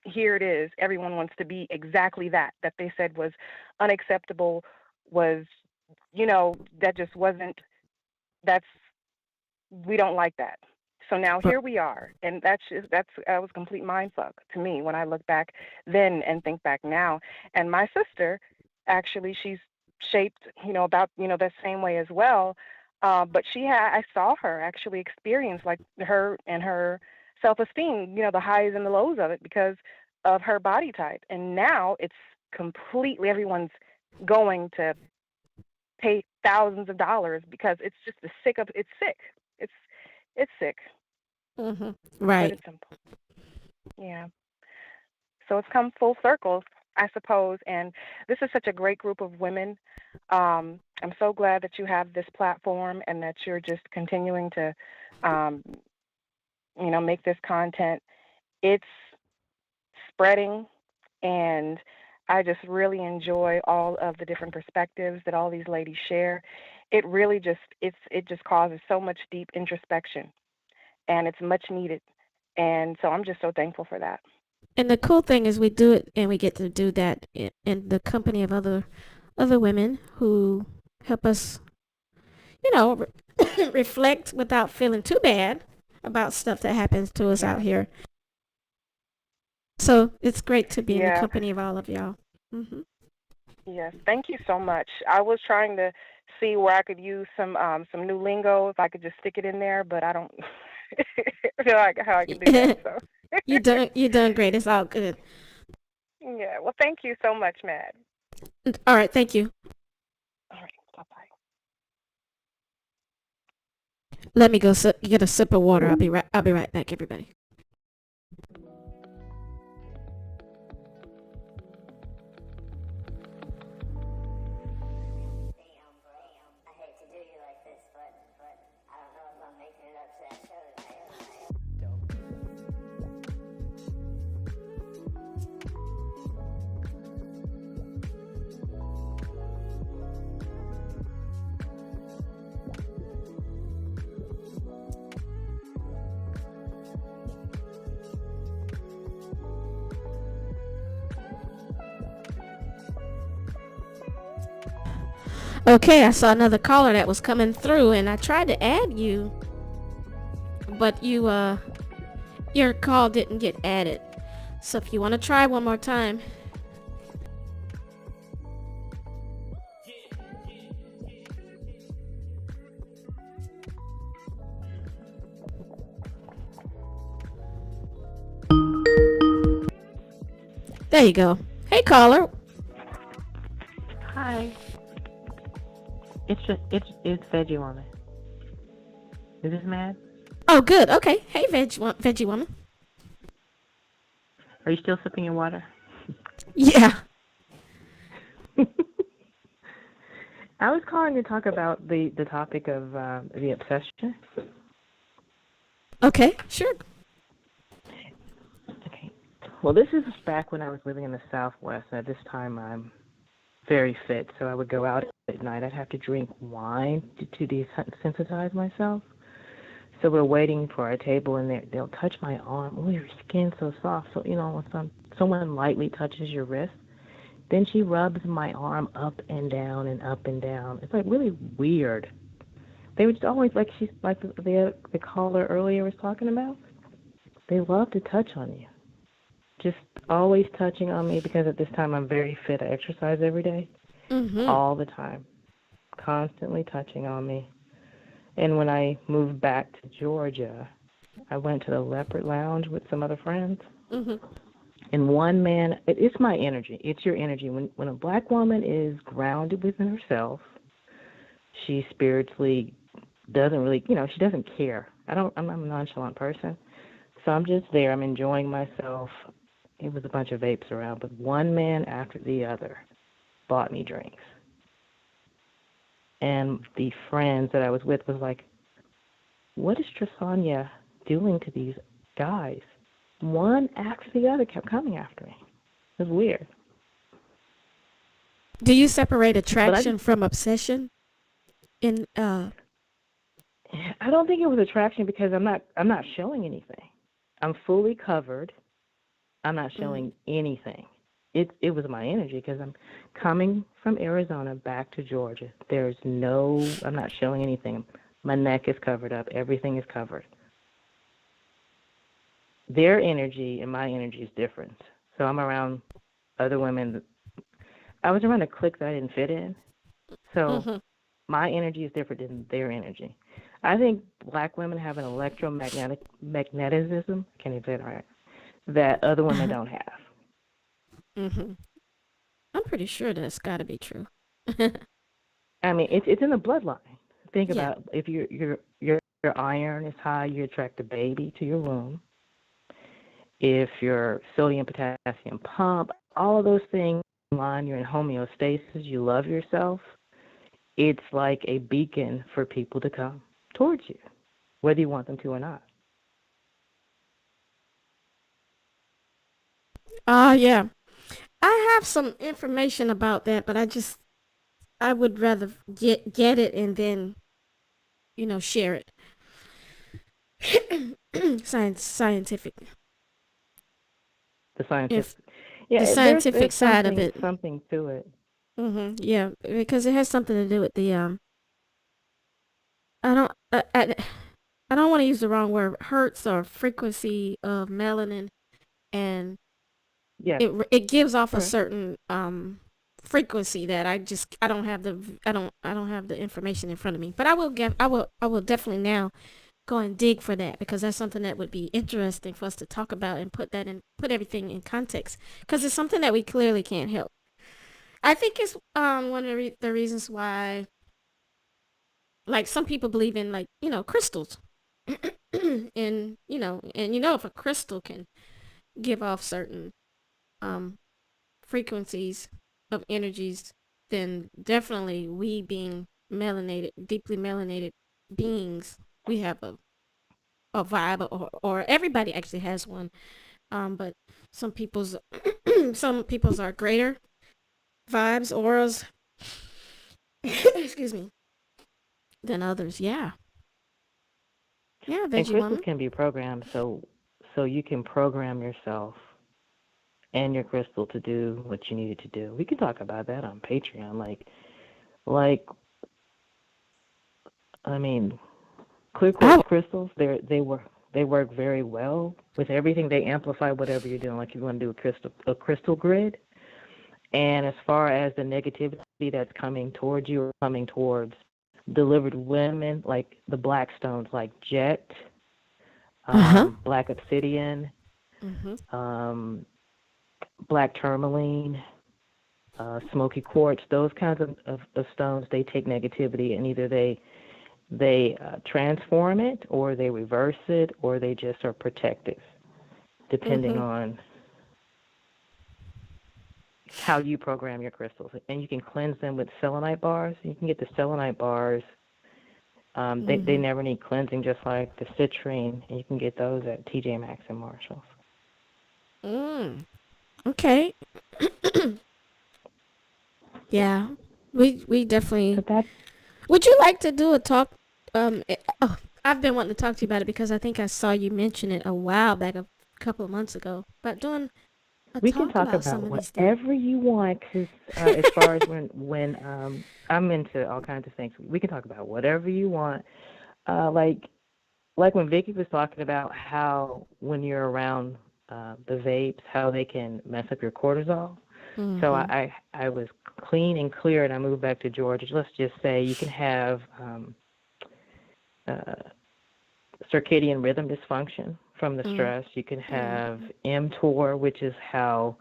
S3: here it is. Everyone wants to be exactly that they said was unacceptable, was, that just wasn't, we don't like that. So now here we are, and that was a complete mindfuck to me when I look back then and think back now. And my sister, actually, she's shaped, about, the same way as well. But I saw her actually experience like her and her self-esteem, the highs and the lows of it because of her body type. And now it's completely, everyone's going to pay thousands of dollars because it's just it's sick. It's sick.
S1: Right.
S3: But it's simple. Yeah. So it's come full circle, I suppose. And this is such a great group of women. I'm so glad that you have this platform and that you're just continuing to, make this content. It's spreading, and I just really enjoy all of the different perspectives that all these ladies share. It really just causes so much deep introspection, and it's much needed. And so I'm just so thankful for that.
S1: And the cool thing is we do it, and we get to do that in the company of other women who help us, reflect without feeling too bad about stuff that happens to us out here. So it's great to be in the company of all of y'all.
S3: Yes, thank you so much. I was trying to see where I could use some new lingo, if I could just stick it in there, but I don't feel like how I can do that. So
S1: you're doing great. It's all good.
S3: Yeah. Well, thank you so much, Matt.
S1: All right. Thank you.
S3: All right. Bye-bye.
S1: Let me go get a sip of water. I'll be right back, everybody. Okay, I saw another caller that was coming through, and I tried to add you, but your call didn't get added. So if you want to try one more time. There you go. Hey, caller.
S11: Hi. It's Veggie Woman. Is this Mad?
S1: Oh, good. Okay. Hey, Veggie Woman.
S11: Are you still sipping your water?
S1: Yeah.
S11: I was calling to talk about the topic of the obsession.
S1: Okay, sure.
S11: Okay. Well, this is back when I was living in the Southwest, and at this time I'm very fit, so I would go out at night. I'd have to drink wine to desensitize myself. So we're waiting for our table, and they'll touch my arm. Oh, your skin's so soft. So, when someone lightly touches your wrist, then she rubs my arm up and down and up and down. It's like really weird. They would always, like the caller earlier was talking about, they love to touch on you. Just always touching on me because at this time I'm very fit. I exercise every day, all the time, constantly touching on me. And when I moved back to Georgia, I went to the Leopard Lounge with some other friends. And one man, it's my energy. It's your energy. When a black woman is grounded within herself, she spiritually doesn't really, she doesn't care. I'm a nonchalant person. So I'm just there. I'm enjoying myself. It was a bunch of vapes around, but one man after the other bought me drinks. And the friends that I was with was like, what is Trasanya doing to these guys? One after the other kept coming after me. It was weird.
S1: Do you separate attraction from obsession? I
S11: don't think it was attraction because I'm not showing anything. I'm fully covered. I'm not showing anything. It was my energy because I'm coming from Arizona back to Georgia. I'm not showing anything. My neck is covered up. Everything is covered. Their energy and my energy is different. So I'm around other women. I was around a clique that I didn't fit in. So my energy is different than their energy. I think black women have an electromagnetism, can't even say it right, that other women don't have.
S1: I'm pretty sure that's got to be true.
S11: I mean, it's in the bloodline. Think about if your iron is high, you attract a baby to your womb. If your sodium, potassium pump, all of those things line, you're in homeostasis, you love yourself, it's like a beacon for people to come towards you, whether you want them to or not.
S1: Yeah. I have some information about that, but I would rather get it and then, share it. Scientific.
S11: The scientific.
S1: The scientific
S11: there's
S1: side of it.
S11: Something to it.
S1: Yeah, because it has something to do with the I don't want to use the wrong word, hertz or frequency of melanin, and it gives off a certain frequency that I don't have the information in front of me, but I will definitely now go and dig for that, because that's something that would be interesting for us to talk about and put everything in context, because it's something that we clearly can't help. I think it's one of the reasons why, like, some people believe in, like, crystals. and if a crystal can give off certain frequencies of energies, then definitely we, being deeply melanated beings, we have a vibe, or everybody actually has one. But some people's are greater vibes, auras, excuse me, than others. Yeah,
S11: and crystals can be programmed, so you can program yourself and your crystal to do what you need it to do. We can talk about that on Patreon. I mean, clear quartz crystals, they work very well with everything. They amplify whatever you're doing. Like, if you want to do a crystal grid, and as far as the negativity that's coming towards you or coming towards delivered women, like the black stones, like jet, black obsidian, black tourmaline, smoky quartz, those kinds of stones, they take negativity and either they transform it, or they reverse it, or they just are protective, depending on how you program your crystals. And you can cleanse them with selenite bars. You can get the selenite bars. They never need cleansing, just like the citrine, and you can get those at TJ Maxx and Marshalls.
S1: Okay. Yeah, we definitely. Would you like to do a talk? I've been wanting to talk to you about it because I think I saw you mention it a while back, a couple of months ago, about doing
S11: we can talk about whatever you want, because as far as when I'm into all kinds of things, we can talk about whatever you want. Like, like when Vicky was talking about how when you're around the vapes, how they can mess up your cortisol. So I was clean and clear, and I moved back to Georgia. Let's just say you can have uh, circadian rhythm dysfunction from the stress. You can have ENCORE, which is how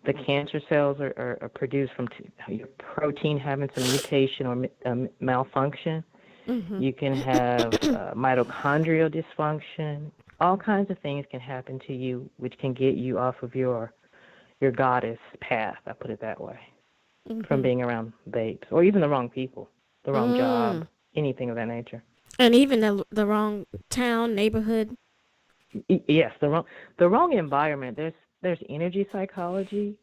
S11: the cancer cells are produced from your protein having some mutation or malfunction. You can have mitochondrial dysfunction. All kinds of things can happen to you, which can get you off of your goddess path, I put it that way, from being around vapes or even the wrong people, the wrong job, anything of that nature.
S1: And even the wrong town, neighborhood.
S11: Yes, the wrong environment. There's energy psychology,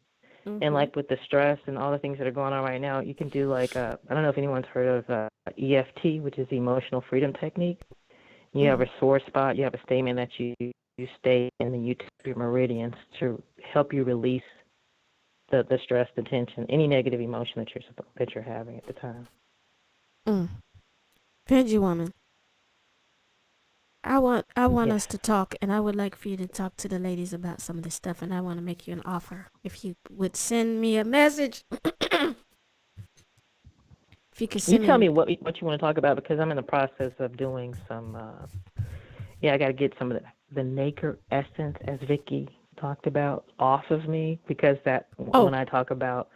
S11: and like with the stress and all the things that are going on right now, you can do like I don't know if anyone's heard of EFT, which is the emotional freedom technique. You have a sore spot. You have a statement that you stay, and then you tap your meridians to help you release the stress, the tension, any negative emotion that you're having at the time.
S1: Veggie woman, I want us to talk, and I would like for you to talk to the ladies about some of this stuff, and I want to make you an offer. If you would send me a message, if you could send
S11: tell me what you want to talk about, because I'm in the process of doing some. I got to get some of the nacre essence, as Vicky talked about, off of me, because when I talk about,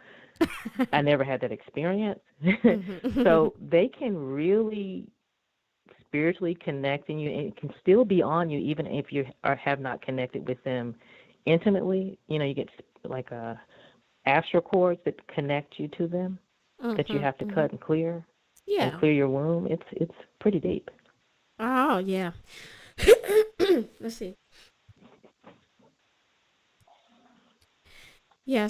S11: I never had that experience. So they can really spiritually connect in you, and it can still be on you even if you have not connected with them intimately. You get like astral cords that connect you to them that you have to cut and clear and clear your womb. It's pretty deep.
S1: Oh, yeah. Let's see. Yeah,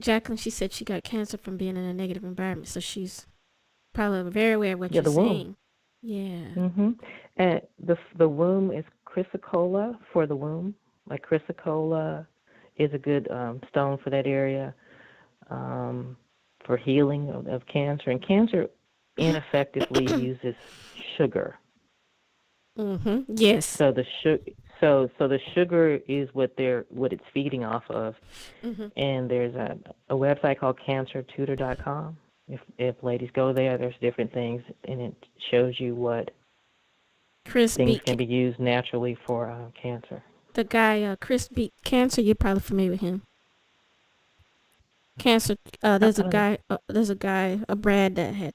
S1: Jacqueline, she said she got cancer from being in a negative environment, so she's probably very aware of what you're saying. Yeah.
S11: And the womb is chrysocolla for the womb. Like chrysocolla is a good stone for that area, for healing of cancer. And cancer ineffectively uses sugar.
S1: Yes.
S11: So the sugar is what it's feeding off of. And there's a website called cancertutor.com. If ladies go there, there's different things, and it shows you what things can be used naturally for cancer.
S1: The guy, Chris beat cancer. You're probably familiar with him. Cancer. There's a guy, Brad, that had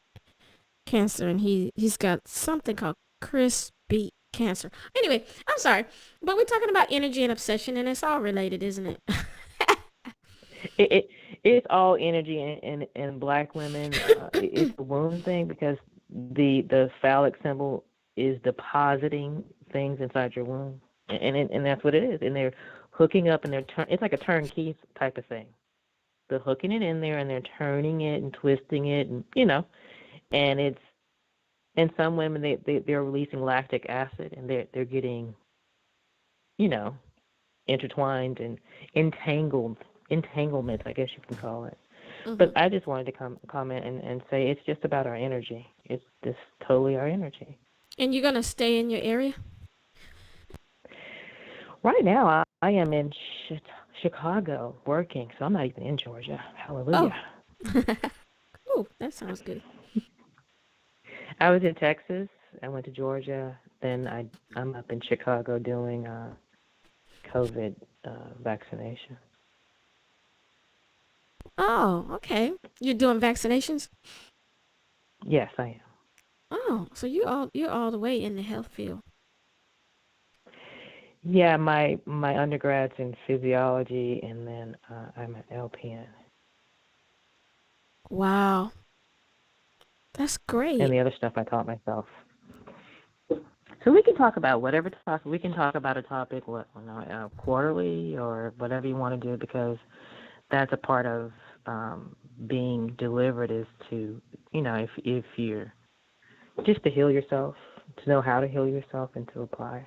S1: cancer, and he's got something called Chris beat cancer. Anyway, I'm sorry, but we're talking about energy and obsession, and it's all related, isn't it?
S11: It's all energy, and black women. It's the womb thing, because the phallic symbol is depositing things inside your womb, and that's what it is. And they're hooking up, and it's like a turnkey type of thing. They're hooking it in there, and they're turning it and twisting it, and and some women they're releasing lactic acid, and they're getting, intertwined and entanglements, I guess you can call it. But I just wanted to comment and say it's just about our energy. It's just totally our energy.
S1: And you're gonna stay in your area?
S11: Right now, I am in Chicago working, so I'm not even in Georgia. Hallelujah.
S1: Oh, that sounds good.
S11: I was in Texas. I went to Georgia. Then I'm up in Chicago doing COVID vaccination.
S1: Oh, okay. You're doing vaccinations?
S11: Yes, I am.
S1: Oh, so you're all the way in the health field.
S11: Yeah, my undergrad's in physiology, and then I'm an LPN.
S1: Wow. That's great.
S11: And the other stuff I taught myself. So we can talk about whatever topic. We can talk about a topic, quarterly or whatever you want to do, because that's a part of being delivered, is to, if you're just to heal yourself, to know how to heal yourself, and to apply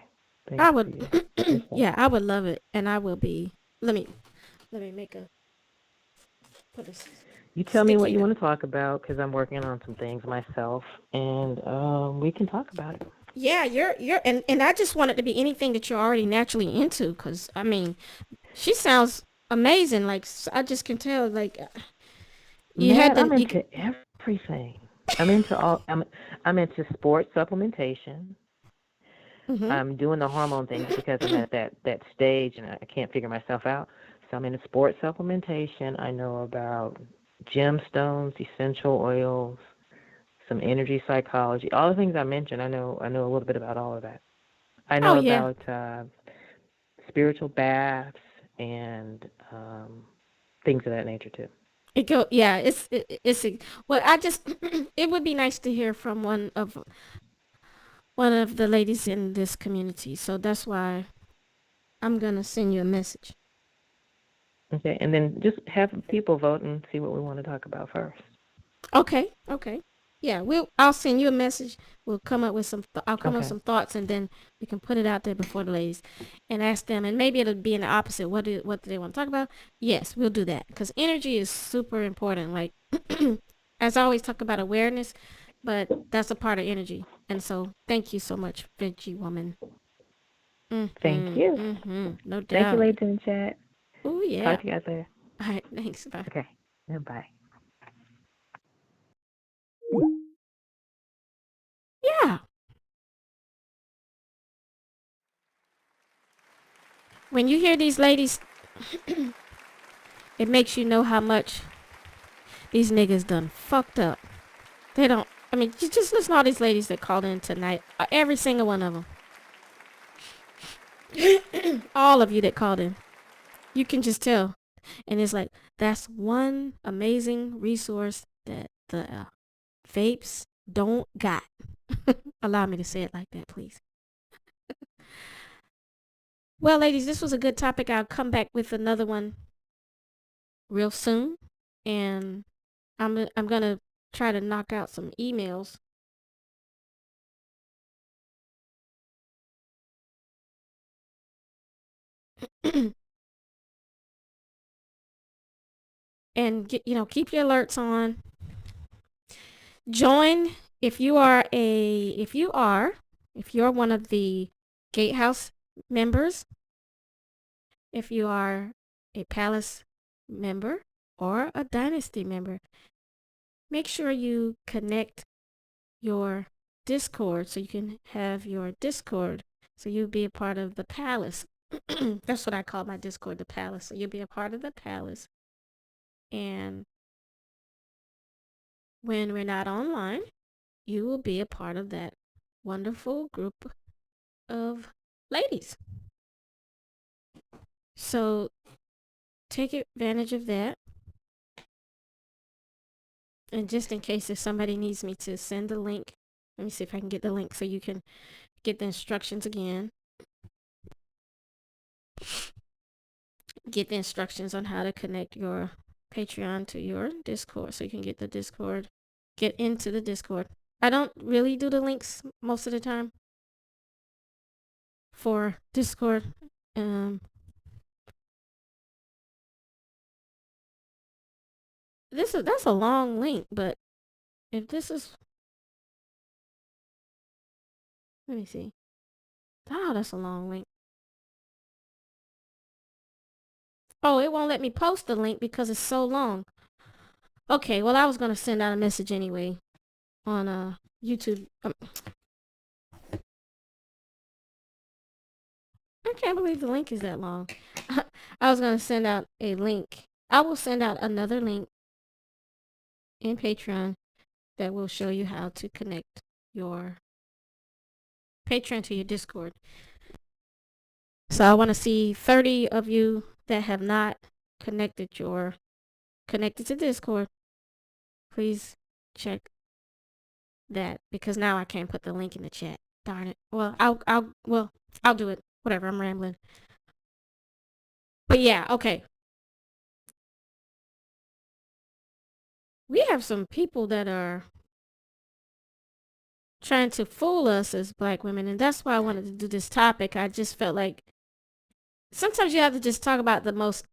S11: things.
S1: I would, yeah, I would love it, and I will be. Let me make a. Put a.
S11: You tell me what you want to talk about, because I'm working on some things myself, and we can talk about it.
S1: Yeah, and I just want it to be anything that you're already naturally into, because, I mean, she sounds amazing. Like, I just can tell, like, you had
S11: Man,
S1: the,
S11: I'm into everything. I'm into sports supplementation.
S1: mm-hmm.
S11: I'm doing the hormone things because I'm at that stage and I can't figure myself out. So I'm into sports supplementation. I know about gemstones, essential oils, some energy psychology, all the things I mentioned. I know a little bit about all of that. I
S1: Oh,
S11: know
S1: yeah.
S11: about spiritual baths and things of that nature too.
S1: Yeah, well, I just, it would be nice to hear from one of the ladies in this community. So that's why I'm going to send you a message.
S11: Okay, and then just have people vote and see what we want to talk about first.
S1: Okay. Yeah, I'll send you a message. I'll come up with
S11: Okay.
S1: some thoughts, and then we can put it out there before the ladies and ask them, and maybe it'll be in the opposite. What do they want to talk about? Yes, we'll do that, because energy is super important. Like, as I always talk about awareness, but that's a part of energy. And so thank you so much, Veggie Woman.
S11: Thank
S1: Mm-hmm.
S11: you.
S1: Mm-hmm. No
S3: Thank you,
S1: doubt.
S3: ladies in the chat.
S1: Oh, yeah.
S11: Talk to you guys later.
S1: All right, thanks. Bye.
S11: Okay. Bye.
S1: Yeah. When you hear these ladies, it makes you know how much these niggas done fucked up. They don't. I mean, you just listen to all these ladies that called in tonight. Every single one of them. All of you that called in. You can just tell. And it's like, that's one amazing resource that the vapes don't got. Allow me to say it like that, please. Well, ladies, this was a good topic. I'll come back with another one real soon. And I'm going to try to knock out some emails. And keep your alerts on. Join if you're one of the gatehouse members, if you are a palace member or a dynasty member, make sure you connect your Discord so you can have your Discord, so you'll be a part of the palace. That's what I call my Discord, the palace. So you'll be a part of the palace. And when we're not online, you will be a part of that wonderful group of ladies. So take advantage of that. And just in case if somebody needs me to send the link, let me see if I can get the link so you can get the instructions again. Get the instructions on how to connect your Patreon to your Discord so you can get into the Discord. I don't really do the links most of the time for Discord. That's a long link, but if this is, let me see. Oh, that's a long link. Oh, it won't let me post the link because it's so long. Okay, well, I was gonna send out a message anyway on YouTube. I can't believe the link is that long. I was gonna send out a link. I will send out another link in Patreon that will show you how to connect your Patreon to your Discord. So I want to see 30 of you that have not connected to Discord. Please check that, because now I can't put the link in the chat. Darn it. Well, I'll do it. Whatever, I'm rambling. But yeah, okay. We have some people that are trying to fool us as black women, and that's why I wanted to do this topic. I just felt like sometimes you have to just talk about the most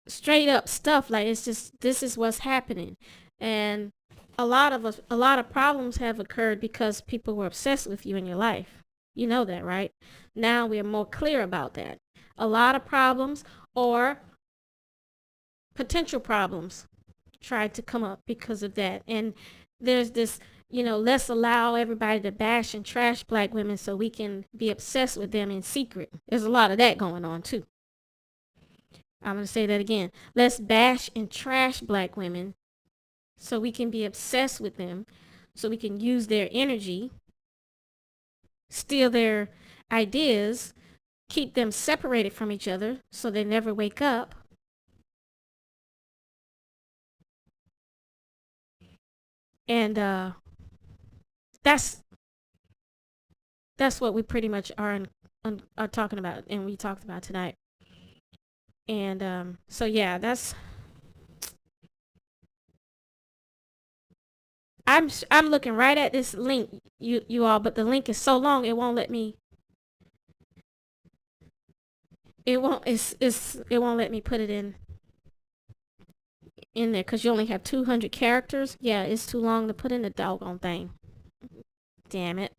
S1: straight up stuff. Like, it's just, this is what's happening. And a lot of problems have occurred because people were obsessed with you in your life. You know that, right? Now we are more clear about that. A lot of problems or potential problems tried to come up because of that. And there's this, let's allow everybody to bash and trash black women so we can be obsessed with them in secret. There's a lot of that going on too. I'm going to say that again. Let's bash and trash black women so we can be obsessed with them, so we can use their energy, steal their ideas, keep them separated from each other so they never wake up. And that's what we pretty much are talking about, and we talked about tonight. And so yeah, I'm looking right at this link, you all, but the link is so long it won't let me. It won't let me put it in there because you only have 200 characters. Yeah, it's too long to put in the doggone thing. Damn it.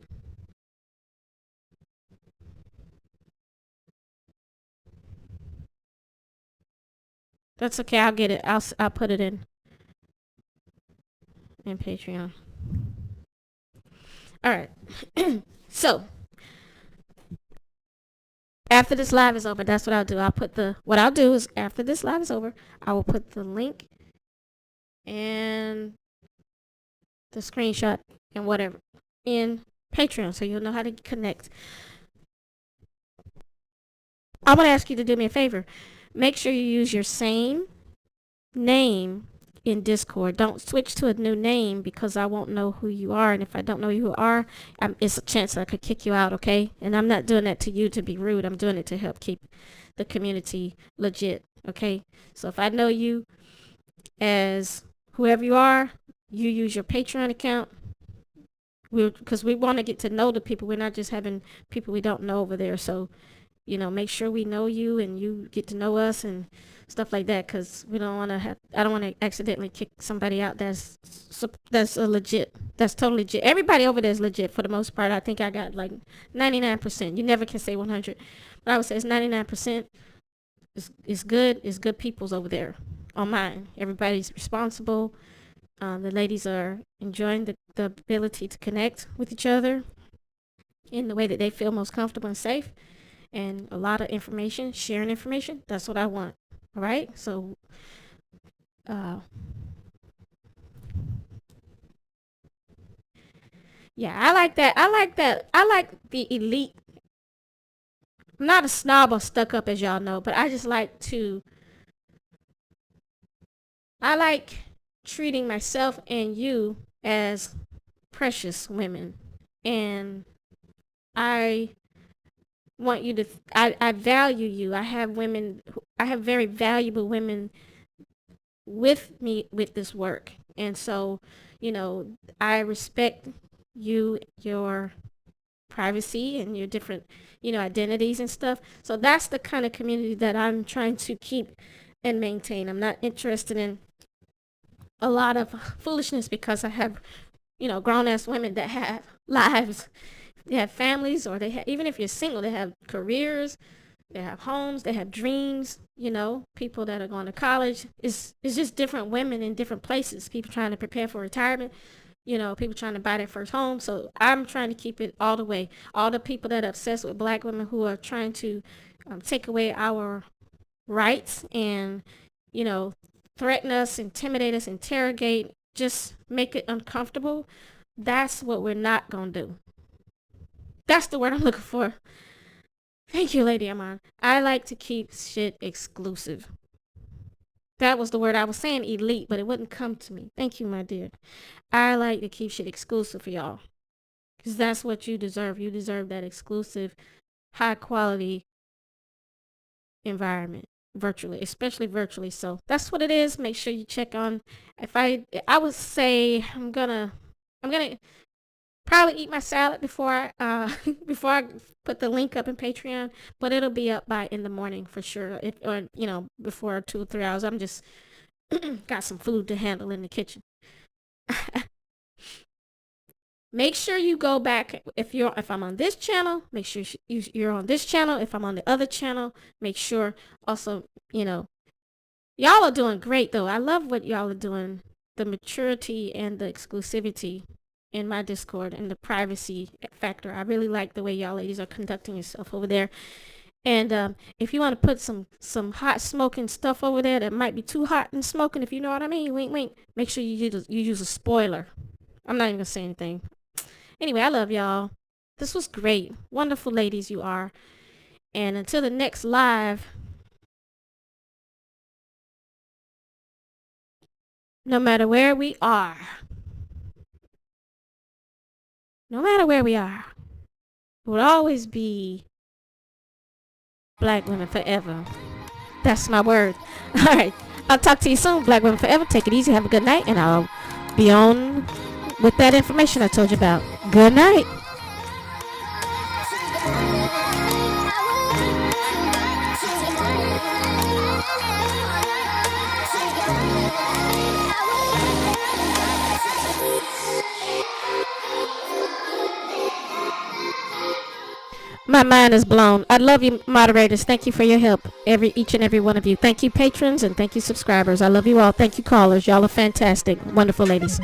S1: That's okay. I'll get it. I'll put it in Patreon. All right. So after this live is over, that's what I'll do. What I'll do is after this live is over, I will put the link and the screenshot and whatever in Patreon so you'll know how to connect. I want to ask you to do me a favor. Make sure you use your same name in Discord. Don't switch to a new name because I won't know who you are. And if I don't know who you are, it's a chance I could kick you out, okay? And I'm not doing that to you to be rude. I'm doing it to help keep the community legit, okay? So if I know you as whoever you are, you use your Patreon account. Because we want to get to know the people. We're not just having people we don't know over there. So, make sure we know you and you get to know us and stuff like that, because we don't want to I don't want to accidentally kick somebody out that's legit. That's totally legit. Everybody over there is legit for the most part. I think I got like 99%. You never can say 100, but I would say it's 99%. It's good. It's good peoples over there on mine. Everybody's responsible. The ladies are enjoying the ability to connect with each other in the way that they feel most comfortable and safe. And a lot of information, sharing information. That's what I want. All right. So, yeah, I like that. I like the elite. I'm not a snob or stuck up, as y'all know, but I just like I like treating myself and you as precious women. And I want you to, I value you. I have very valuable women with me with this work. And so, I respect you, your privacy and your different, identities and stuff. So that's the kind of community that I'm trying to keep and maintain. I'm not interested in a lot of foolishness because I have, grown-ass women that have lives. They have families, or even if you're single, they have careers, they have homes, they have dreams, people that are going to college. It's just different women in different places, people trying to prepare for retirement, people trying to buy their first home. So I'm trying to keep it all the way. All the people that are obsessed with black women who are trying to take away our rights and, threaten us, intimidate us, interrogate, just make it uncomfortable. That's what we're not going to do. That's the word I'm looking for. Thank you, Lady Amon. I like to keep shit exclusive. That was the word I was saying, elite, but it wouldn't come to me. Thank you, my dear. I like to keep shit exclusive for y'all. Because that's what you deserve. You deserve that exclusive, high quality environment. Virtually, especially virtually. So that's what it is. Make sure you check on. I would say I'm gonna probably eat my salad before I before I put the link up in Patreon, but it'll be up by in the morning for sure. Before 2 or 3 hours. I'm just got some food to handle in the kitchen. Make sure you go back. If I'm on this channel, make sure you're on this channel. If I'm on the other channel, make sure also, y'all are doing great though. I love what y'all are doing. The maturity and the exclusivity in my Discord and the privacy factor. I really like the way y'all ladies are conducting yourself over there. And if you want to put some hot smoking stuff over there that might be too hot and smoking, if you know what I mean, wink, wink, make sure you use a spoiler. I'm not even going to say anything. Anyway, I love y'all. This was great. Wonderful ladies you are. And until the next live, no matter where we are, it will always be Black women forever. That's my word. All right. I'll talk to you soon. Black women forever. Take it easy. Have a good night. And I'll be on with that information I told you about. Good night. My mind is blown. I love you, moderators. Thank you for your help, each and every one of you. Thank you, patrons, and thank you, subscribers. I love you all. Thank you, callers. Y'all are fantastic. Wonderful ladies.